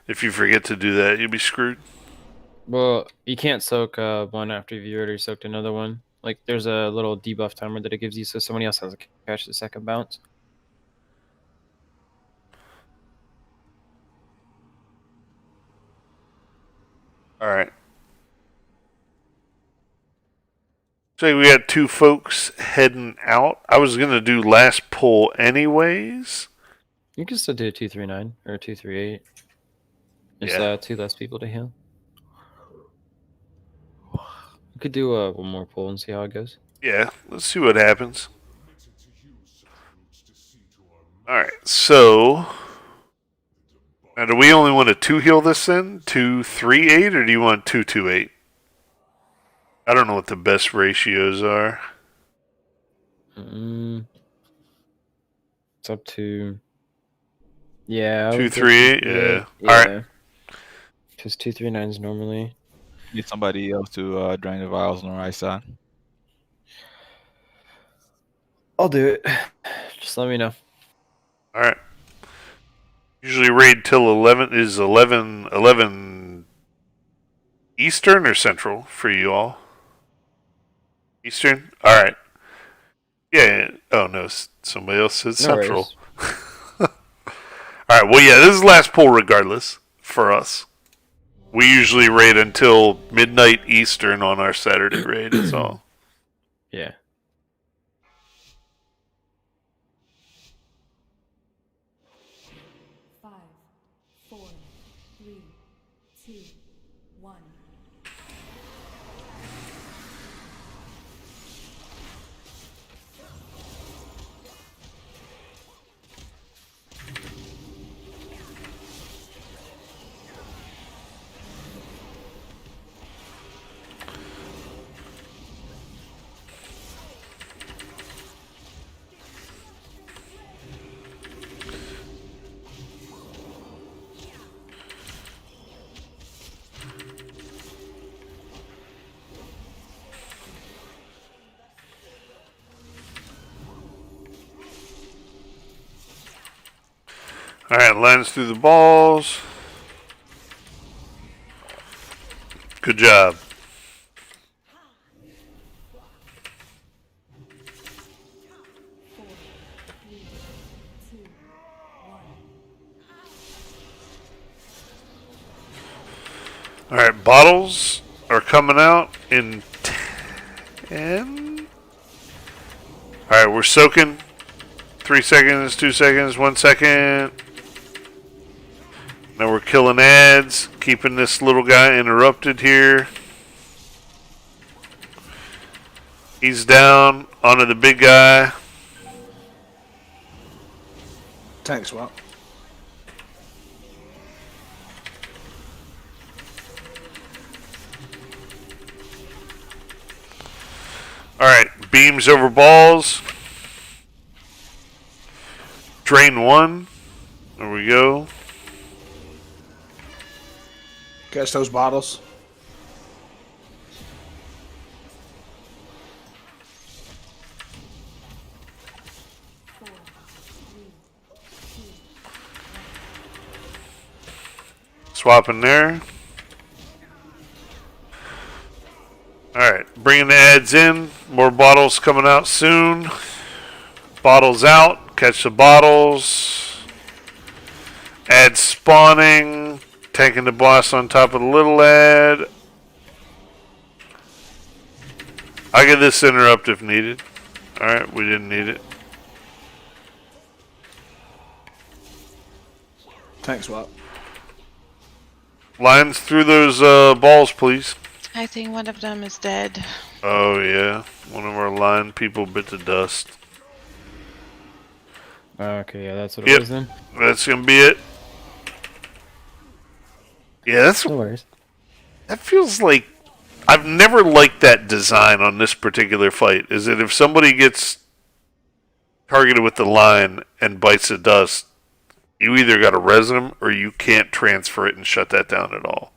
If you forget to do that, you'll be screwed. Well, you can't soak one after you've already soaked another one. Like, there's a little debuff timer that it gives you, so somebody else has to catch the second bounce. All right. So we got two folks heading out. I was gonna do last pull anyways. You can still do a 239 or a 238. There's Yeah. two less people to heal. We could do one more pull and see how it goes. Yeah, let's see what happens. Alright, so now do we only want to 2 heal this then? 238 or do you want 228? I don't know what the best ratios are. It's up to 238, yeah. Alright. Because 239s normally. Need somebody else to drain the vials on the right side. I'll do it. Just let me know. Alright. Usually raid till 11 is 11 Eastern or Central for you all? Eastern? Alright. Yeah. Oh no, somebody else said Central. Alright, well yeah, this is last pull regardless for us. We usually raid until midnight Eastern on our Saturday raid, is all. Yeah. Alright, lands through the balls. Good job. Alright, bottles are coming out in 10. Alright, we're soaking. 3 seconds, 2 seconds, 1 second. Now we're killing ads, keeping this little guy interrupted here. He's down, onto the big guy. Tank swap. Alright, beams over balls. Drain 1. There we go. Catch those bottles. Swapping there. Alright, bringing the ads in. More bottles coming out soon. Bottles out. Catch the bottles. Ad spawning. Tanking the boss on top of the little ad. I'll get this interrupt if needed. Alright, we didn't need it. Tank swap. Lines through those balls, please. I think one of them is dead. Oh, yeah. One of our line people bit the dust. Okay, yeah, that's what it was then. That's going to be it. Yeah, that's... No worries. That feels like... I've never liked that design on this particular fight. Is that if somebody gets targeted with the line and bites the dust, you either got to res them or you can't transfer it and shut that down at all.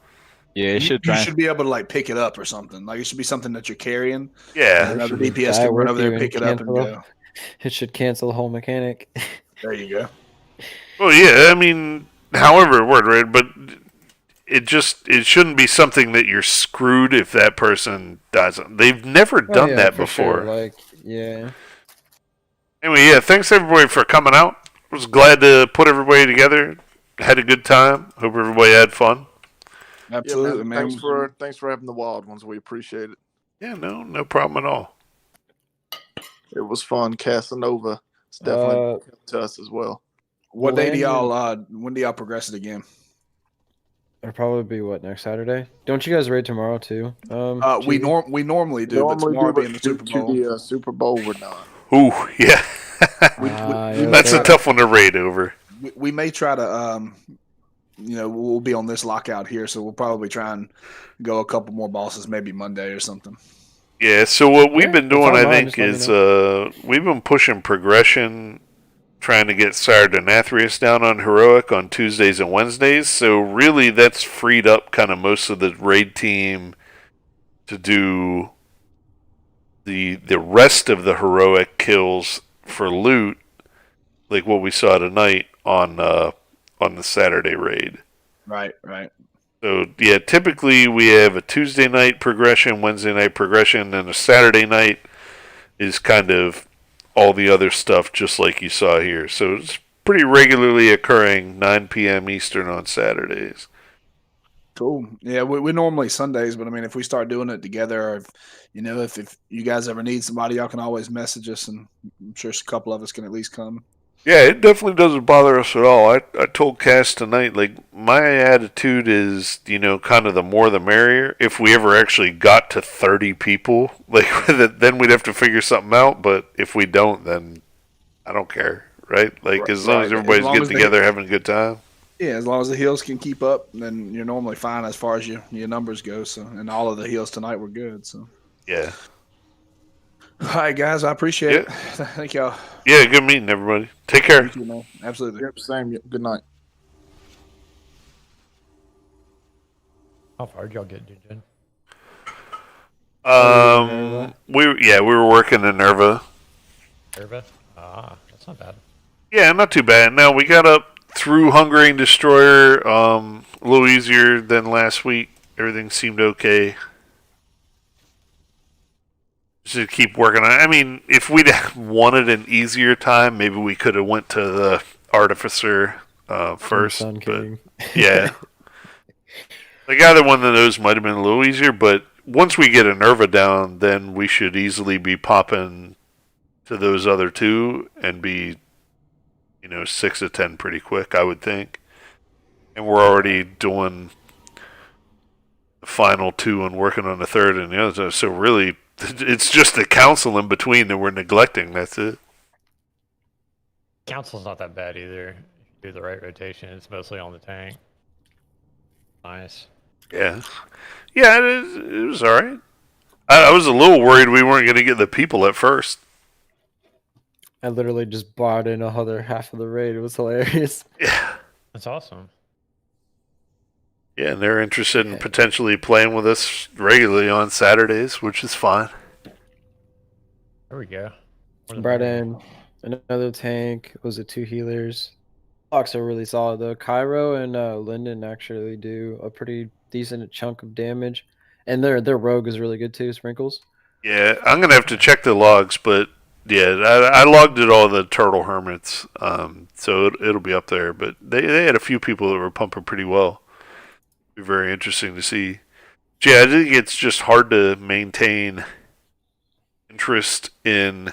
Yeah, you should be able to like pick it up or something. Like it should be something that you're carrying. Yeah. And another DPS can run over there, pick it up, and go. It should cancel the whole mechanic. There you go. Well, yeah, I mean, however it worked, right? But it shouldn't be something that you're screwed if that person dies. They've never done that before. Sure. Like, yeah. Anyway, yeah, thanks everybody for coming out. I was glad to put everybody together. Had a good time. Hope everybody had fun. Absolutely, yeah, man. Thanks for having the wild ones. We appreciate it. Yeah, no problem at all. It was fun. Casanova. It's definitely to us as well. What day do y'all? When do y'all progress it again? It'll probably be next Saturday. Don't you guys raid tomorrow too? We normally do, but tomorrow being the Super Bowl. The Super Bowl, we're not. Ooh, yeah. That's a tough one to raid over. We may try to, we'll be on this lockout here, so we'll probably try and go a couple more bosses, maybe Monday or something. Yeah, so what we've been doing, I think, is we've been pushing progression, trying to get Sire and Nathria down on Heroic on Tuesdays and Wednesdays. So really that's freed up kind of most of the raid team to do the rest of the Heroic kills for loot, like what we saw tonight on the Saturday raid. Right. So yeah, typically we have a Tuesday night progression, Wednesday night progression, and a Saturday night is kind of all the other stuff, just like you saw here. So it's pretty regularly occurring, 9 p.m. Eastern on Saturdays. Cool. Yeah, we normally Sundays, but I mean, if we start doing it together, or if you guys ever need somebody, y'all can always message us, and I'm sure a couple of us can at least come. Yeah, it definitely doesn't bother us at all. I told Cass tonight, like, my attitude is, kind of the more the merrier. If we ever actually got to 30 people, like, then we'd have to figure something out. But if we don't, then I don't care, right? Like, as long as everybody's getting together having a good time. Yeah, as long as the heals can keep up, then you're normally fine as far as your numbers go. So, and all of the heals tonight were good. So, yeah. All right, guys, I appreciate it. Thank y'all. Yeah, good meeting everybody. Take care. Thank you, man. Absolutely. Yep, same. Good night. How far did y'all get, Jen? We were working in Nerva. Nerva? That's not bad. Yeah, not too bad. No, we got up through Hungering Destroyer a little easier than last week. Everything seemed okay. Just keep working on it. I mean, if we'd wanted an easier time, maybe we could have went to the Artificer first. Sun King. But yeah, like either one of those might have been a little easier. But once we get a Nerva down, then we should easily be popping to those other two and be, 6 to 10 pretty quick, I would think. And we're already doing the final two and working on the third and the other. So really, it's just the council in between that we're neglecting. That's it. Council's not that bad either. If you do the right rotation, it's mostly on the tank. Nice. Yeah. Yeah, it was alright. I was a little worried we weren't going to get the people at first. I literally just bought in another half of the raid. It was hilarious. Yeah. That's awesome. Yeah, and they're interested in potentially playing with us regularly on Saturdays, which is fine. There we go. Brought in another tank. Was it 2 healers? blocks are really solid though. Cairo and Linden actually do a pretty decent chunk of damage, and their rogue is really good too. Sprinkles. Yeah, I'm gonna have to check the logs, but yeah, I logged it all the Turtle Hermits, so it'll be up there. But they had a few people that were pumping pretty well. Be very interesting to see. Yeah, I think it's just hard to maintain interest in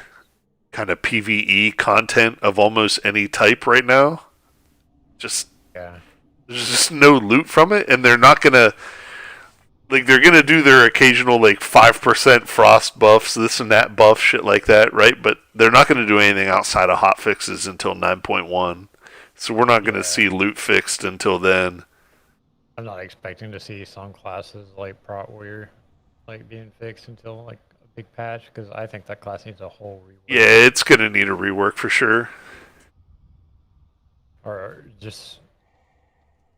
kind of PVE content of almost any type right now. Just Yeah. there's just no loot from it, and they're not gonna they're gonna do their occasional 5% frost buffs, this and that buff, shit like that, right? But they're not gonna do anything outside of hot fixes until 9.1. So we're not gonna see loot fixed until then. I'm not expecting to see some classes like Prot Warrior being fixed until a big patch because I think that class needs a whole rework. Yeah, it's gonna need a rework for sure. Or just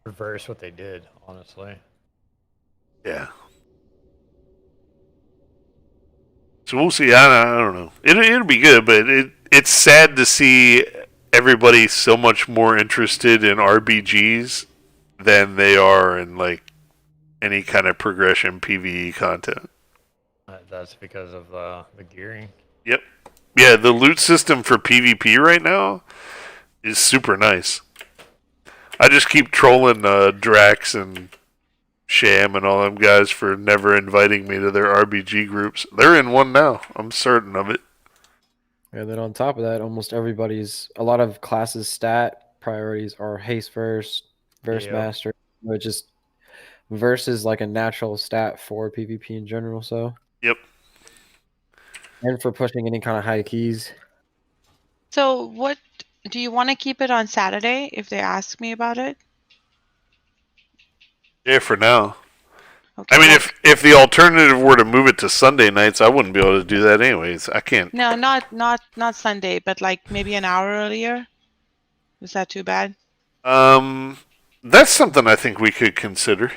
reverse what they did, honestly. Yeah. So we'll see. I don't know. It'll be good, but it's sad to see everybody so much more interested in RBGs than they are in any kind of progression PvE content. That's because of the gearing. Yep. Yeah, the loot system for PvP right now is super nice. I just keep trolling Drax and Sham and all them guys for never inviting me to their RBG groups. They're in one now. I'm certain of it. And then on top of that, a lot of classes stat priorities are haste verse master, which is verse is like a natural stat for PvP in general. So yep. And for pushing any kind of high keys. So what do you want to keep it on Saturday if they ask me about it? Yeah, for now. Okay, I mean, if the alternative were to move it to Sunday nights, I wouldn't be able to do that anyways. I can't. No, not Sunday, but maybe an hour earlier. Is that too bad? That's something I think we could consider.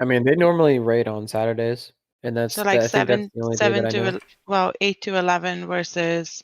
I mean, they normally raid on Saturdays, and that's So I think that's 7 the only day that I know. 8 to 11 versus